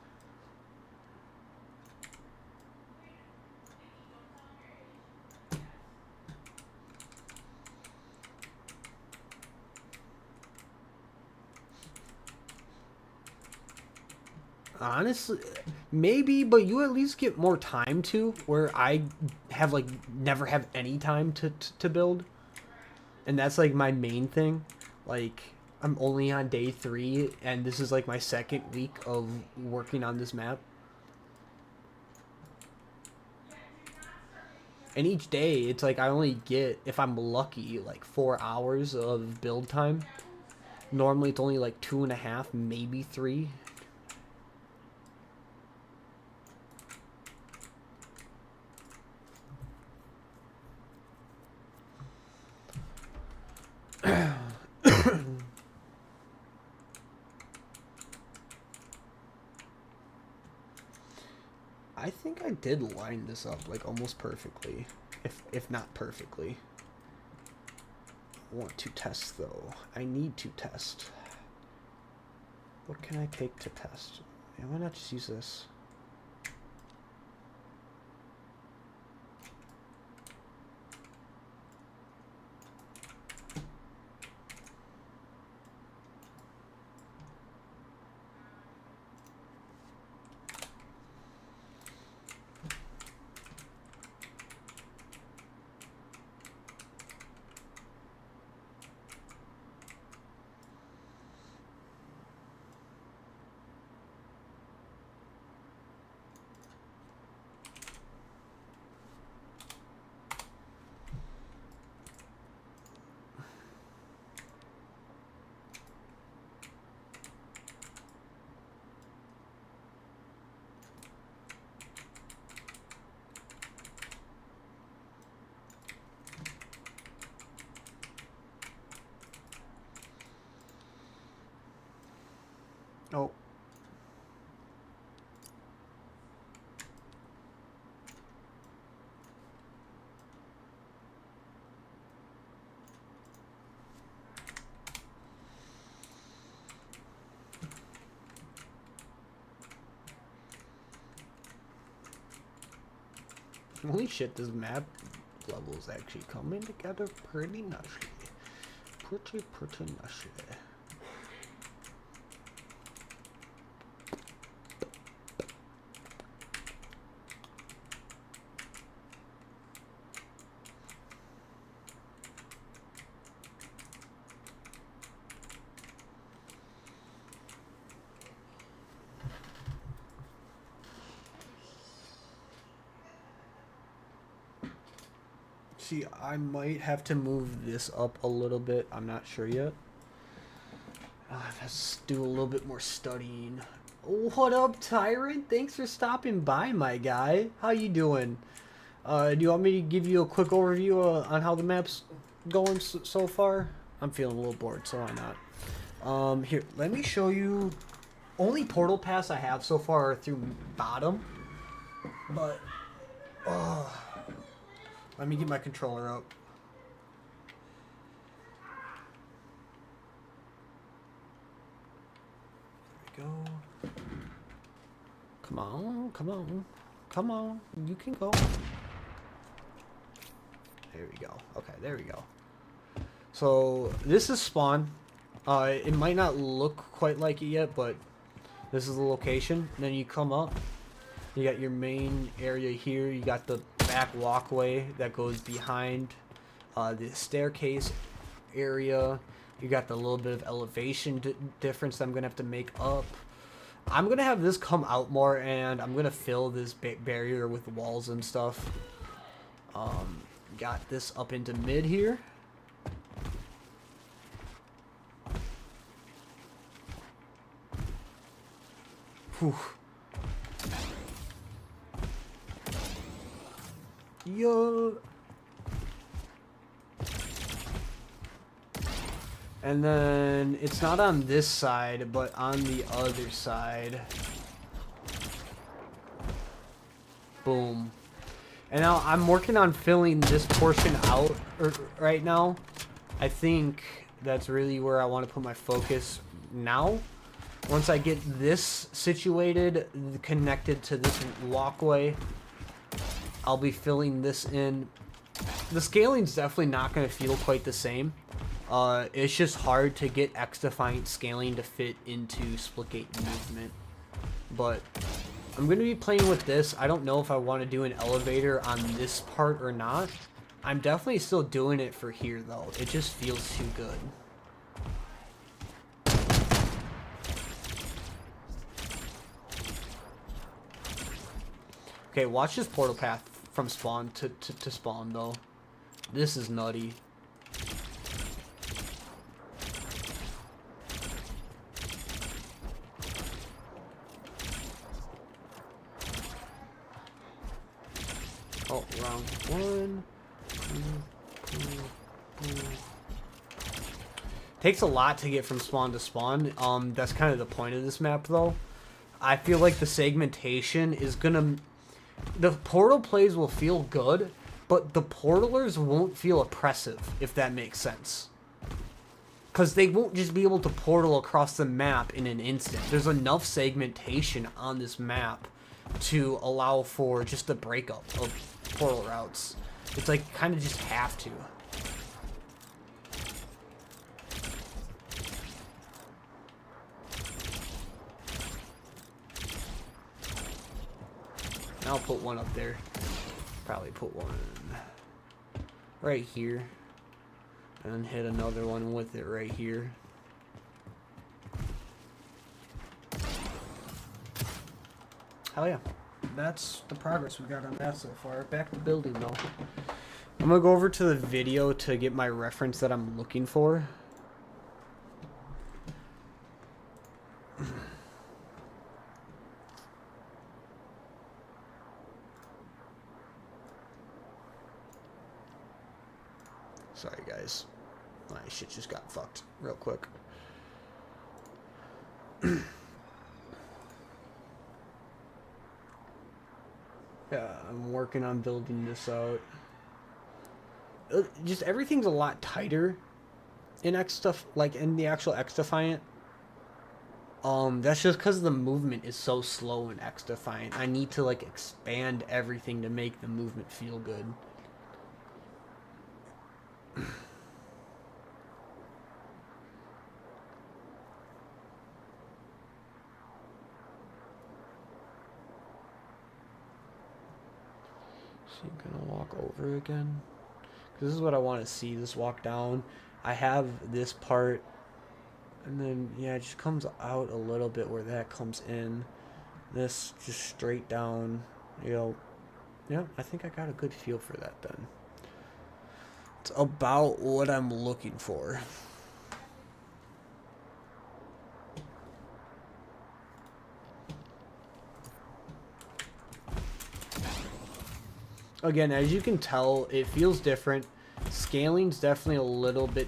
Honestly, maybe, but you at least get more time to, where I have like never have any time to build. And that's like my main thing. Like, I'm only on day 3 and this is like my second week of working on this map. And each day it's like I only get, if I'm lucky, like 4 hours of build time. Normally it's only like 2.5, maybe 3. I think I did line this up like almost perfectly, if not perfectly. I want to test though. I need to test. What can I take to test? Yeah, why not just use this? Oh. Holy shit, this map level is actually coming together pretty nicely. Pretty nicely. See, I might have to move this up a little bit. I'm not sure yet. Let's do a little bit more studying. What up, Tyrant? Thanks for stopping by, my guy. How you doing? Do you want me to give you a quick overview on how the map's going so far? I'm feeling a little bored, so why not? Here, let me show you. Only portal pass I have so far are through bottom, but let me get my controller up. There we go. Come on, come on, come on. You can go. There we go. Okay, there we go. So this is spawn. It might not look quite like it yet, but this is the location. And then you come up. You got your main area here. You got the back walkway that goes behind the staircase area. You got the little bit of elevation difference that I'm gonna have to make up. I'm gonna have this come out more, and I'm gonna fill this barrier with walls and stuff. Got this up into mid here. Whew. Yo. And then it's not on this side, but on the other side. Boom. And now I'm working on filling this portion out right now. I think that's really where I want to put my focus now. Once I get this situated, connected to this walkway, I'll be filling this in. The scaling's definitely not going to feel quite the same. It's just hard to get XDefiant scaling to fit into Splitgate movement. But I'm going to be playing with this. I don't know if I want to do an elevator on this part or not. I'm definitely still doing it for here, though. It just feels too good. Okay, watch this portal path from spawn to spawn, though. This is nutty. Oh, round one. Takes a lot to get from spawn to spawn. That's kind of the point of this map, though. I feel like the segmentation is gonna... The portal plays will feel good, but the portalers won't feel oppressive, if that makes sense. Because they won't just be able to portal across the map in an instant. There's enough segmentation on this map to allow for just the breakup of portal routes. It's like kind of just have to. I'll put one up there. Probably put one right here. And then hit another one with it right here. Hell yeah. That's the progress we got on that so far. Back to building though. I'm gonna go over to the video to get my reference that I'm looking for. Sorry guys. My shit just got fucked real quick. Yeah, I'm working on building this out. Just everything's a lot tighter in X stuff, like in the actual XDefiant. That's just because the movement is so slow in XDefiant. I need to like expand everything to make the movement feel good. So you're gonna walk over again. This is what I want to see. This walk down. I have this part, and then yeah, it just comes out a little bit where that comes in. This just straight down. You know, yeah. I think I got a good feel for that then. It's about what I'm looking for. Again, as you can tell, it feels different. Scaling's definitely a little bit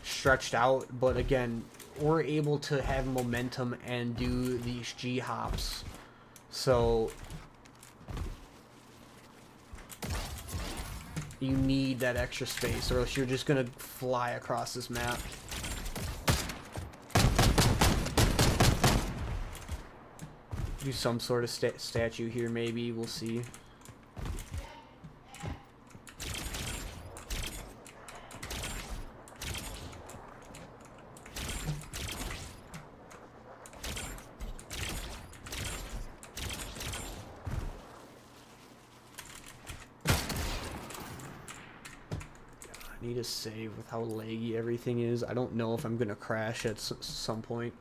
stretched out, but again, we're able to have momentum and do these G hops. So you need that extra space, or else you're just gonna fly across this map. Do some sort of statue here, maybe. We'll see. I need to save with how laggy everything is. I don't know if I'm gonna crash at some point.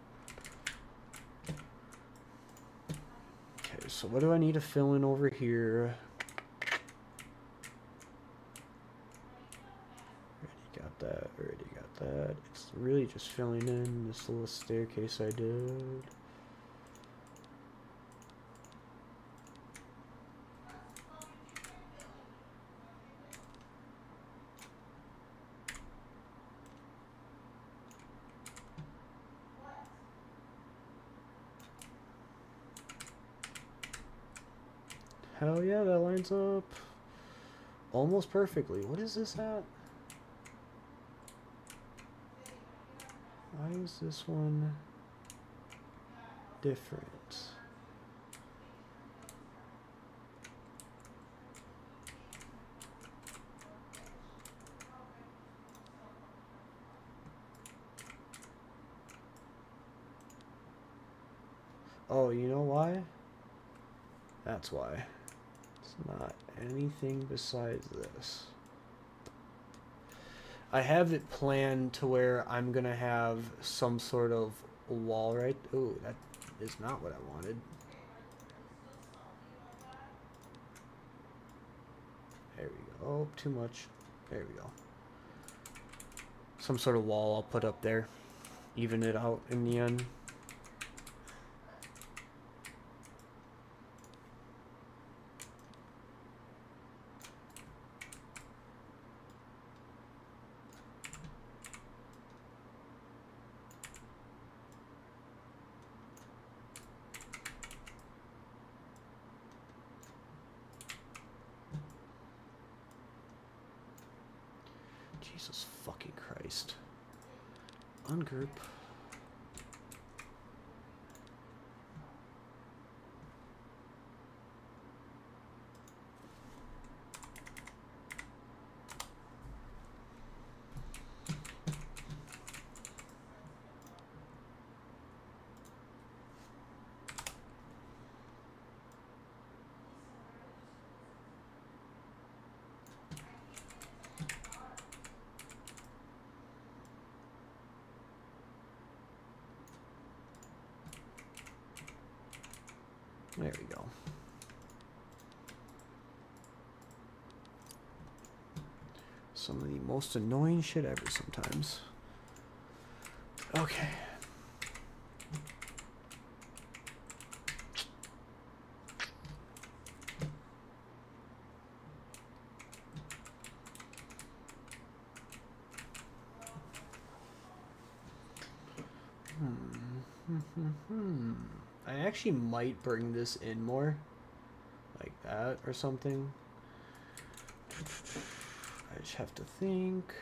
Okay, so what do I need to fill in over here? Already got that, already got that. It's really just filling in this little staircase I did. Hell yeah, that lines up almost perfectly. What is this at? Why is this one different? Oh, you know why? That's why. It's not anything besides this. I have it planned to where I'm gonna have some sort of wall right. Oh, that is not what I wanted. There we go. Oh, too much. There we go. Some sort of wall I'll put up there. Even it out in the end. Jesus fucking Christ. Ungroup. There we go. Some of the most annoying shit ever sometimes. Okay. I actually might bring this in more. Like, that or something. I just have to think.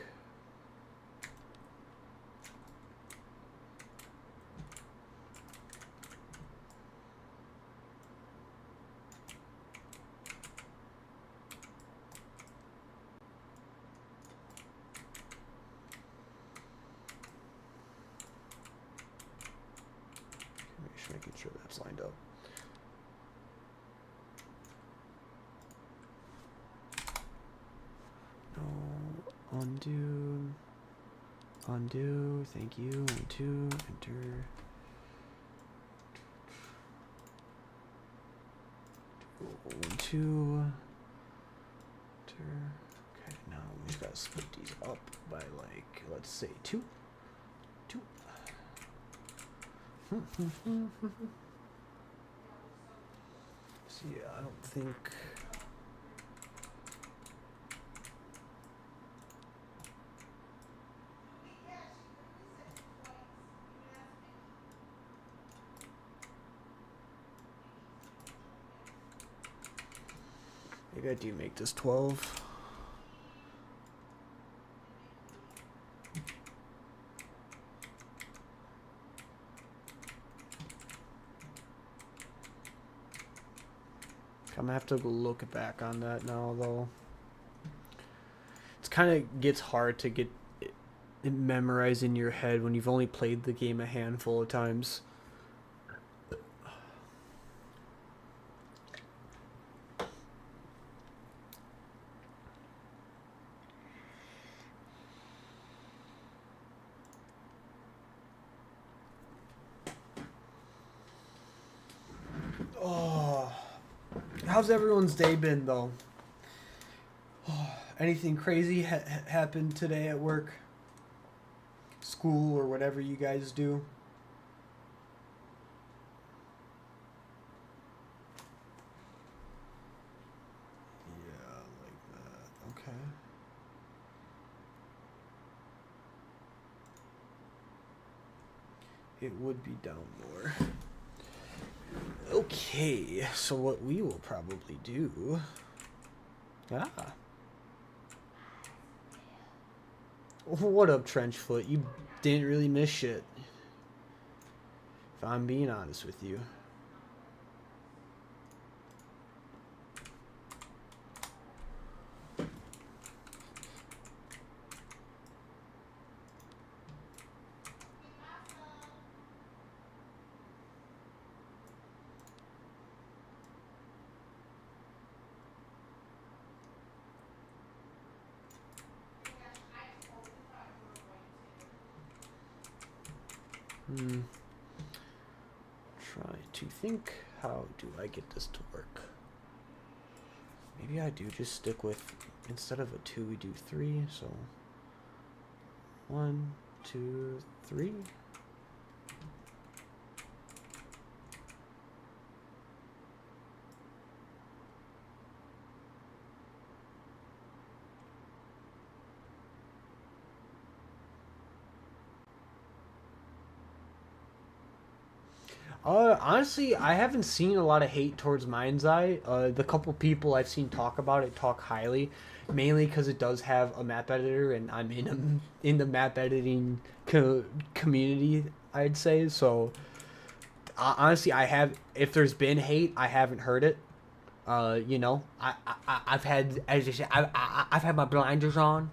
Just making sure that's lined up. No, undo, undo, thank you, undo, enter. Undo, enter. Okay, now we just gotta split these up by like, let's say 2. So yeah, I don't think. Maybe I do make this 12. I'm gonna have to go look back on that now, though. It's kind of gets hard to get it memorized in your head when you've only played the game a handful of times. Oh, how's everyone's day been, though? Oh, anything crazy happened today at work, school, or whatever you guys do? Yeah, like that. Okay. It would be down more. Okay, so what we will probably do... Ah. What up, Trenchfoot? You didn't really miss shit. If I'm being honest with you. Try to think, how do I get this to work? Maybe I do just stick with, instead of a 2, we do 3, so 1, 2, 3. Honestly, I haven't seen a lot of hate towards Mind's Eye. The couple people I've seen talk about it talk highly, mainly because it does have a map editor, and I'm in the map editing community, I'd say. So, honestly, I have. If there's been hate, I haven't heard it. You know, I've had, as you said, I've had my blinders on.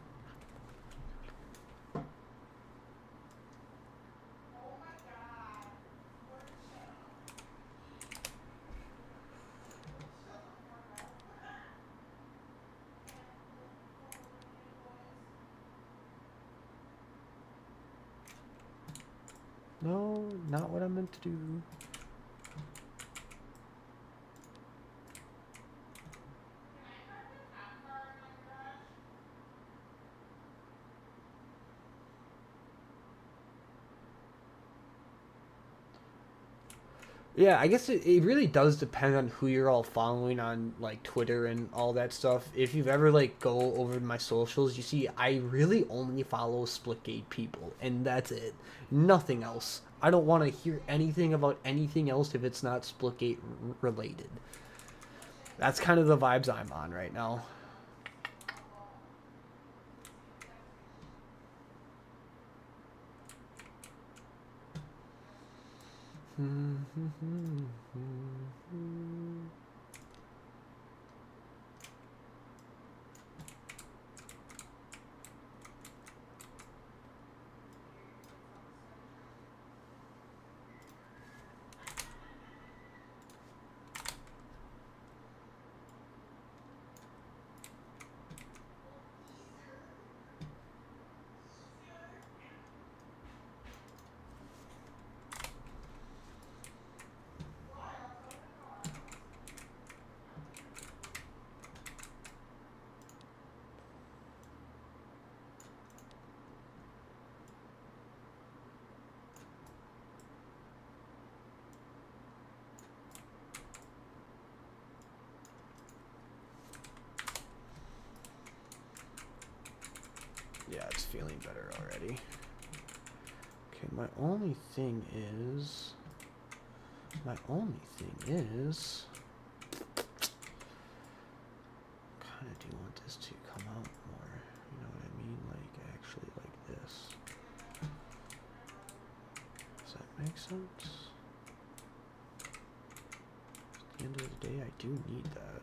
No, not what I meant to do. Yeah, I guess it really does depend on who you're all following on, like, Twitter and all that stuff. If you've ever, like, go over to my socials, you see I really only follow Splitgate people, and that's it. Nothing else. I don't want to hear anything about anything else if it's not Splitgate related. That's kind of the vibes I'm on right now. Yeah, it's feeling better already. Okay, my only thing is... kind of do want this to come out more. You know what I mean? Like, actually like this. Does that make sense? At the end of the day, I do need that.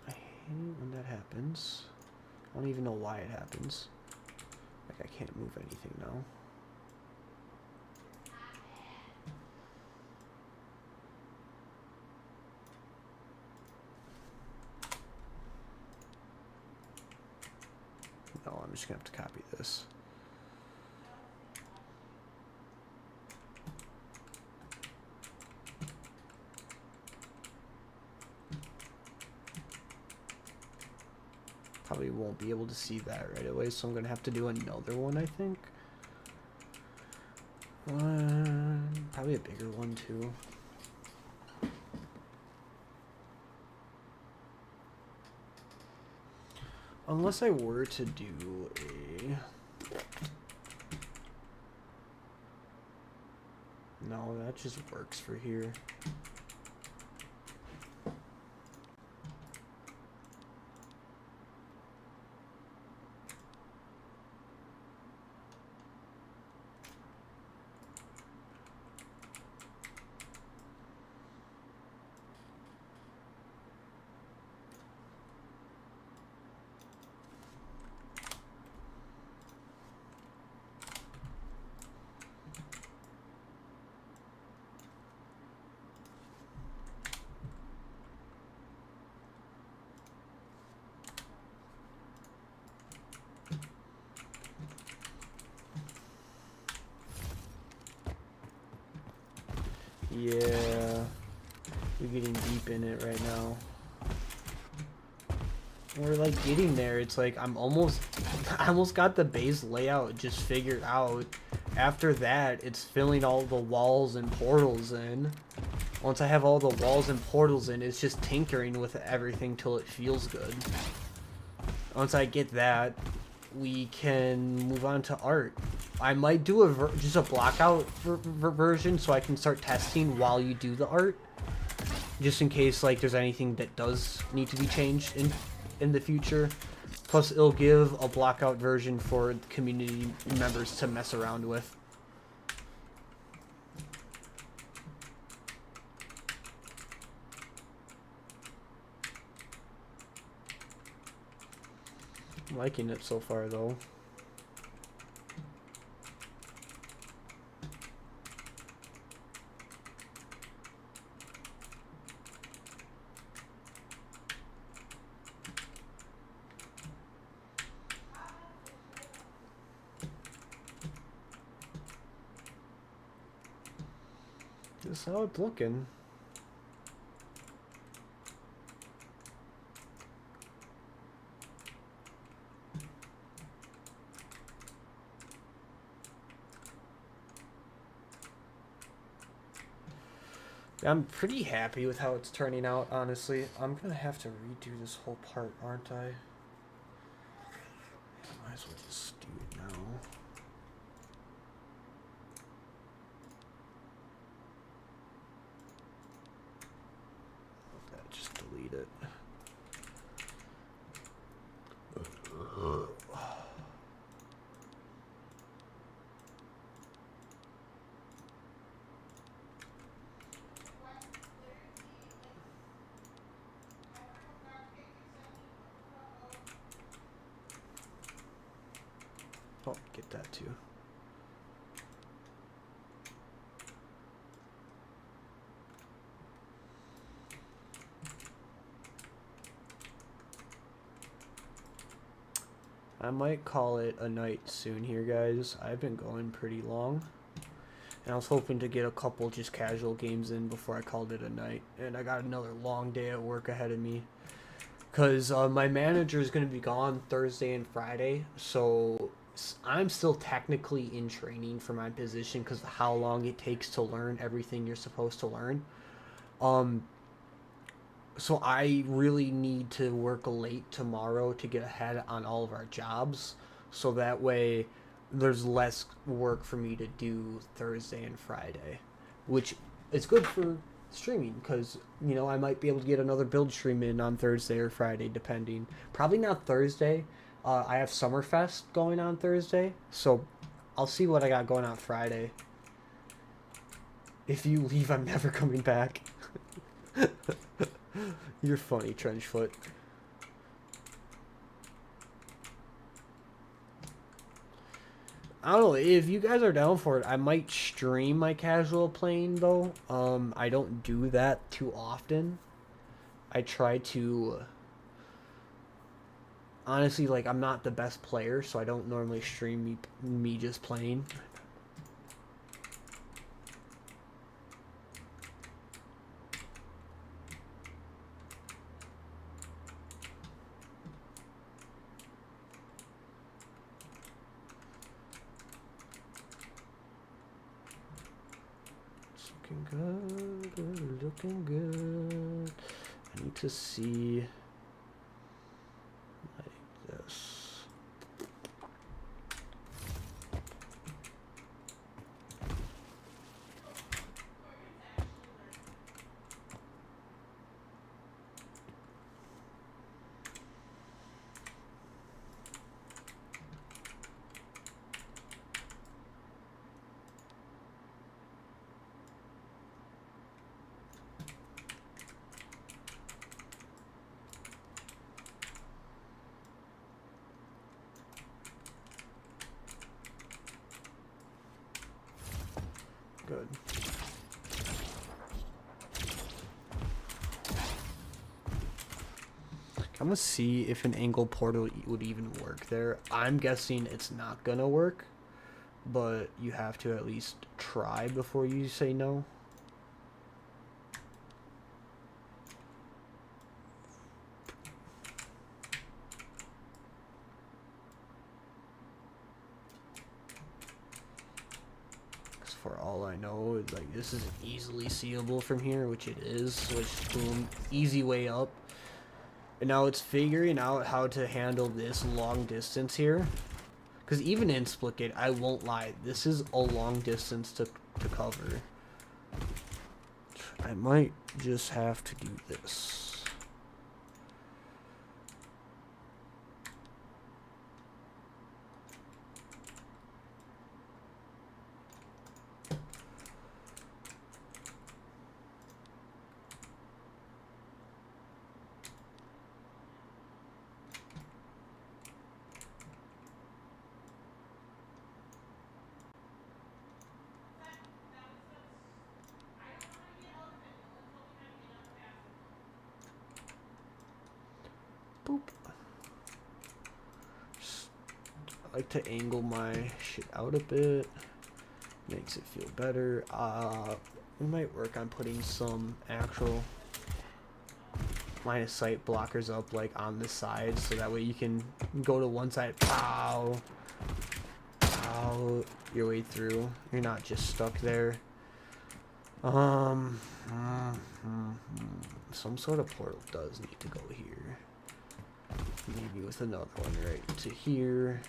I hate when that happens. I don't even know why it happens. Like, I can't move anything now. No, I'm just gonna have to copy this. Probably won't be able to see that right away, so I'm gonna have to do another one, I think. Probably a bigger one too. Unless I were to do a... No, that just works for here. Yeah, we're getting deep in it right now. We're like getting there. It's like I almost got the base layout just figured out. After that, it's filling all the walls and portals in. Once I have all the walls and portals in, it's just tinkering with everything till it feels good. Once I get that, we can move on to art. I might do just a blockout version so I can start testing while you do the art, just in case like there's anything that does need to be changed in the future. Plus, it'll give a blockout version for the community members to mess around with. I'm liking it so far, though. This is how it's looking. I'm pretty happy with how it's turning out, honestly. I'm gonna have to redo this whole part, aren't I? Might as well just do it now. Just delete it. Oh, get that too. I might call it a night soon here, guys. I've been going pretty long. And I was hoping to get a couple just casual games in before I called it a night. And I got another long day at work ahead of me. Because my manager is going to be gone Thursday and Friday. So I'm still technically in training for my position because of how long it takes to learn everything you're supposed to learn. So I really need to work late tomorrow to get ahead on all of our jobs. So that way there's less work for me to do Thursday and Friday. Which is good for streaming because, you know, I might be able to get another build stream in on Thursday or Friday depending. Probably not Thursday. I have Summerfest going on Thursday. So I'll see what I got going on Friday. If you leave, I'm never coming back. You're funny, Trenchfoot. I don't know, if you guys are down for it, I might stream my casual playing, though. I don't do that too often. I try to... Honestly, like, I'm not the best player, so I don't normally stream me just playing. Good, looking good. I need to see like this. Good. I'm gonna see if an angle portal would even work there. I'm guessing it's not gonna work, but you have to at least try before you say no. For all I know, like, this is easily seeable from here, which it is, which, boom, easy way up. And now it's figuring out how to handle this long distance here. Because even in Splitgate, I won't lie, this is a long distance to cover. I might just have to do this. Boop. Just like to angle my shit out a bit. Makes it feel better. We might work on putting some actual line of sight blockers up, like, on the side, so that way you can go to one side, pow, pow, your way through. You're not just stuck there. Um, some sort of portal does need to go here. Maybe with another one right to here.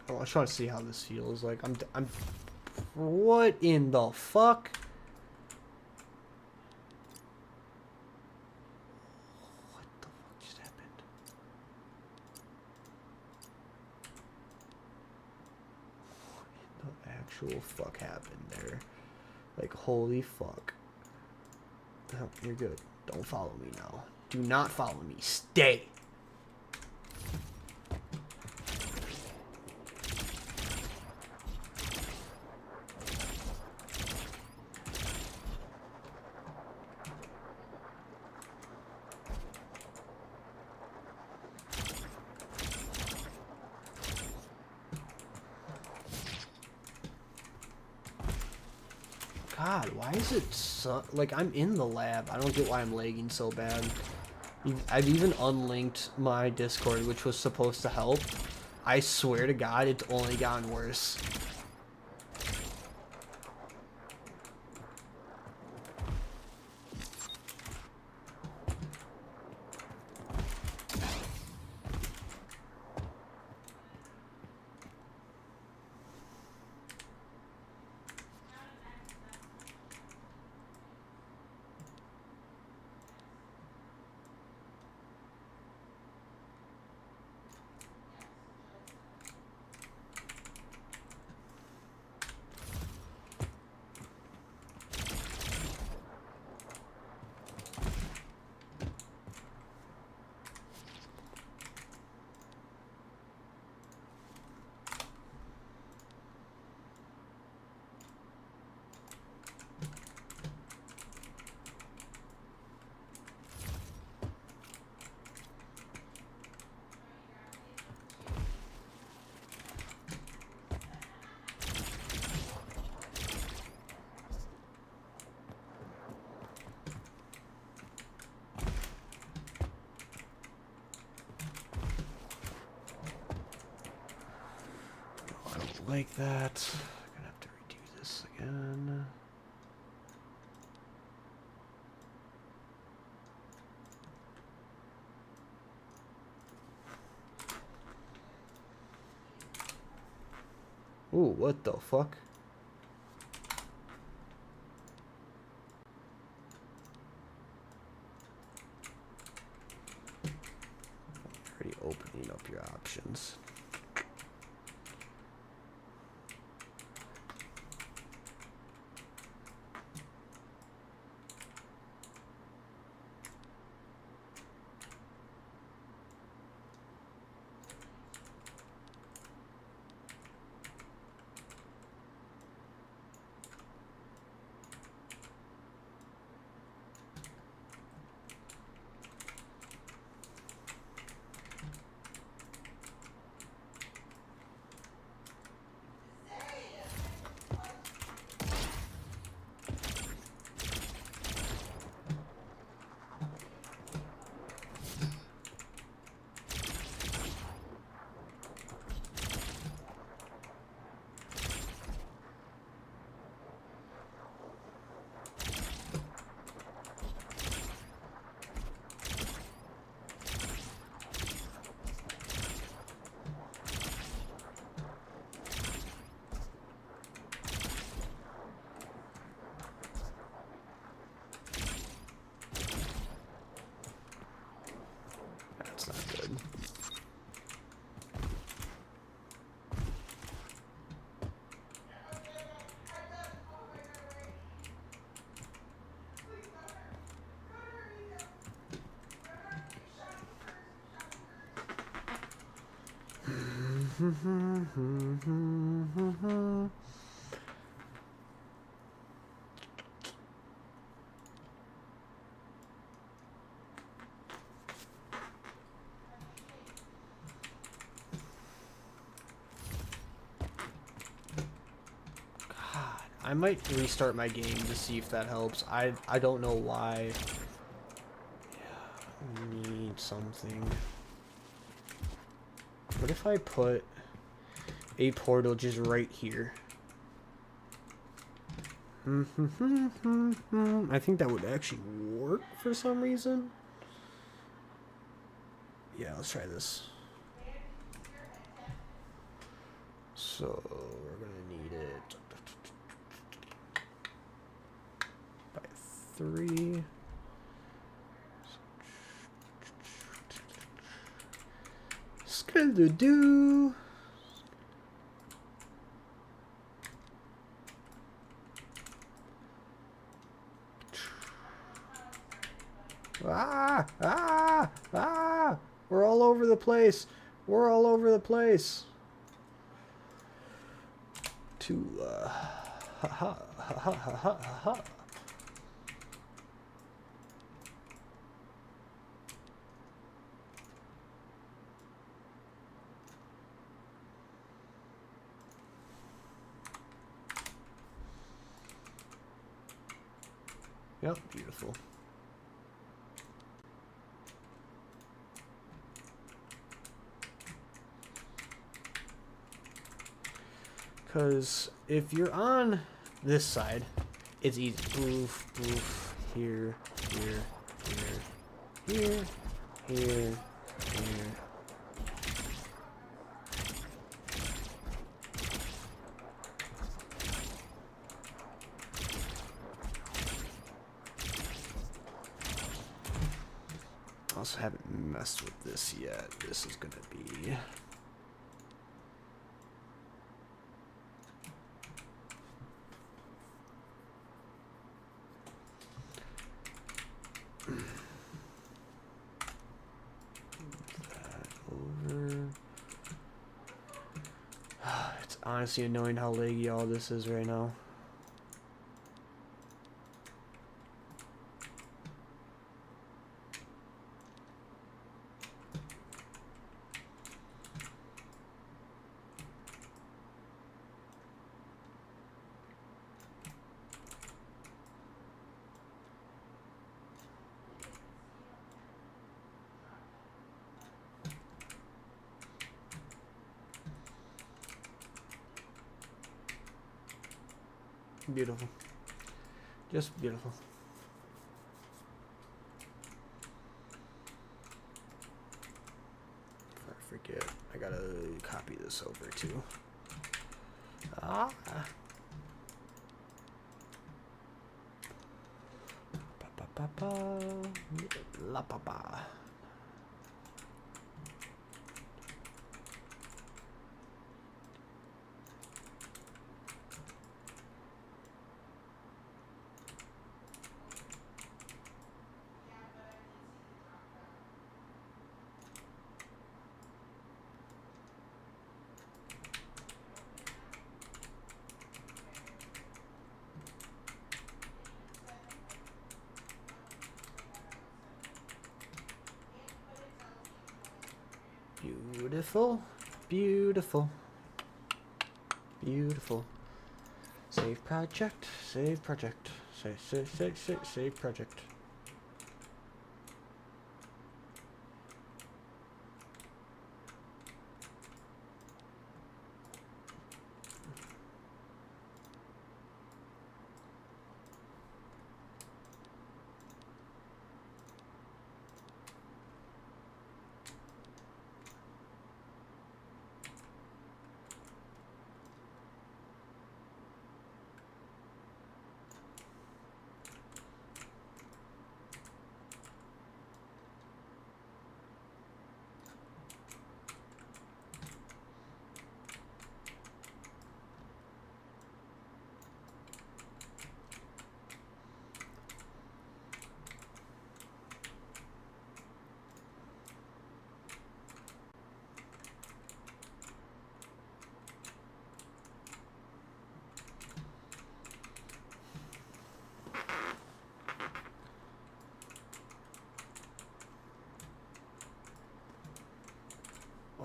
Oh, I just want to see how this feels. Like, I'm. What in the fuck? What the fuck just happened? What in the actual fuck happened there? Like, holy fuck. Oh, you're good. Don't follow me now. Do not follow me. Stay. God, why is it so... Like, I'm in the lab. I don't get why I'm lagging so bad. I've even unlinked my Discord, which was supposed to help. I swear to God, it's only gotten worse. Like that. I'm gonna have to redo this again. Ooh, what the fuck? Already opening up your options. I might restart my game to see if that helps. I don't know why. Yeah, I need something. What if I put a portal just right here? I think that would actually work for some reason. Yeah, let's try this. So we're gonna need it by 3. Skeleton. Ah! Ah! Ah! We're all over the place. We're all over the place. Ha ha ha ha ha ha ha. Yep, beautiful. Because if you're on this side, it's easy. Boof, boof, here, here, here, here, here, here. Also haven't messed with this yet. This is gonna be... It's honestly annoying how laggy all this is right now. Beautiful. Just beautiful. Before I forget, I gotta copy this over too. Ah. Pa pa pa. La pa pa. Beautiful, beautiful, beautiful. Save project, save project, save project.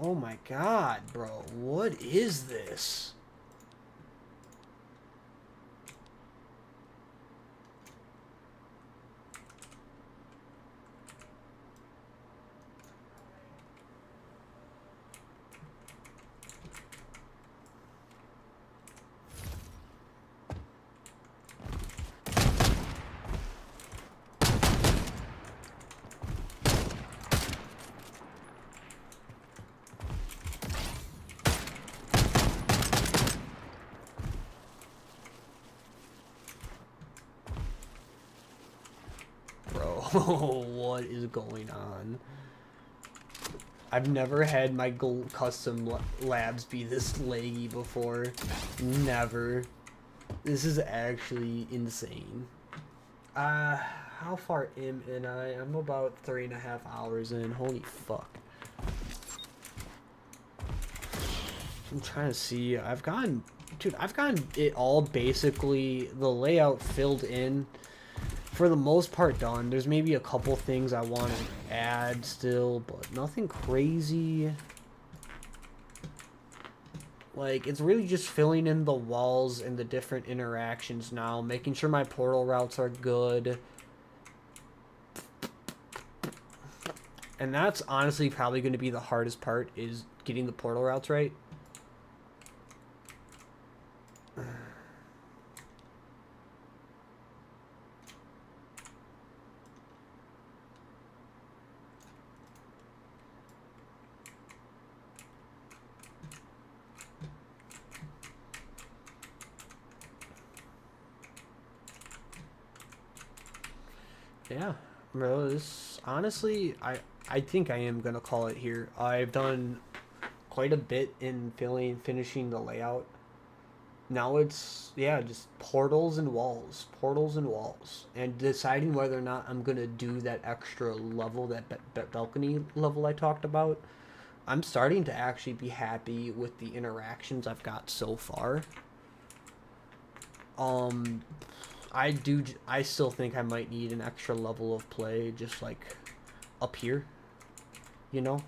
Oh my god, bro. What is this? What is going on? I've never had my custom labs be this laggy before. Never. This is actually insane. How far am I? I'm about 3.5 hours in. Holy fuck. I'm trying to see. I've gotten it all basically, the layout filled in. For the most part done. There's maybe a couple things I want to add still, but nothing crazy. Like, it's really just filling in the walls and the different interactions now, making sure my portal routes are good. And that's honestly probably going to be the hardest part, is getting the portal routes right. Yeah, bro, this, honestly, I think I am gonna call it here. I've done quite a bit in finishing the layout. Now it's, yeah, just portals and walls, and deciding whether or not I'm gonna do that extra level, that balcony level I talked about. I'm starting to actually be happy with the interactions I've got so far. I still think I might need an extra level of play, just like up here, you know?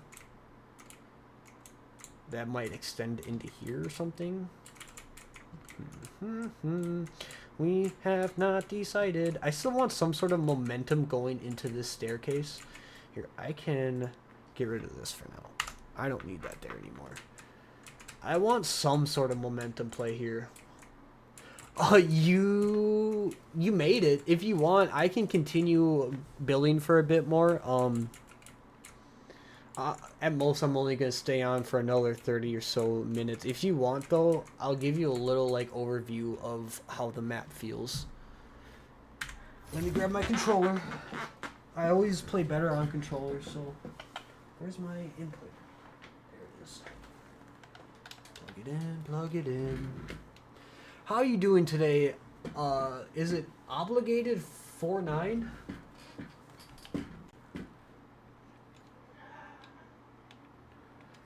That might extend into here or something. We have not decided. I still want some sort of momentum going into this staircase. Here, I can get rid of this for now. I don't need that there anymore. I want some sort of momentum play here. You made it. If you want, I can continue building for a bit more. At most, I'm only gonna stay on for another 30 or so minutes. If you want, though, I'll give you a little like overview of how the map feels. Let me grab my controller. I always play better on controller. So, where's my input? There it is. Plug it in. Plug it in. How are you doing today? Is it obligated 4-9?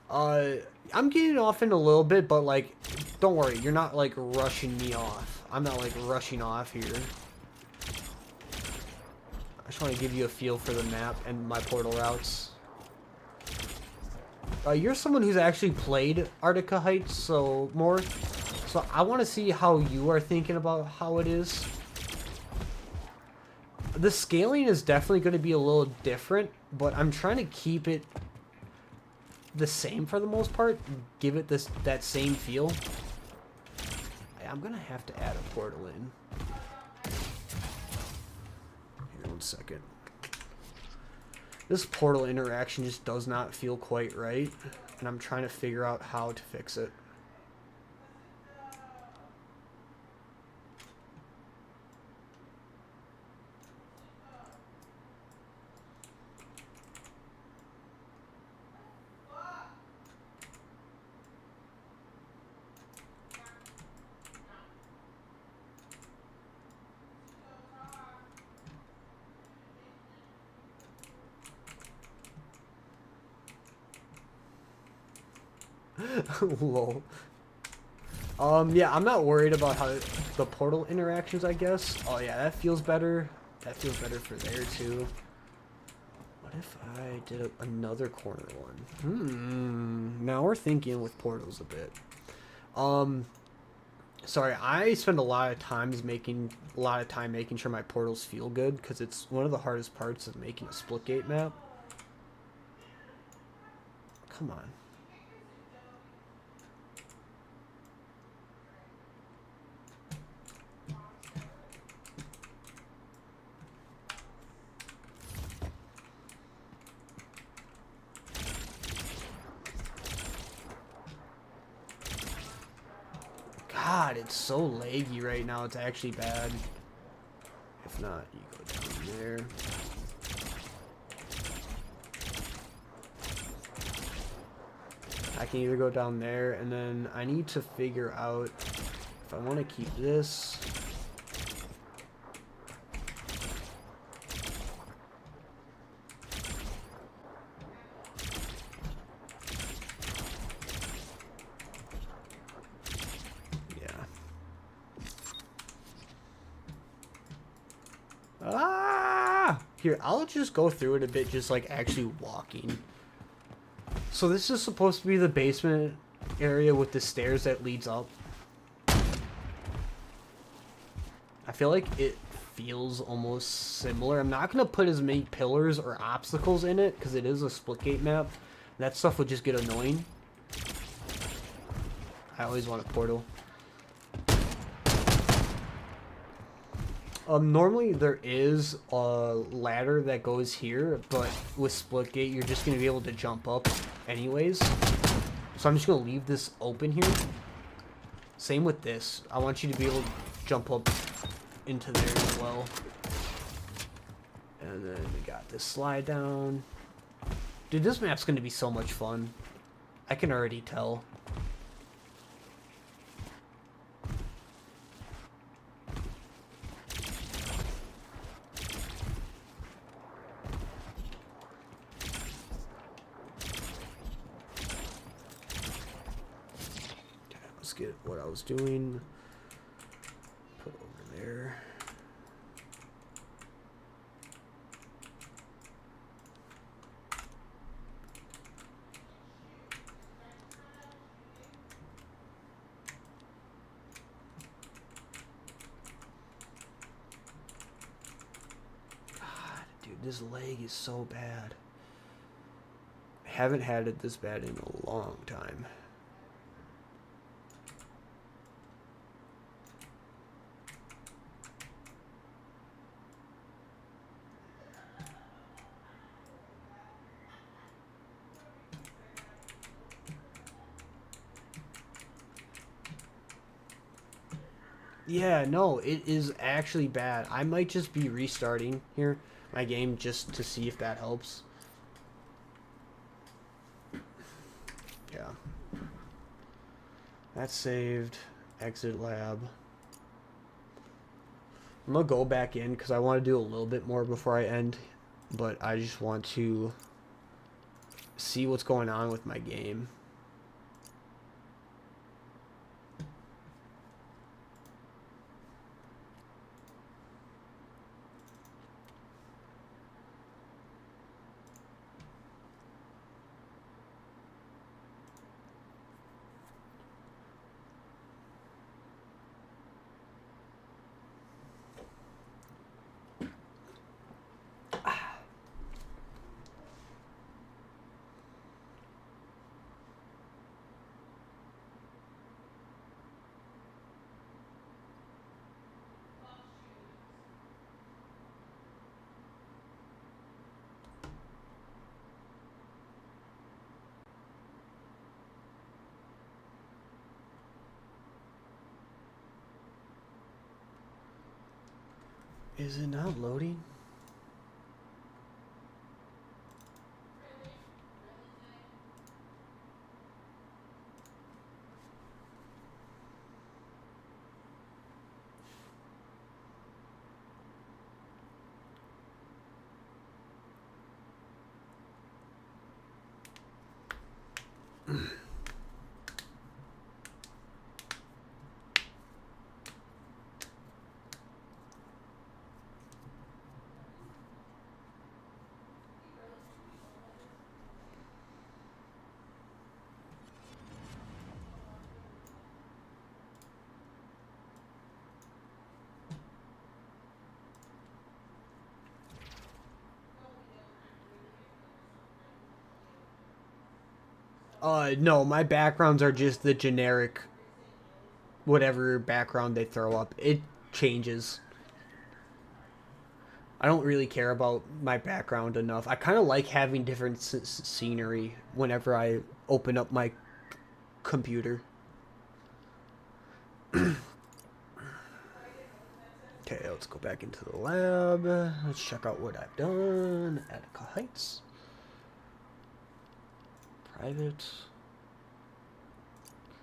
I'm getting off in a little bit, but like, don't worry, you're not like rushing me off. I'm not like rushing off here. I just want to give you a feel for the map and my portal routes. You're someone who's actually played Arctica Heights, so I want to see how you are thinking about how it is. The scaling is definitely going to be a little different, but I'm trying to keep it the same for the most part. Give it that same feel. I'm going to have to add a portal in. Here, 1 second. This portal interaction just does not feel quite right, and I'm trying to figure out how to fix it. Lol. Yeah, I'm not worried about how the portal interactions, I guess. Oh yeah, that feels better. That feels better for there too. What if I did another corner one? Now we're thinking with portals a bit. Sorry, I spend a lot of time making sure my portals feel good because it's one of the hardest parts of making a Splitgate map. Come on. God, it's so laggy right now. It's actually bad. If not, you go down there. I can either go down there, and then I need to figure out if I want to keep this. Here, I'll just go through it a bit, just like actually walking. So this is supposed to be the basement area with the stairs that leads up. I feel like it feels almost similar. I'm not going to put as many pillars or obstacles in it because it is a Splitgate map. That stuff would just get annoying. I always want a portal. Normally there is a ladder that goes here, but with Splitgate, you're just going to be able to jump up anyways. So I'm just going to leave this open here. Same with this. I want you to be able to jump up into there as well. And then we got this slide down. Dude, this map's going to be so much fun. I can already tell. Get what I was doing, put over there. God, dude, this lag is so bad. I haven't had it this bad in a long time. Yeah, no, it is actually bad. I might just be restarting here my game just to see if that helps. Yeah. That's saved. Exit lab. I'm gonna go back in because I want to do a little bit more before I end, but I just want to see what's going on with my game. Is it not loading? No, my backgrounds are just the generic, whatever background they throw up. It changes. I don't really care about my background enough. I kind of like having different scenery whenever I open up my computer. Okay, let's go back into the lab. Let's check out what I've done. Attica Heights. Private.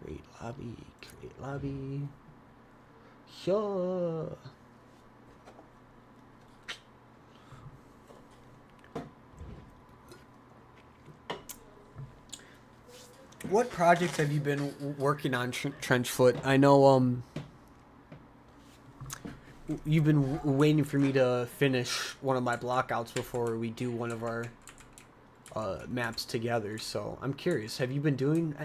Create lobby. Create lobby. Yeah. What projects have you been working on, Trenchfoot? I know you've been waiting for me to finish one of my blockouts before we do one of our maps together. So I'm curious, have you been doing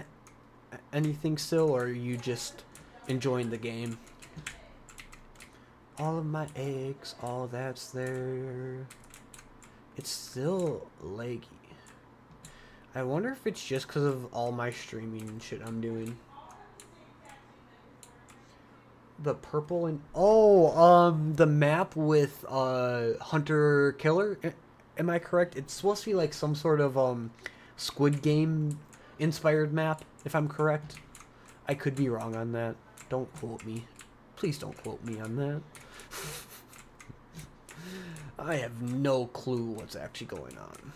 anything still, or are you just enjoying the game? All of my eggs, all that's there. It's still laggy. I wonder if it's just because of all my streaming and shit I'm doing. The purple and the map with Hunter Killer. Am I correct? It's supposed to be like some sort of Squid Game inspired map, if I'm correct. I could be wrong on that. Don't quote me. Please don't quote me on that. I have no clue what's actually going on.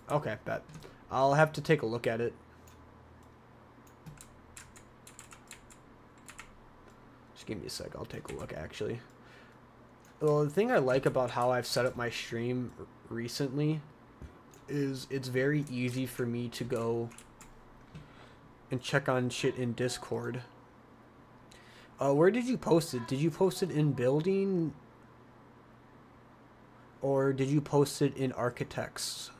Okay, bet. I'll have to take a look at it. Just give me a sec. I'll take a look, actually. Well, the thing I like about how I've set up my stream recently is it's very easy for me to go and check on shit in Discord. Where did you post it? Did you post it in building? Or did you post it in architects?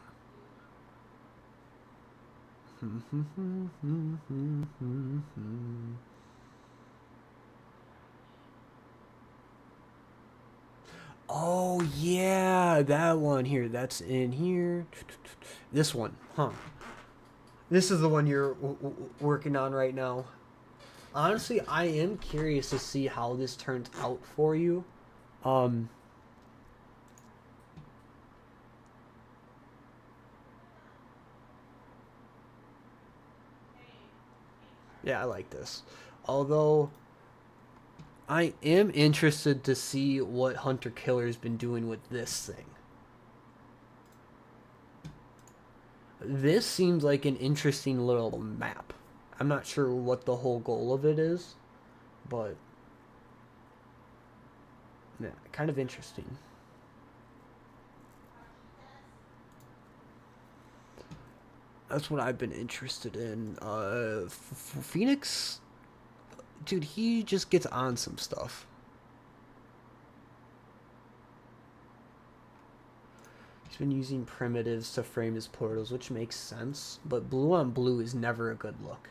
Oh, yeah, that one here. That's in here. This one, huh? This is the one you're working on right now. Honestly, I am curious to see how this turns out for you. Yeah, I like this. Although I am interested to see what Hunter Killer's been doing with this thing. This seems like an interesting little map. I'm not sure what the whole goal of it is, but yeah, kind of interesting. That's what I've been interested in. Phoenix, dude, he just gets on some stuff. He's been using primitives to frame his portals, which makes sense, but blue on blue is never a good look.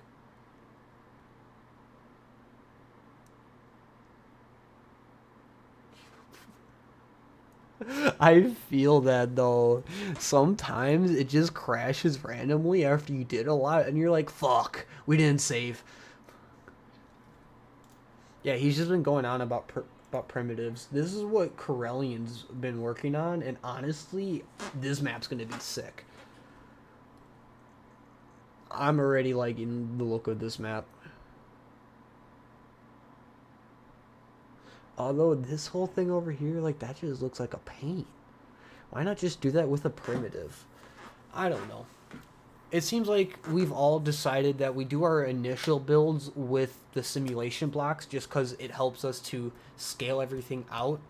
I feel that though. Sometimes it just crashes randomly after you did a lot, and you're like, fuck, we didn't save. Yeah, he's just been going on about primitives. This is what Corellian's been working on, and honestly, this map's gonna be sick. I'm already liking the look of this map. Although this whole thing over here, like, that just looks like a paint. Why not just do that with a primitive? I don't know. It seems like we've all decided that we do our initial builds with the simulation blocks just because it helps us to scale everything out.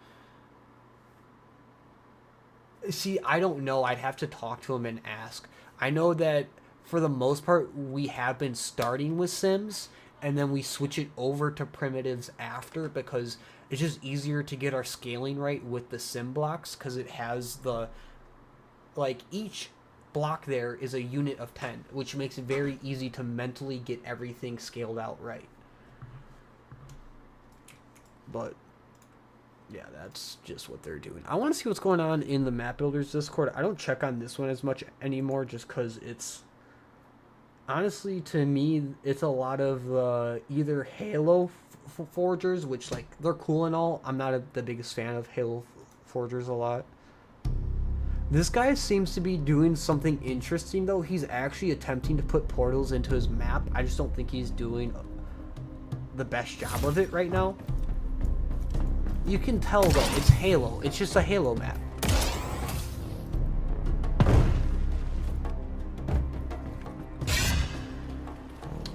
See, I don't know. I'd have to talk to him and ask. I know that for the most part, we have been starting with sims, and then we switch it over to primitives after because it's just easier to get our scaling right with the sim blocks because it has the like each block there is a unit of 10, which makes it very easy to mentally get everything scaled out right. But yeah, that's just what they're doing. I want to see what's going on in the map builders Discord. I don't check on this one as much anymore just because it's honestly, to me, it's a lot of either Halo forgers, which like they're cool and all. I'm not the biggest fan of Halo forgers a lot. This guy seems to be doing something interesting though. He's actually attempting to put portals into his map. I just don't think he's doing the best job of it right now. You can tell though, it's Halo. It's just a Halo map.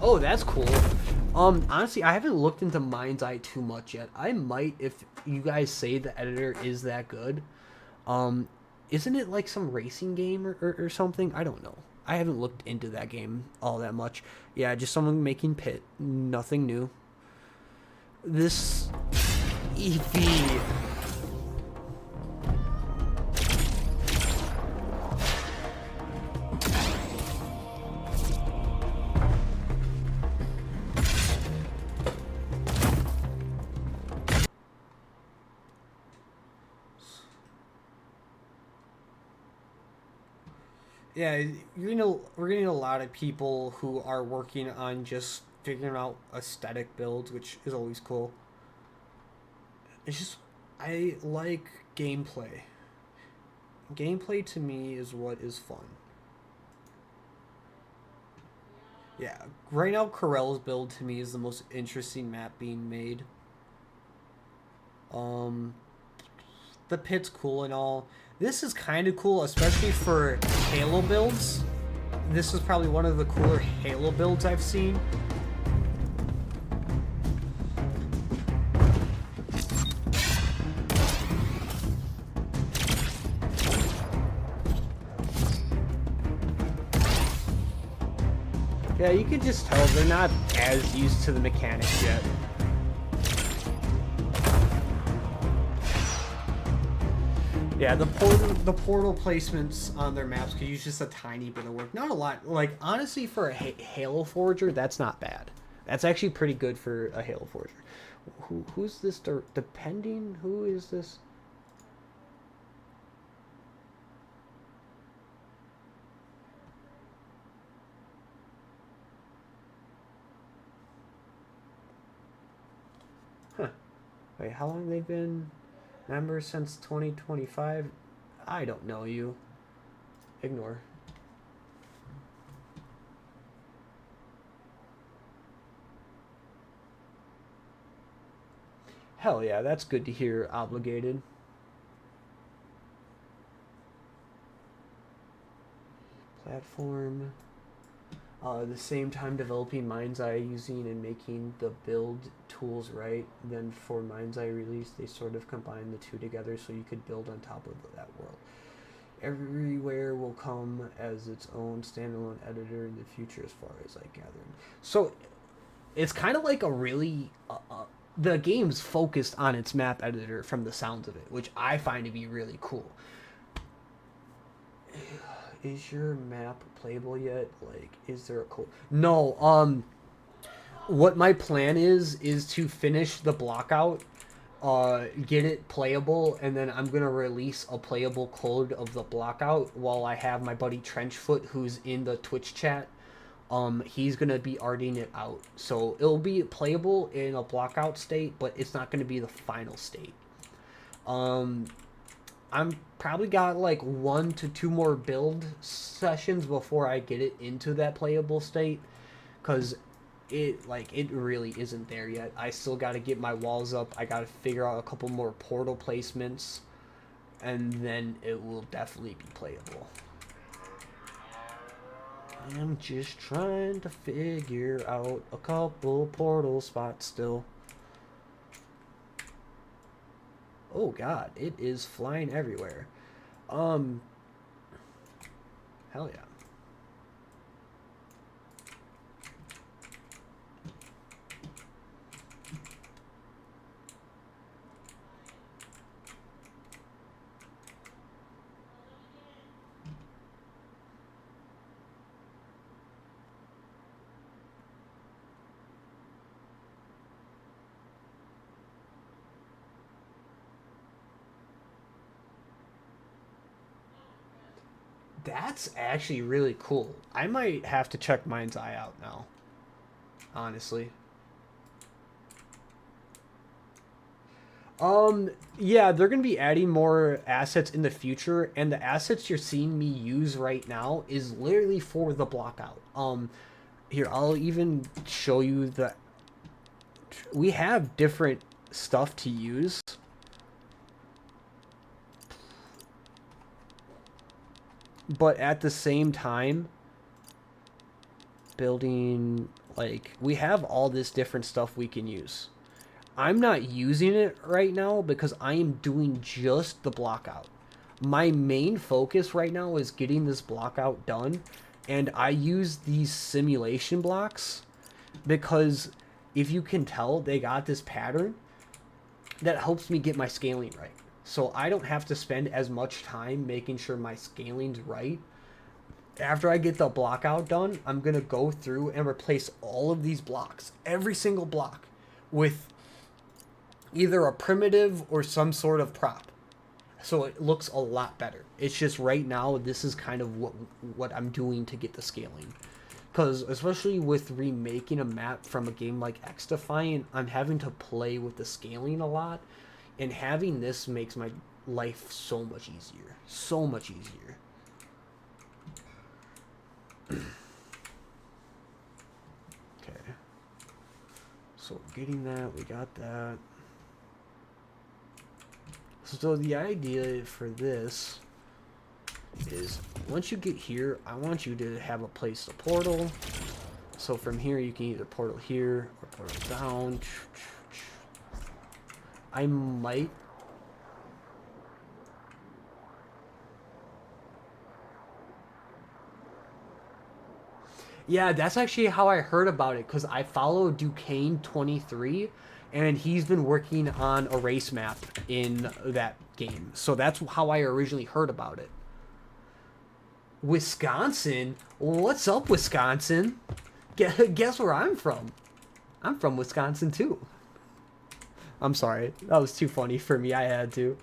Oh, that's cool. Honestly, I haven't looked into Mind's Eye too much yet. I might if you guys say the editor is that good. Isn't it like some racing game or something? I don't know. I haven't looked into that game all that much. Yeah, just someone making pit. Nothing new. This Eevee. Yeah, we're getting a lot of people who are working on just figuring out aesthetic builds, which is always cool. It's just, I like gameplay. Gameplay to me is what is fun. Yeah, right now Corell's build to me is the most interesting map being made. The pit's cool and all. This is kind of cool, especially for Halo builds. This is probably one of the cooler Halo builds I've seen. Yeah, you can just tell they're not as used to the mechanics yet. Yeah, the portal placements on their maps could use just a tiny bit of work. Not a lot. Like, honestly, for a Halo Forger, that's not bad. That's actually pretty good for a Halo Forger. Who's this? Depending? Who is this? Huh. Wait, how long have they been members since 2025? I don't know you. Ignore. Hell yeah, that's good to hear, Obligated. Platform. The same time developing Mind's Eye, using and making the build tools right. Then for Mind's Eye release, they sort of combine the two together so you could build on top of that world. Everywhere will come as its own standalone editor in the future, as far as I gather. So it's kind of like a really the game's focused on its map editor from the sounds of it, which I find to be really cool. Is your map playable yet? Like, is there a code? No. What my plan is to finish the block out, get it playable, and then I'm gonna release a playable code of the block out while I have my buddy Trenchfoot, who's in the Twitch chat. He's gonna be arting it out, so it'll be playable in a block out state, but it's not gonna be the final state. I'm probably got like 1 to 2 more build sessions before I get it into that playable state, because it really isn't there yet. I still got to get my walls up. I got to figure out a couple more portal placements, and then it will definitely be playable. I'm just trying to figure out a couple portal spots still. Oh god, it is flying everywhere. Hell yeah. That's actually really cool. I might have to check Mind's Eye out now, honestly. Yeah, they're gonna be adding more assets in the future, and the assets you're seeing me use right now is literally for the block out. Here, I'll even show you the... We have different stuff to use. But at the same time, building, like, we have all this different stuff we can use. I'm not using it right now because I am doing just the block out. My main focus right now is getting this block out done, and I use these simulation blocks because if you can tell, they got this pattern that helps me get my scaling right. So I don't have to spend as much time making sure my scaling's right. After I get the block out done, I'm going to go through and replace all of these blocks, every single block, with either a primitive or some sort of prop. So it looks a lot better. It's just right now, this is kind of what I'm doing to get the scaling. Because especially with remaking a map from a game like XDefiant, I'm having to play with the scaling a lot. And having this makes my life so much easier. So much easier. Okay. So getting that, we got that. So the idea for this is once you get here, I want you to have a place to portal. So from here, you can either portal here or portal down. I might... Yeah, that's actually how I heard about it, because I follow Duquesne23, and he's been working on a race map in that game. So that's how I originally heard about it. Wisconsin? What's up, Wisconsin? Guess where I'm from? I'm from Wisconsin, too. I'm sorry. That was too funny for me. I had to.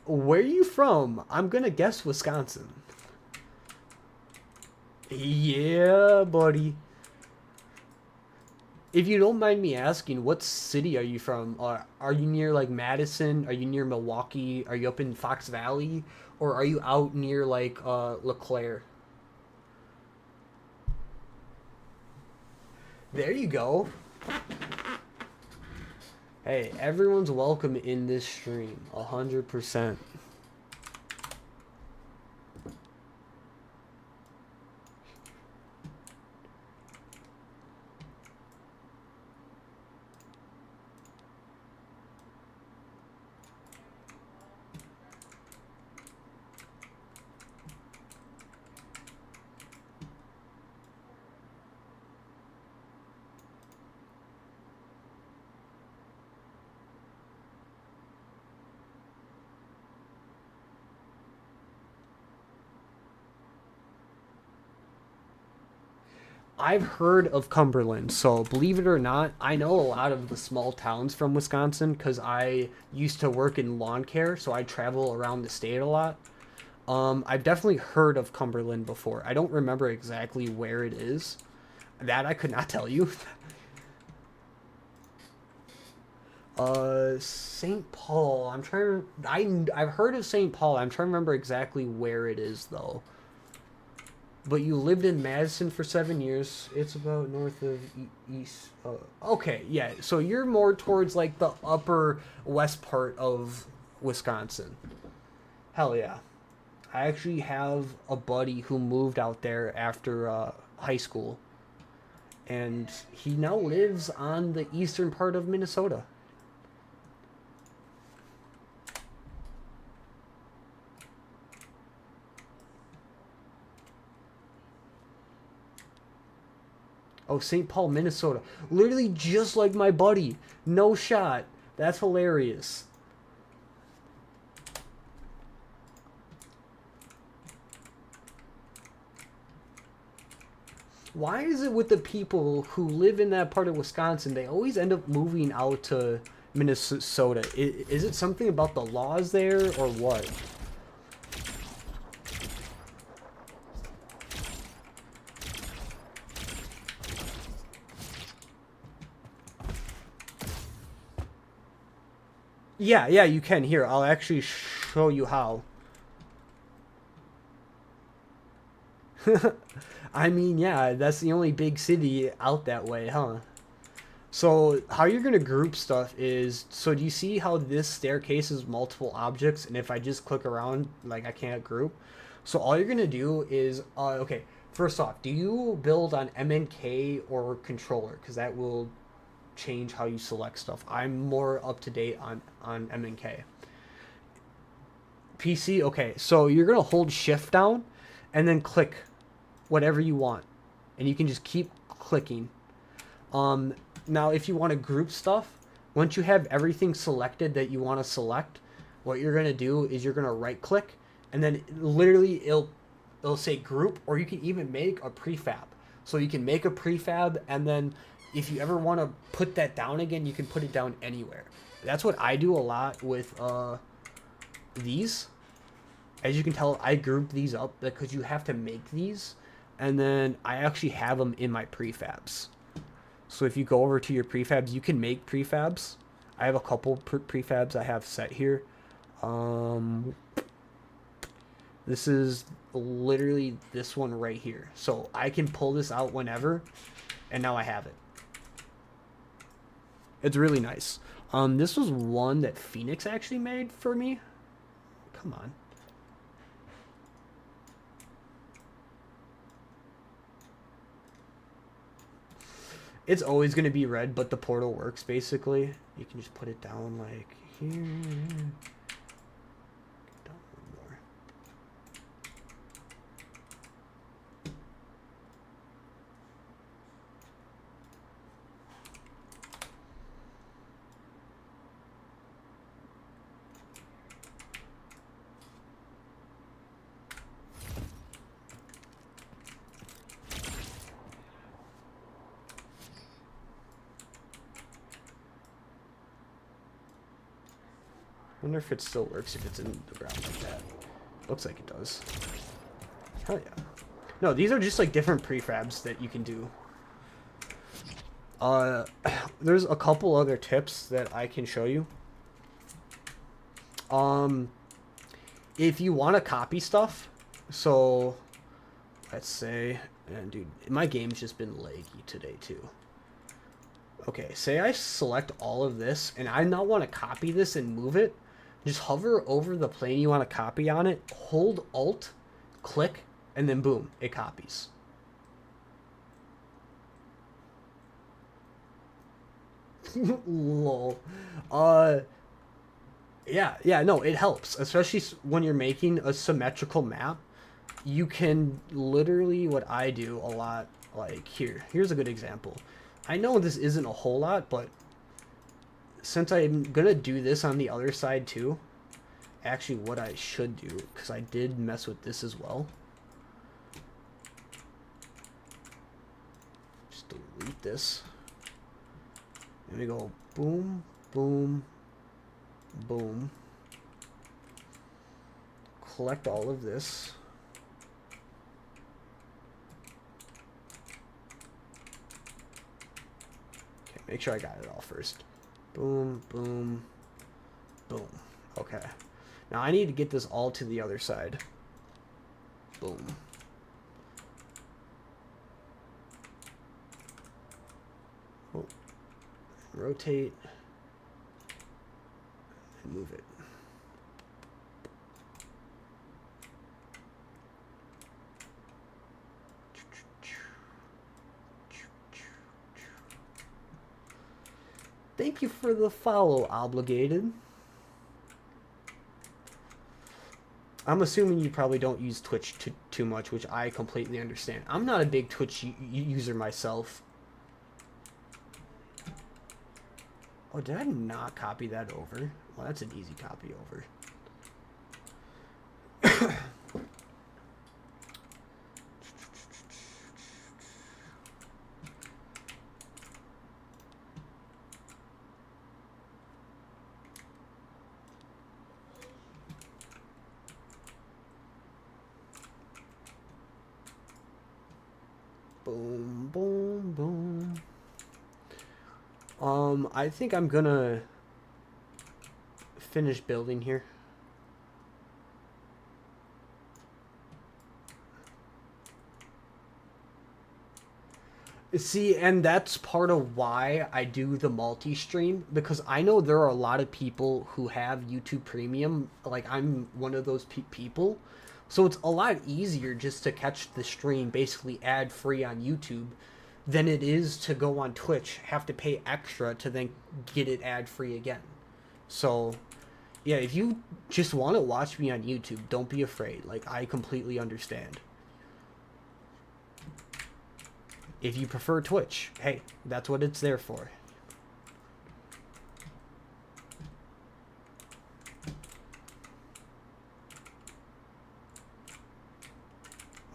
Where are you from? I'm gonna guess Wisconsin. Yeah, buddy. If you don't mind me asking, what city are you from? Are you near, like, Madison? Are you near Milwaukee? Are you up in Fox Valley? Or are you out near, like, LeClaire? There you go. Hey, everyone's welcome in this stream. 100%. I've heard of Cumberland, so believe it or not, I know a lot of the small towns from Wisconsin because I used to work in lawn care, so I travel around the state a lot. I've definitely heard of Cumberland before. I don't remember exactly where it is. That I could not tell you. St. Paul. I'm trying to... I've heard of St. Paul. I'm trying to remember exactly where it is, though. But you lived in Madison for 7 years. It's about north of east. Okay, yeah. So you're more towards, like, the upper west part of Wisconsin. Hell yeah. I actually have a buddy who moved out there after high school. And he now lives on the eastern part of Minnesota. Oh, St. Paul, Minnesota. Literally just like my buddy. No shot. That's hilarious. Why is it with the people who live in that part of Wisconsin, they always end up moving out to Minnesota? Is it something about the laws there or what? Yeah, yeah, you can. Here, I'll actually show you how. I mean, yeah, that's the only big city out that way, huh? So how you're gonna group stuff is, so do you see how this staircase is multiple objects, and if I just click around, like I can't group? So all you're gonna do is, okay, first off, do you build on MNK or controller? Because that will change how you select stuff. I'm more up to date on MNK. PC, okay, so you're gonna hold shift down and then click whatever you want, and you can just keep clicking. Now if you want to group stuff, once you have everything selected that you want to select, what you're gonna do is you're gonna right click, and then literally it'll say group, or you can even make a prefab. So you can make a prefab, and then if you ever want to put that down again, you can put it down anywhere. That's what I do a lot with these. As you can tell, I group these up because you have to make these, and then I actually have them in my prefabs. So if you go over to your prefabs, you can make prefabs. I have a couple prefabs I have set here. This is literally this one right here. So I can pull this out whenever, and now I have it. It's really nice. This was one that Phoenix actually made for me. Come on. It's always going to be red, but the portal works, basically. You can just put it down, like, here. Down one more. I wonder if it still works if it's in the ground like that. Looks like it does. Hell yeah. No, these are just like different prefabs that you can do. There's a couple other tips that I can show you. If you want to copy stuff, so let's say, and dude, my game's just been laggy today too. Okay, say I select all of this and I now want to copy this and move it. Just hover over the plane you want to copy on it, hold Alt, click, and then boom, it copies. Lol. Yeah, no, it helps, especially when you're making a symmetrical map. You can literally, what I do a lot, like here's a good example. I know this isn't a whole lot, but since I'm gonna do this on the other side too, actually what I should do, because I did mess with this as well. Just delete this. And we go boom, boom, boom. Collect all of this. Okay, make sure I got it all first. Boom, boom, boom. Okay. Now I need to get this all to the other side. Boom. Oh. Rotate. And move it. Thank you for the follow, Obligated. I'm assuming you probably don't use Twitch too much, which I completely understand. I'm not a big Twitch user myself. Oh, did I not copy that over? Well, that's an easy copy over. Boom, boom, boom. I think I'm gonna finish building here. See, and that's part of why I do the multi-stream, because I know there are a lot of people who have YouTube Premium. Like, I'm one of those people. So it's a lot easier just to catch the stream basically ad-free on YouTube than it is to go on Twitch, have to pay extra to then get it ad-free again. So, yeah, if you just want to watch me on YouTube, don't be afraid. Like, I completely understand. If you prefer Twitch, hey, that's what it's there for.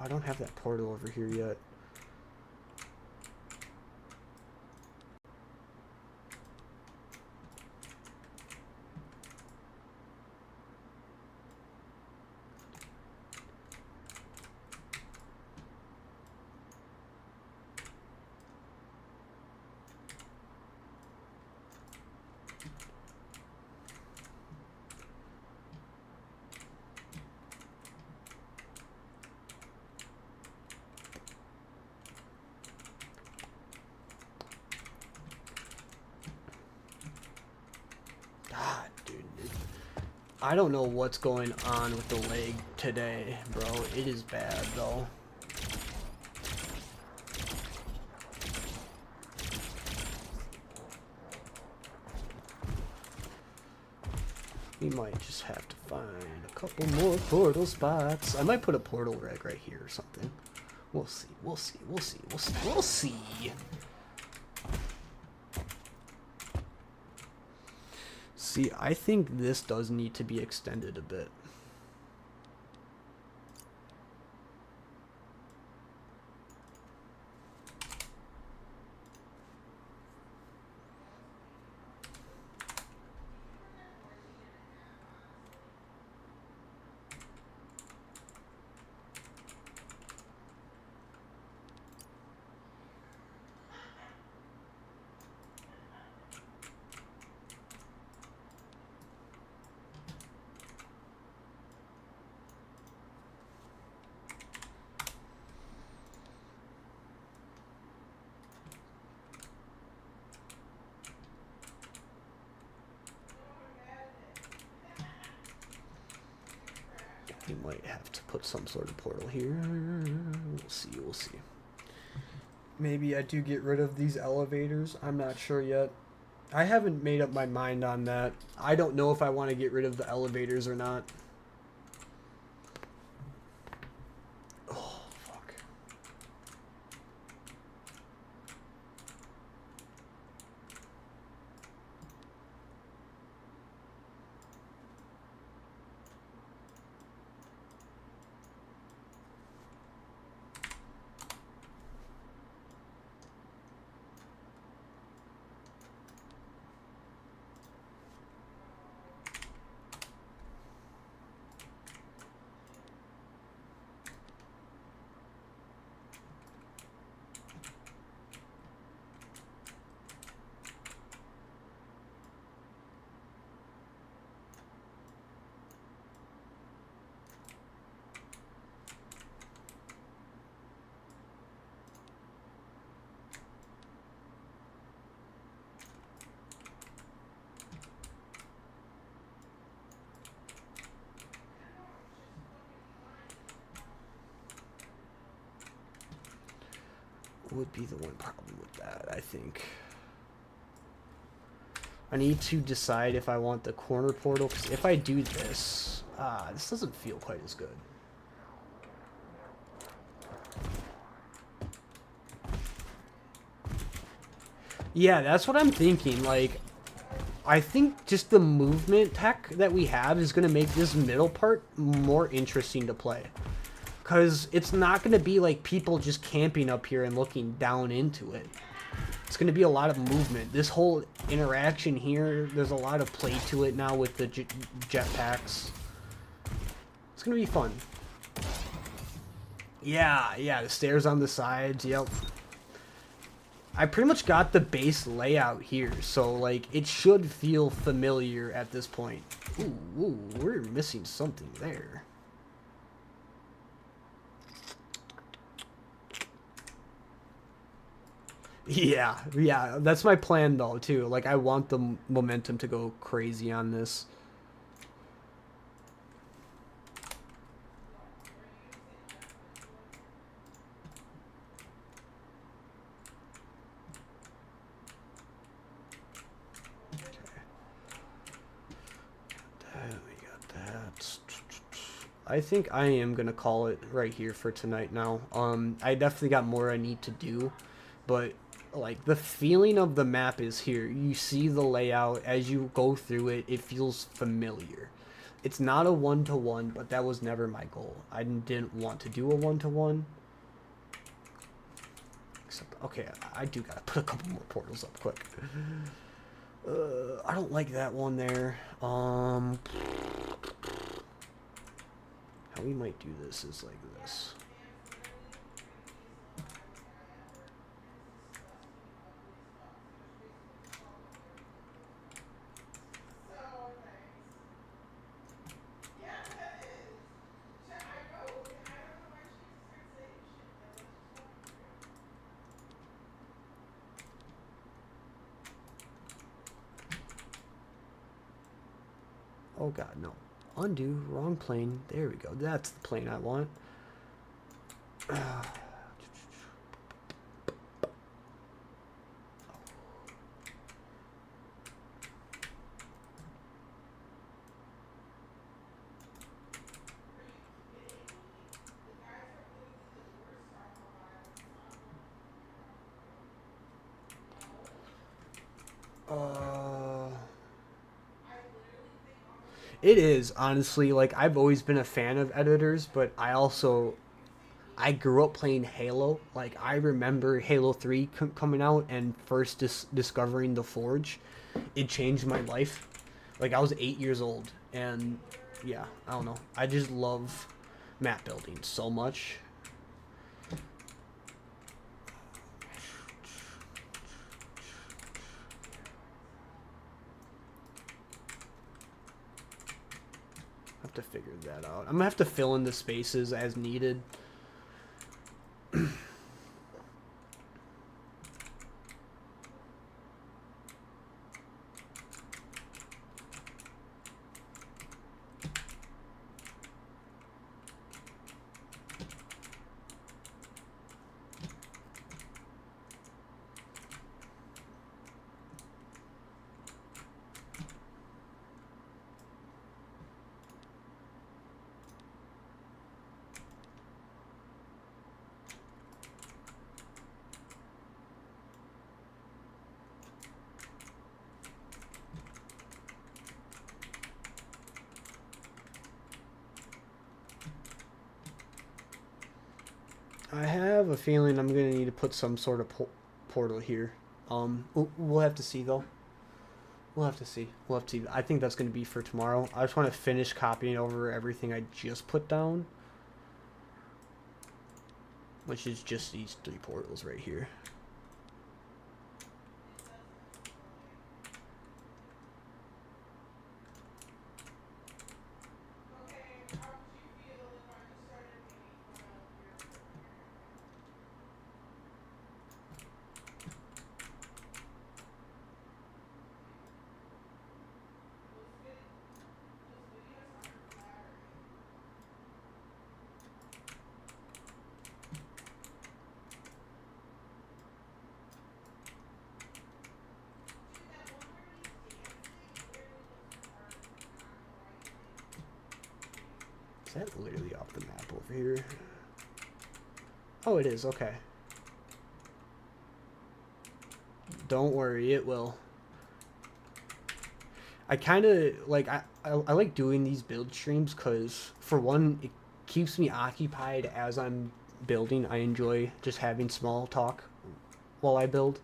I don't have that portal over here yet. I don't know what's going on with the leg today, bro. It is bad, though. We might just have to find a couple more portal spots. I might put a portal reg right here or something. We'll see, we'll see, we'll see, we'll see, we'll see. See, I think this does need to be extended a bit. We might have to put some sort of portal here. We'll see, we'll see. Maybe I do get rid of these elevators. I'm not sure yet. I haven't made up my mind on that. I don't know if I want to get rid of the elevators or not. Oh, fuck. Would be the one problem with that, I think. I need to decide if I want the corner portal, because if I do this, this doesn't feel quite as good. Yeah, that's what I'm thinking. Like, I think just the movement tech that we have is going to make this middle part more interesting to play. Because it's not going to be like people just camping up here and looking down into it. It's going to be a lot of movement. This whole interaction here, there's a lot of play to it now with the jetpacks. It's going to be fun. Yeah, yeah, the stairs on the sides, yep. I pretty much got the base layout here, so, like, it should feel familiar at this point. Ooh, we're missing something there. Yeah, that's my plan, though, too. Like, I want the momentum to go crazy on this. We got that. I think I am gonna call it right here for tonight now. I definitely got more I need to do, but like the feeling of the map is here. You see the layout as you go through it. It feels familiar. It's not a one-to-one, but that was never my goal. I didn't want to do a one-to-one. Except, okay, I do gotta put a couple more portals up quick. I don't like that one there. How we might do this is like this. Oh god, no. Undo, wrong plane. There we go. That's the plane I want. It is, honestly, like, I've always been a fan of editors, but I grew up playing Halo. Like, I remember Halo 3 coming out and first discovering the Forge. It changed my life. Like, I was 8 years old, and yeah, I don't know. I just love map building so much. Have to figure that out. I'm gonna have to fill in the spaces as needed. I have a feeling I'm gonna need to put some sort of portal here. We'll have to see though. We'll have to see. We'll have to see. I think that's gonna be for tomorrow. I just want to finish copying over everything I just put down, which is just these 3 portals right here. Is that literally off the map over here? Oh, it is. Okay. Don't worry, it will. I kind of like I like doing these build streams because for one, it keeps me occupied as I'm building. I enjoy just having small talk while I build.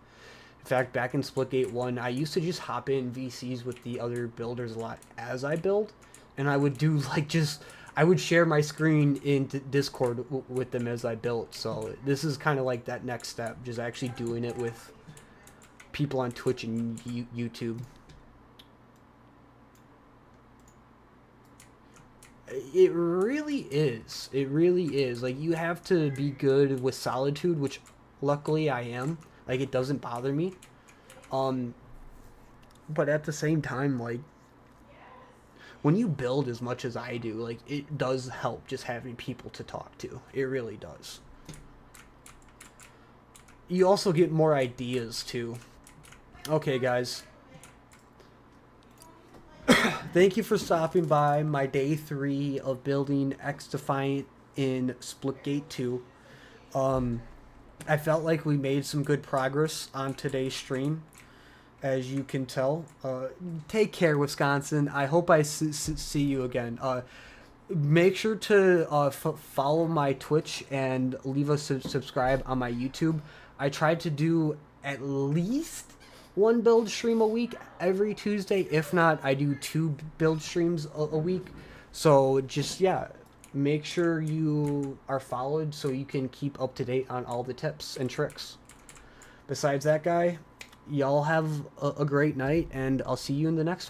In fact, back in Splitgate 1, I used to just hop in VCs with the other builders a lot as I build, and I would do like just I would share my screen in Discord with them as I built. So this is kind of like that next step, just actually doing it with people on Twitch and YouTube. It really is. It really is. Like, you have to be good with solitude, which luckily I am. Like, it doesn't bother me. But at the same time, like, when you build as much as I do, like, it does help just having people to talk to. It really does. You also get more ideas, too. Okay, guys. Thank you for stopping by my day 3 of building XDefiant in Splitgate 2. I felt like we made some good progress on today's stream, as you can tell. Take care, Wisconsin. I hope I see you again. Make sure to follow my Twitch and leave a subscribe on my YouTube. I tried to do at least one build stream a week every Tuesday. If not, I do 2 build streams a week. So just, yeah, make sure you are followed so you can keep up to date on all the tips and tricks. Besides that, guy, y'all have a great night, and I'll see you in the next one.